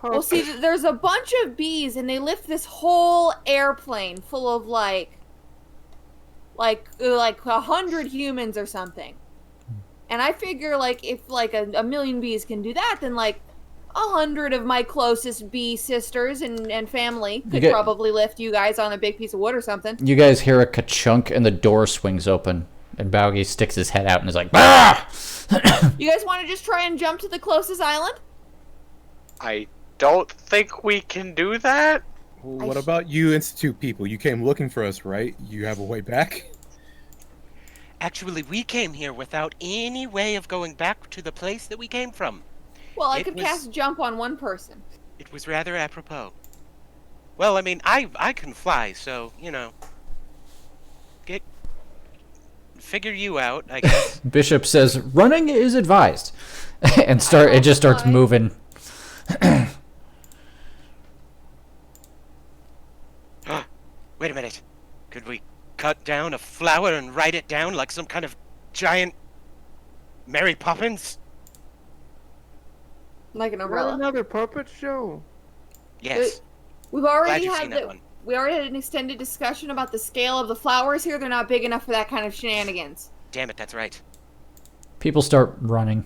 Well, see, there's a bunch of bees, and they lift this whole airplane full of, like 100 humans or something. And I figure, like, if, like, a million bees can do that, then, like, 100 of my closest bee sisters and family could probably lift you guys on a big piece of wood or something.
You guys hear a ka-chunk, and the door swings open, and Baugy sticks his head out and is like, "Ah!"
You guys want to just try and jump to the closest island?
I don't think we can do that.
Well, what about you Institute people? You came looking for us, right? You have a way back?
Actually, we came here without any way of going back to the place that we came from.
Well, I
It
could
was-
cast jump on one person.
It was rather apropos. Well, I mean, I can fly, so, you know. Figure you out, I guess.
Bishop says, "Running is advised," and it just starts moving.
Wait a minute. Could we cut down a flower and write it down like some kind of giant Mary Poppins?
Like an
Not
umbrella.
another puppet show.
Yes.
We've
Glad
already
you've
had
seen that one.
we already had an extended discussion about the scale of the flowers here. They're not big enough for that kind of shenanigans.
Damn it, that's right.
People start running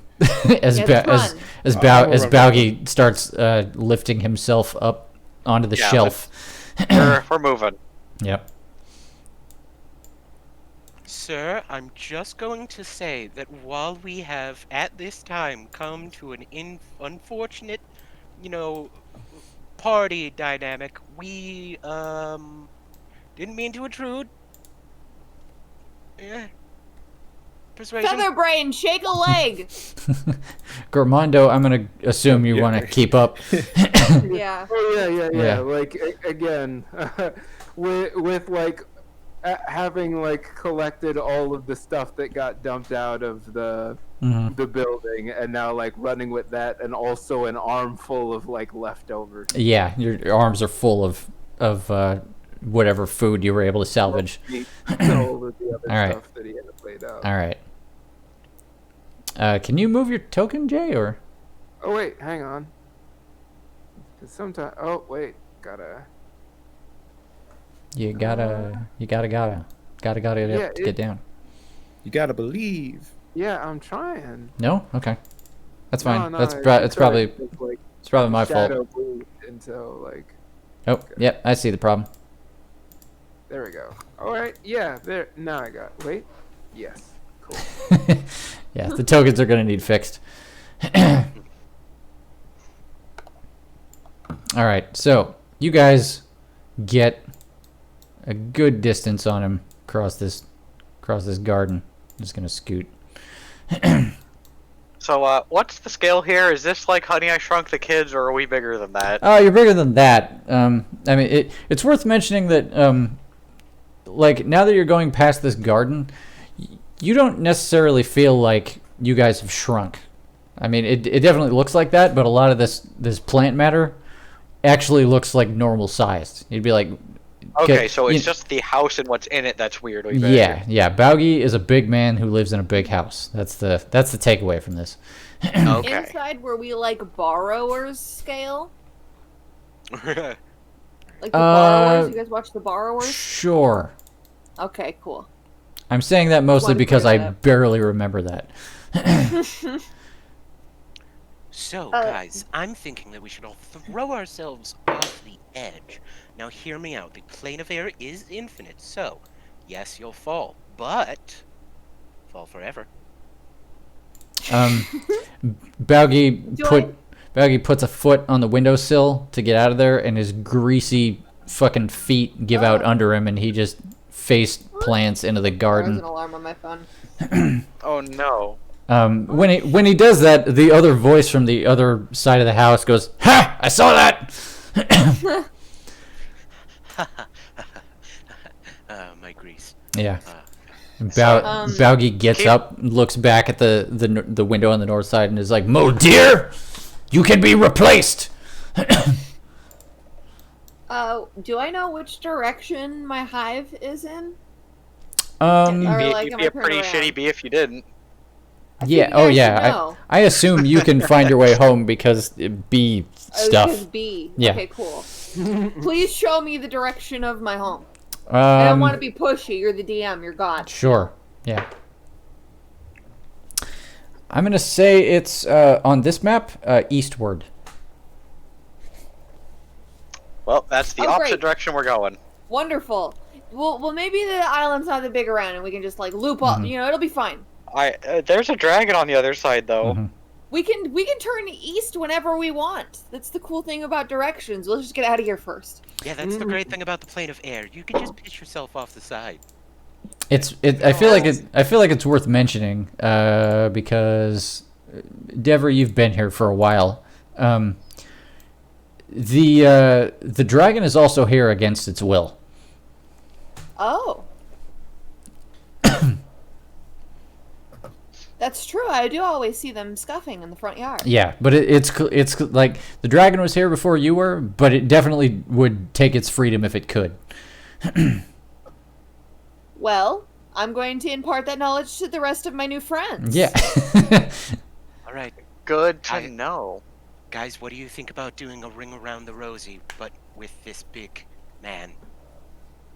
as
Yeah, run.
as Baugy starts lifting himself up onto the shelf.
We're moving.
Yep.
Sir, I'm just going to say that while we have at this time come to an unfortunate, party dynamic, we didn't mean to intrude. Yeah. Persuasion.
Featherbrain, shake a leg.
Gormando, I'm gonna assume you want to keep up.
Yeah.
Oh
Yeah.
yeah. Like again, with like having like collected all of the stuff that got dumped out of the building, and now like running with that, and also an armful of like leftovers.
Yeah, your arms are full of whatever food you were able to salvage.
All of the other
All right.
stuff that he had played out.
All right. Can you move your token, Jay, or?
Oh wait, hang on. Sometimes. Oh wait, gotta.
You gotta
Yeah,
get down.
You gotta believe.
Yeah, I'm trying.
No? Okay. That's fine.
No,
That's
it's
probably
just, like,
it's probably my fault.
shadow moved until like.
Oh, yep, I see the problem.
There we go. All right. Yeah. There. Now I got. Wait. Yes. Cool.
Yeah, the tokens are gonna need fixed. All right, so you guys get a good distance on him across this garden. I'm just gonna scoot.
So, what's the scale here? Is this like Honey, I Shrunk the Kids, or are we bigger than that?
Oh, you're bigger than that. I mean, it's worth mentioning that, like, now that you're going past this garden, you don't necessarily feel like you guys have shrunk. I mean, it definitely looks like that, but a lot of this plant matter actually looks like normal sized. You'd be like,
Okay, so it's just the house and what's in it that's weirdly big.
yeah. Baugy is a big man who lives in a big house. That's the takeaway from this.
Okay.
Inside, were we like borrowers scale? Like the borrowers? You guys watch the borrowers?
Sure.
Okay, cool.
I'm saying that mostly
Wanted to
because
clear
I
that up.
barely remember that.
So, guys, I'm thinking that we should all throw ourselves off the edge. Now, hear me out. The plane of air is infinite, so yes, you'll fall, but fall forever.
Baugie puts a foot on the windowsill to get out of there, and his greasy fucking feet give out under him, and he just face plants into the
There's
garden.
an alarm on my phone.
Oh no.
When he does that, the other voice from the other side of the house goes, "Ha! I saw that."
My grease.
Yeah.
Um,
Baugie gets up, looks back at the window on the north side, and is like, "Mo dear, you can be replaced."
Do I know which direction my hive is in?
Or
You'd be a pretty shitty bee if you didn't.
yeah. Oh yeah. I assume you can find your way home because bee stuff.
Because bee.
Yeah.
Okay, cool. Please show me the direction of my home. I don't want to be pushy. You're the DM. You're God.
Sure. Yeah. I'm gonna say it's on this map eastward.
Well, that's the
Oh,
opposite
great.
direction we're going.
Wonderful. Well, maybe the island's not that big around, and we can just like loop up.
Mhm.
You know, it'll be fine.
There's a dragon on the other side, though.
Mhm.
We can turn east whenever we want. That's the cool thing about directions. Let's just get out of here first.
Yeah, that's the great thing about the plane of air. You can just pitch yourself off the side.
I feel like it's worth mentioning because Dever, you've been here for a while. The dragon is also here against its will.
Oh. That's true. I do always see them scuffing in the front yard.
Yeah, but it's like the dragon was here before you were, but it definitely would take its freedom if it could.
Well, I'm going to impart that knowledge to the rest of my new friends.
Yeah.
All right,
Good to know.
guys, what do you think about doing a ring around the rosy, but with this big man?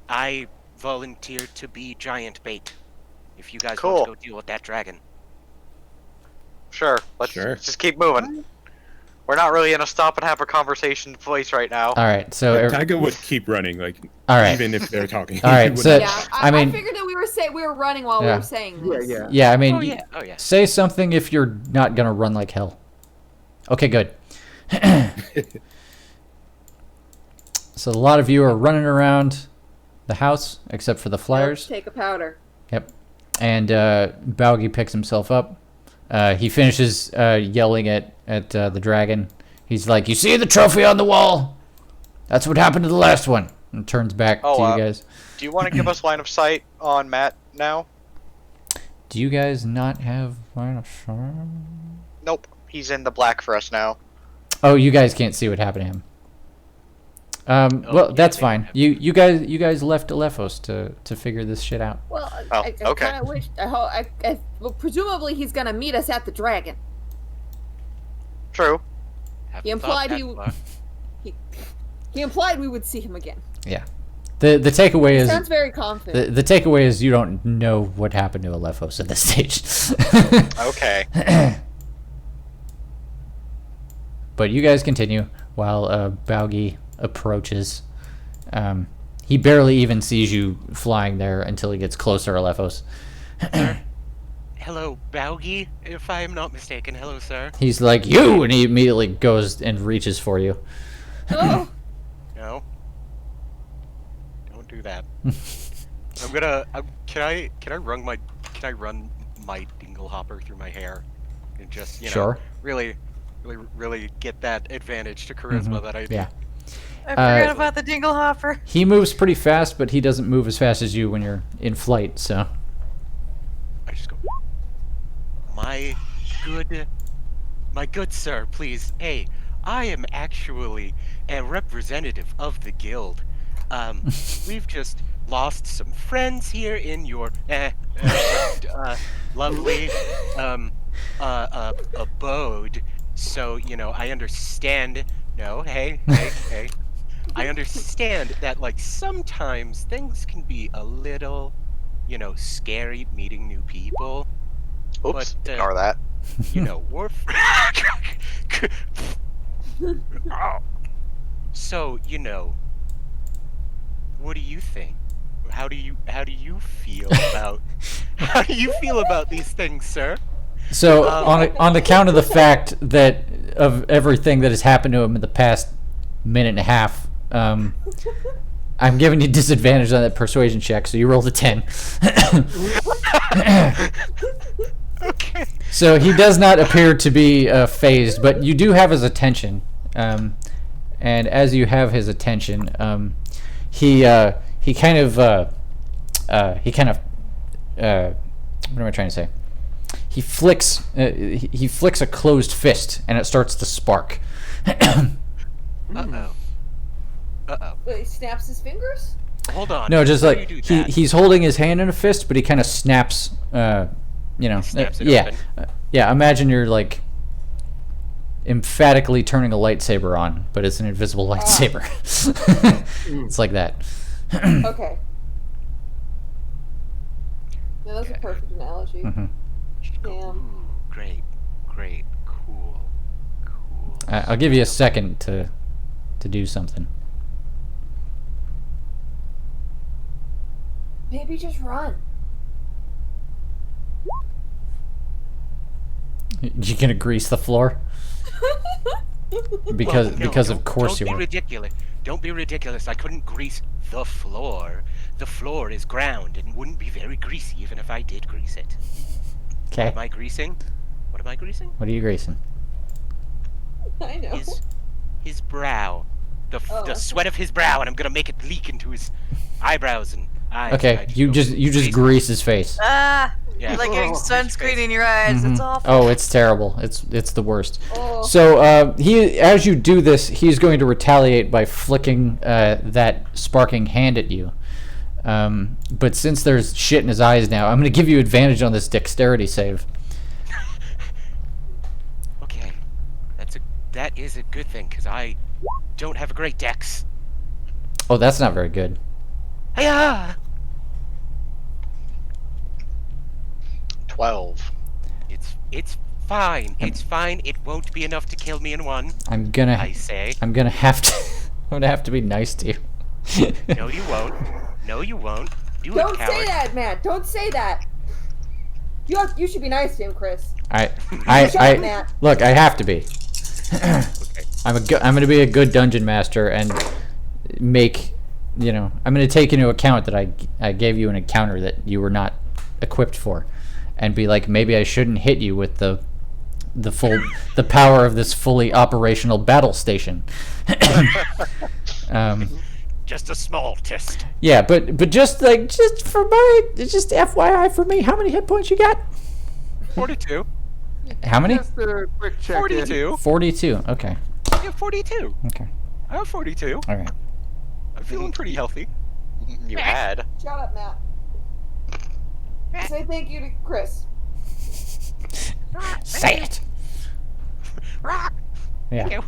I volunteer to be giant bait. If you guys want to go deal with that dragon.
Sure. Let's just keep moving. We're not really in a stop and have a conversation place right now.
All right, so
Tiger would keep running, like
all right,
even if they're talking.
all right. So
Yeah,
I mean,
I figured that we were running while we
Yeah.
were saying this.
yeah, I mean,
Oh yeah.
say something if you're not gonna run like hell. Okay, good. So a lot of you are running around the house, except for the flyers.
Take a powder.
Yep. And Baugie picks himself up. He finishes yelling at the dragon. He's like, "You see the trophy on the wall? That's what happened to the last one." And turns back to you guys.
Do you want to give us line of sight on Matt now?
Do you guys not have line of sight?
Nope. He's in the black for us now.
Oh, you guys can't see what happened to him. Well,
yeah,
that's
they
fine.
have-
You guys left Alephos to figure this shit out.
Well,
Oh,
I
okay.
kind of wish. Well, presumably he's gonna meet us at the dragon.
True.
He implied he implied we would see him again.
Yeah. The takeaway is
Sounds very confident.
the takeaway is you don't know what happened to Alephos at this stage.
Okay.
But you guys continue while Baugie approaches. He barely even sees you flying there until he gets closer, Alephos.
Hello, Baugie, if I am not mistaken. Hello, sir.
He's like, "You!" And he immediately goes and reaches for you.
Oh,
No. Don't do that. I'm gonna. Can I run my dingle hopper through my hair, and just
Sure.
really get that advantage to charisma that I need.
Yeah.
I forgot about the dingle hopper.
He moves pretty fast, but he doesn't move as fast as you when you're in flight, so.
I just go. My good sir, please. Hey, I am actually a representative of the guild. We've just lost some friends here in your lovely abode. So, I understand. No, hey. I understand that, like, sometimes things can be a little you know, scary meeting new people.
Oops,
But,
ignore that.
You know, we're. So, you know, what do you think? How do you feel about these things, sir?
So on account of the fact that of everything that has happened to him in the past minute and a half, I'm giving you disadvantage on that persuasion check. So you rolled a 10.
Okay.
So he does not appear to be phased, but you do have his attention. And as you have his attention, he kind of what am I trying to say? He flicks a closed fist, and it starts to spark.
Uh-oh.
Wait, he snaps his fingers?
Hold on.
No, just
Before you
like
do that,
he's holding his hand in a fist, but he kind of snaps.
snaps it
yeah,
open.
yeah. Imagine you're like emphatically turning a lightsaber on, but it's an invisible lightsaber. It's like that.
Okay. Yeah, that's a perfect analogy.
Mhm.
Damn.
Ooh, great, cool.
I'll give you a second to do something.
Maybe just run.
You gonna grease the floor? Because
Well, no,
of
don't-
course you
Don't
are.
be ridiculous. Don't be ridiculous. I couldn't grease the floor. The floor is ground and wouldn't be very greasy even if I did grease it.
Okay.
What am I greasing? What am I greasing?
What are you greasing?
I know.
His brow.
Oh.
The sweat of his brow, and I'm gonna make it leak into his eyebrows and eyes. and I
Okay, you just grease his face.
Ah,
Yeah.
like getting sunscreen in your eyes.
Mhm.
It's awful.
Oh, it's terrible. It's the worst.
Oh.
So as you do this, he's going to retaliate by flicking that sparking hand at you. But since there's shit in his eyes now, I'm going to give you advantage on this dexterity save.
Okay, that is a good thing because I don't have a great dex.
Oh, that's not very good.
Hiya!
12.
It's fine. It's fine. It won't be enough to kill me in one.
I'm
I
gonna
say.
I'm gonna have to I'm gonna have to be nice to you.
No, you won't. No, you won't. Do
Don't
it, coward.
say that, Matt. Don't say that. You should be nice to him, Chris.
I
Shut up, Matt.
look, I have to be.
Okay.
I'm gonna be a good dungeon master and make, I'm gonna take into account that I gave you an encounter that you were not equipped for, and be like, maybe I shouldn't hit you with the power of this fully operational battle station.
Just a small test.
Yeah, but just FYI for me, how many hit points you got?
42.
How many?
Just a quick check.
42.
42. Okay.
Yeah, 42.
Okay.
I have 42.
All right.
I'm feeling pretty healthy.
You had.
Shut up, Matt. Say thank you to Chris.
Say it. Yeah.
you.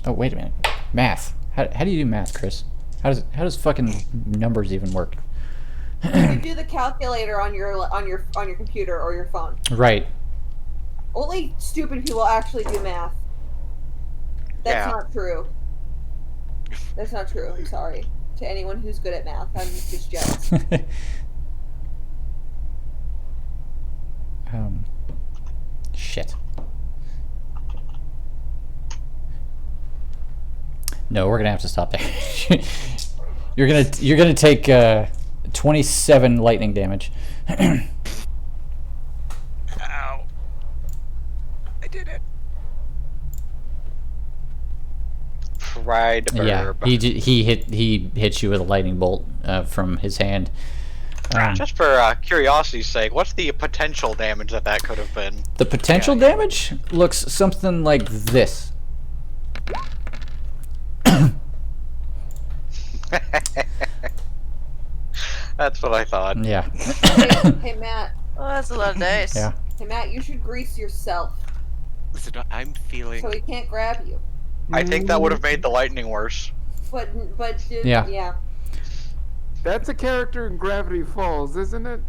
Oh, wait a minute. Math. How do you do math, Chris? How does fucking numbers even work?
You do the calculator on your computer or your phone.
Right.
Only stupid people actually do math. That's
Yeah.
not true. That's not true. I'm sorry to anyone who's good at math. I'm just jealous.
Shit. No, we're gonna have to stop there. You're gonna take 27 lightning damage.
Ow. I did it.
Pride
Yeah,
burb.
he hits you with a lightning bolt from his hand.
Just for curiosity's sake, what's the potential damage that could have been?
The potential damage looks something like this.
That's what I thought.
Yeah.
Hey Matt.
Oh, that's a lot of dice.
Yeah.
Hey Matt, you should grease yourself.
Listen, I'm feeling.
So he can't grab you.
I think that would have made the lightning worse.
But
Yeah.
yeah.
That's a character in Gravity Falls, isn't it?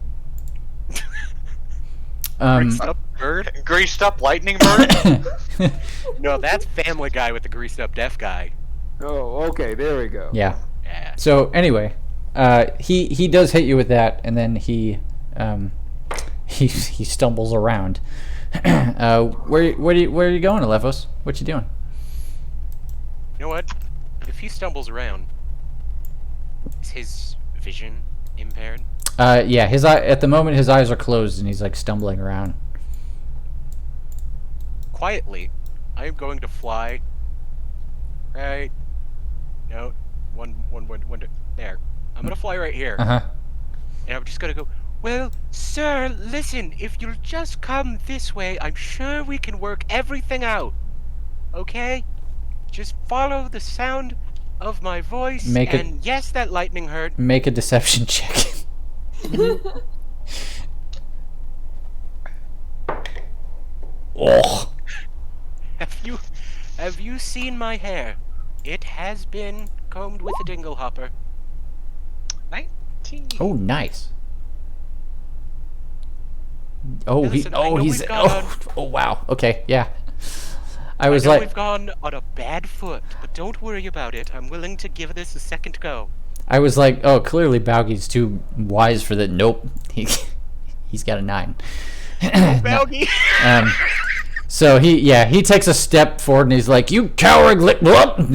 Greased up bird?
Greased up lightning bird?
No, that's Family Guy with the greased up deaf guy.
Oh, okay, there we go.
Yeah.
Yeah.
So anyway, he does hit you with that, and then he stumbles around. Where are you going, Alephos? What you doing?
You know what? If he stumbles around, is his vision impaired?
Yeah, his eye at the moment his eyes are closed and he's like stumbling around.
Quietly, I am going to fly. Right. No, one, there. I'm gonna fly right here.
Uh-huh.
And I'm just gonna go, well, sir, listen, if you'll just come this way, I'm sure we can work everything out. Okay? Just follow the sound of my voice, and yes, that lightning hurt.
Make a deception check. Oh.
Have you seen my hair? It has been combed with a dingle hopper. 19.
Oh, nice. Oh,
Now listen, I know
he's
we've gone
oh wow. Okay, yeah. I
I
was
know
like
we've gone on a bad foot, but don't worry about it. I'm willing to give this a second go.
I was like, oh, clearly Balgi's too wise for that. Nope. He's got a 9.
Balgi.
So he takes a step forward and he's like, "You cowardly!" And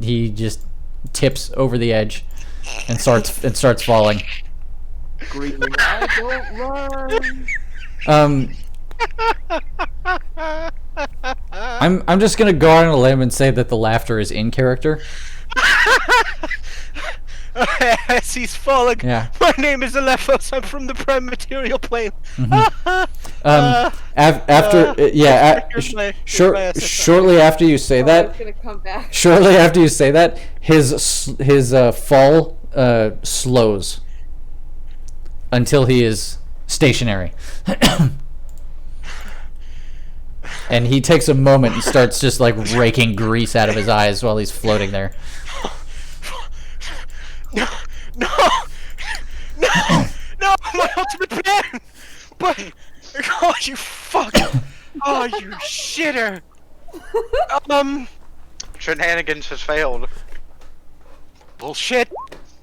he just tips over the edge and starts falling.
Screaming, I don't run.
I'm just gonna go out on a limb and say that the laughter is in character.
As he's falling,
Yeah.
my name is Alephos. I'm from the prime material plane.
Shortly after you say that,
Gonna come back.
shortly after you say that, his fall slows until he is stationary. And he takes a moment and starts just like raking grease out of his eyes while he's floating there.
No, my ultimate plan. But oh, you fuck! Oh, you shitter!
Shenanigans has failed.
Bullshit!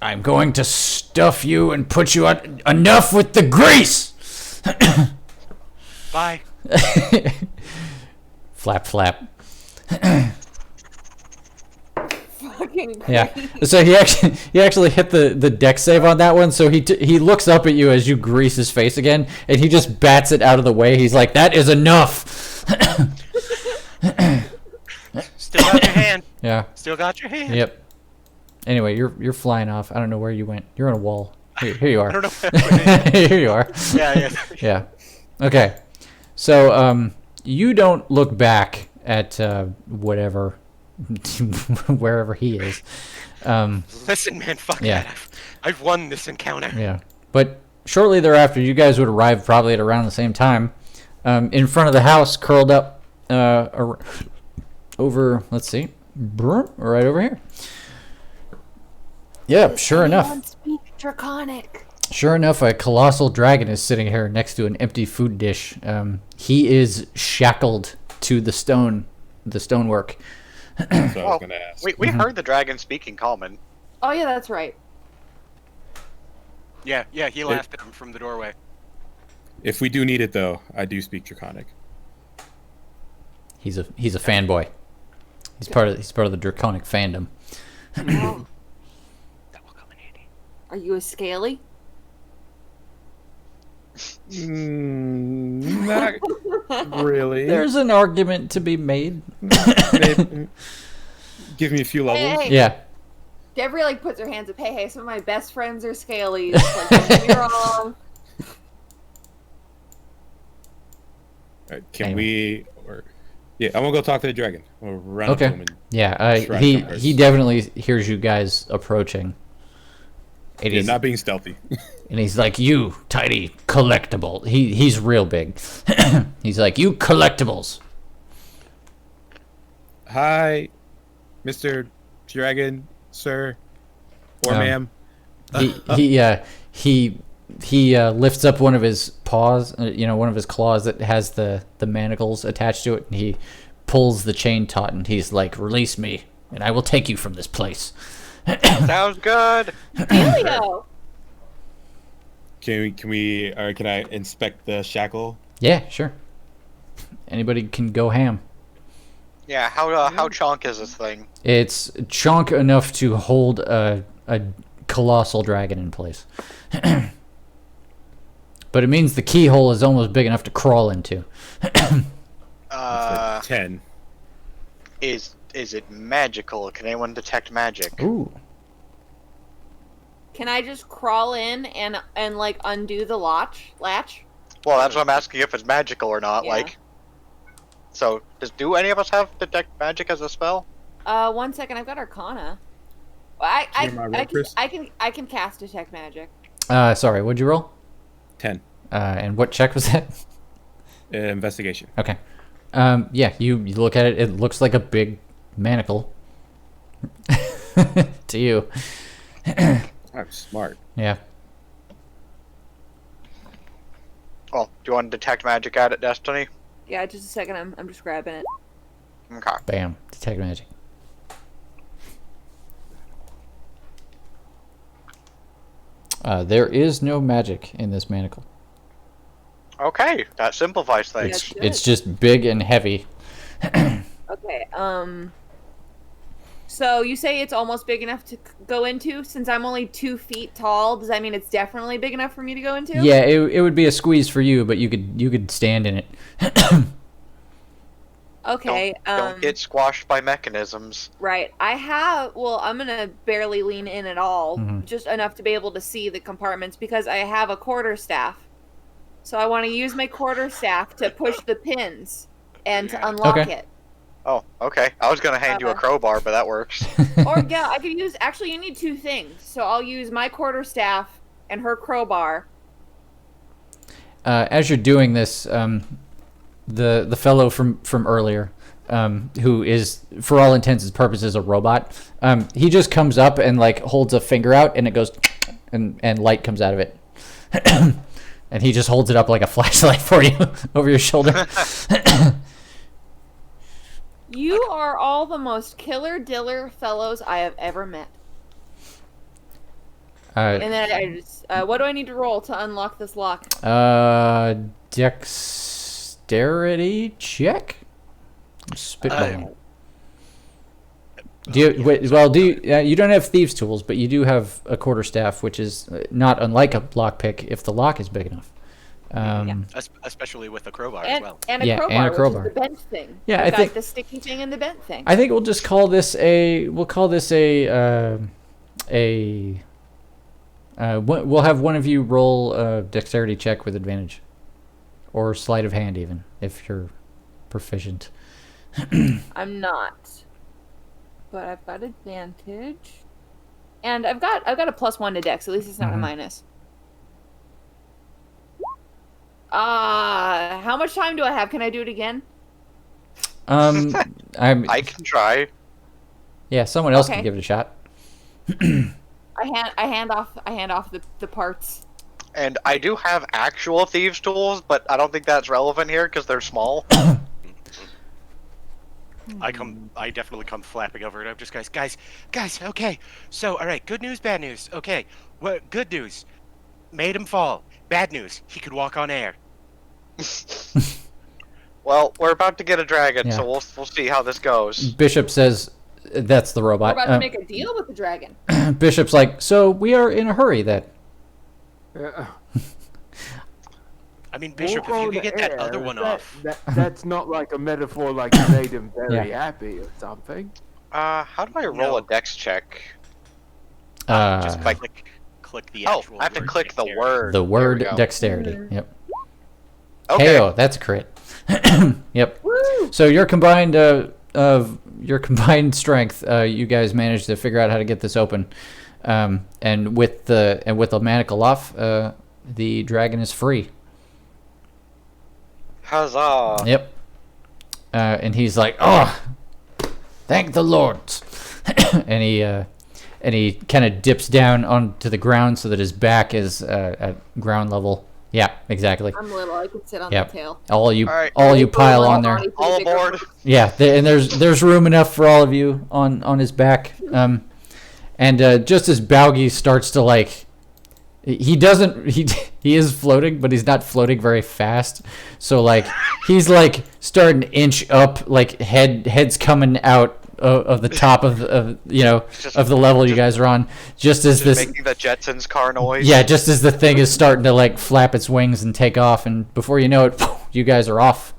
I'm going to stuff you and put you on enough with the grease.
Bye.
Flap, flap.
Fucking
Yeah. So he actually hit the deck save on that one. So he looks up at you as you grease his face again, and he just bats it out of the way. He's like, "That is enough."
Still got your hand.
Yeah.
Still got your hand.
Yep. Anyway, you're flying off. I don't know where you went. You're on a wall. Here you are.
I don't know.
Here you are.
Yeah.
Yeah. Okay. So you don't look back at whatever, wherever he is.
Listen, man, fuck
Yeah.
that. I've won this encounter.
Yeah. But shortly thereafter, you guys would arrive probably at around the same time. In front of the house, curled up over, let's see, right over here. Yeah, sure enough.
Speak Draconic.
Sure enough, a colossal dragon is sitting here next to an empty food dish. He is shackled to the stonework.
So I was gonna ask.
We heard the dragon speaking common.
Oh yeah, that's right.
Yeah, he laughed at him from the doorway.
If we do need it, though, I do speak Draconic.
He's a fanboy. He's part of the draconic fandom.
Oh,
That will come in handy.
are you a scaly?
Not really.
There's an argument to be made.
Give me a few levels.
Hey.
Yeah.
Deborah like puts her hands up. Hey, some of my best friends are scalies. Like, don't get me wrong.
Can
Anyway.
Yeah, I'm gonna go talk to the dragon. Or run up to him
Okay.
and
Yeah.
Shrine
He
numbers.
definitely hears you guys approaching, And
Yeah,
he's,
not being stealthy.
and he's like, "You tiny collectible." He's real big. He's like, "You collectibles."
Hi, Mr. Dragon, sir, or ma'am.
He lifts up one of his paws, one of his claws that has the manacles attached to it, and he pulls the chain taut, and he's like, "Release me, and I will take you from this place."
Sounds good.
Elio.
Can I inspect the shackle?
Yeah, sure. Anybody can go ham.
Yeah, how chonk is this thing?
It's chunk enough to hold a colossal dragon in place. But it means the keyhole is almost big enough to crawl into.
Like 10.
Is it magical? Can anyone detect magic?
Ooh.
Can I just crawl in and like undo the latch?
Well, that's what I'm asking if it's magical or not.
Yeah.
Like, so do any of us have detect magic as a spell?
1 second. I've got Arcana. Well, I can cast detect magic.
Sorry, what'd you roll?
10.
And what check was that?
Investigation.
Okay. Yeah, you look at it. It looks like a big manacle to you.
I'm smart.
Yeah.
Well, do you want to detect magic at it, Destiny?
Yeah, just a second. I'm just grabbing it.
Okay.
Bam. Detect magic. There is no magic in this manacle.
Okay, that simplifies things.
It's just big and heavy.
Okay. So you say it's almost big enough to go into? Since I'm only 2 feet tall, does that mean it's definitely big enough for me to go into?
Yeah, it would be a squeeze for you, but you could stand in it.
Okay.
Don't get squashed by mechanisms.
Right. I'm gonna barely lean in at all, just enough to be able to see the compartments because I have a quarterstaff. So I want to use my quarterstaff to push the pins and to unlock it.
Oh, okay. I was gonna hand you a crowbar, but that works.
Or yeah, I could use. Actually, you need 2 things. So I'll use my quarterstaff and her crowbar.
As you're doing this, the fellow from earlier, who is for all intents and purposes a robot, he just comes up and like holds a finger out, and it goes, and light comes out of it, and he just holds it up like a flashlight for you over your shoulder.
You are all the most killer diller fellows I have ever met. And then I just, what do I need to roll to unlock this lock?
Dexterity check. Spitballing. You don't have thieves' tools, but you do have a quarterstaff, which is not unlike a lockpick if the lock is big enough.
Especially with a crowbar as well.
And a crowbar, which is the bent thing.
Yeah,
I think the sticky thing and the bent thing.
I think we'll just call this we'll have one of you roll a dexterity check with advantage, or sleight of hand even if you're proficient.
I'm not, but I've got advantage, and I've got a +1 to dex. At least it's not a minus. How much time do I have? Can I do it again?
I can try.
Yeah, someone else can give it a shot.
I hand off the parts.
And I do have actual thieves' tools, but I don't think that's relevant here because they're small.
I definitely come flapping over it. I'm just guys. Okay, so all right, good news, bad news. Okay, what good news? Made him fall. Bad news, he could walk on air.
Well, we're about to get a dragon, so we'll see how this goes.
Bishop says that's the robot.
We're about to make a deal with the dragon.
Bishop's like, so we are in a hurry then.
I mean, Bishop, if you could get that other one off.
That's not like a metaphor like you made him very happy or something.
How do I roll a dex check?
Just click the actual
I have to
word
dexterity. The word.
The word dexterity. Yep.
Okay.
Heyo, that's a crit. Yep. Woo! So your combined strength, you guys managed to figure out how to get this open. And with the manacle off, the dragon is free.
Huzzah!
Yep. And he's like, "Oh, thank the Lord," and he kind of dips down onto the ground so that his back is at ground level. Yeah, exactly.
I'm little. I could sit on
Yep.
the tail.
All you
All right.
pile on there.
All aboard.
Yeah, and there's room enough for all of you on his back. And just as Baugi starts to like, he is floating, but he's not floating very fast. So like he's like starting to inch up, like head's coming out of the top of the level you guys are on. Just as this
making the Jetsons car noise.
Yeah, just as the thing is starting to like flap its wings and take off, and before you know it, you guys are off.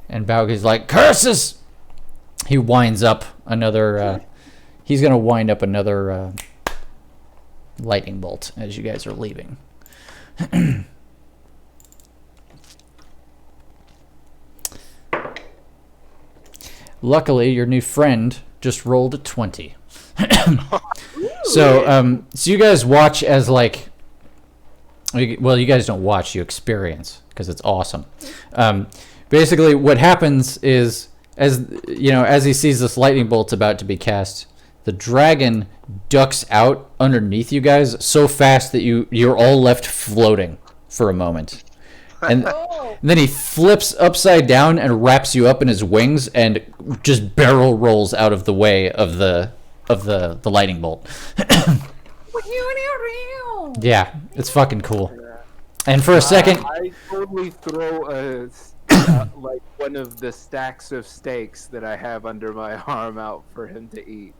And Baugi's like, "Curses!" He winds up another. He's gonna wind up another lightning bolt as you guys are leaving. Luckily, your new friend just rolled a 20. So you guys watch as like. Well, you guys don't watch, you experience, because it's awesome. Basically, what happens is, as he sees this lightning bolt about to be cast, the dragon ducks out underneath you guys so fast that you're all left floating for a moment. And then he flips upside down and wraps you up in his wings and just barrel rolls out of the way of the lightning bolt. Yeah, it's fucking cool. And for a second,
I totally throw a like one of the stacks of steaks that I have under my arm out for him to eat.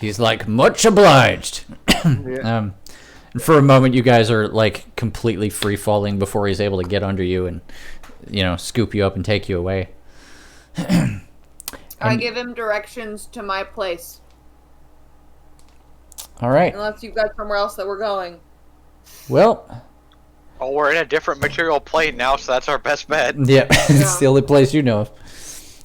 he's like, "Much obliged."
Yeah.
And for a moment, you guys are like completely free falling before he's able to get under you and scoop you up and take you away.
I give him directions to my place.
All right.
Unless you've got somewhere else that we're going.
Well.
Oh, we're in a different material plane now, so that's our best bet.
Yeah, it's the only place you know of.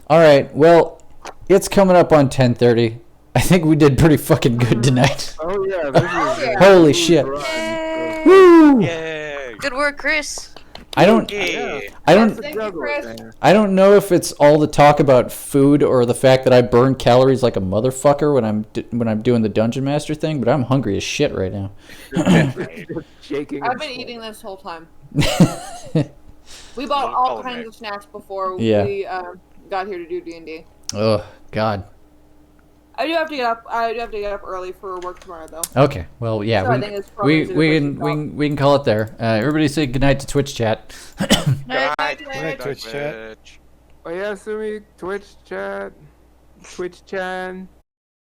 All right. Well, it's coming up on 10:30. I think we did pretty fucking good tonight.
Oh yeah, this is
Holy shit!
Yay!
Woo!
Yay!
Good work, Chris.
I don't
Thank you, Chris.
I don't know if it's all the talk about food or the fact that I burn calories like a motherfucker when I'm doing the Dungeon Master thing, but I'm hungry as shit right now.
shaking.
I've been eating this whole time. We bought all kinds of snacks before we got here to do D&D.
Oh God.
I do have to get up. Early for work tomorrow, though.
Okay. Well, yeah,
So I think it's probably
we can call it there. Everybody say goodnight to Twitch chat.
Right, Twitch chat.
Oh yeah, Sumi, Twitch chat,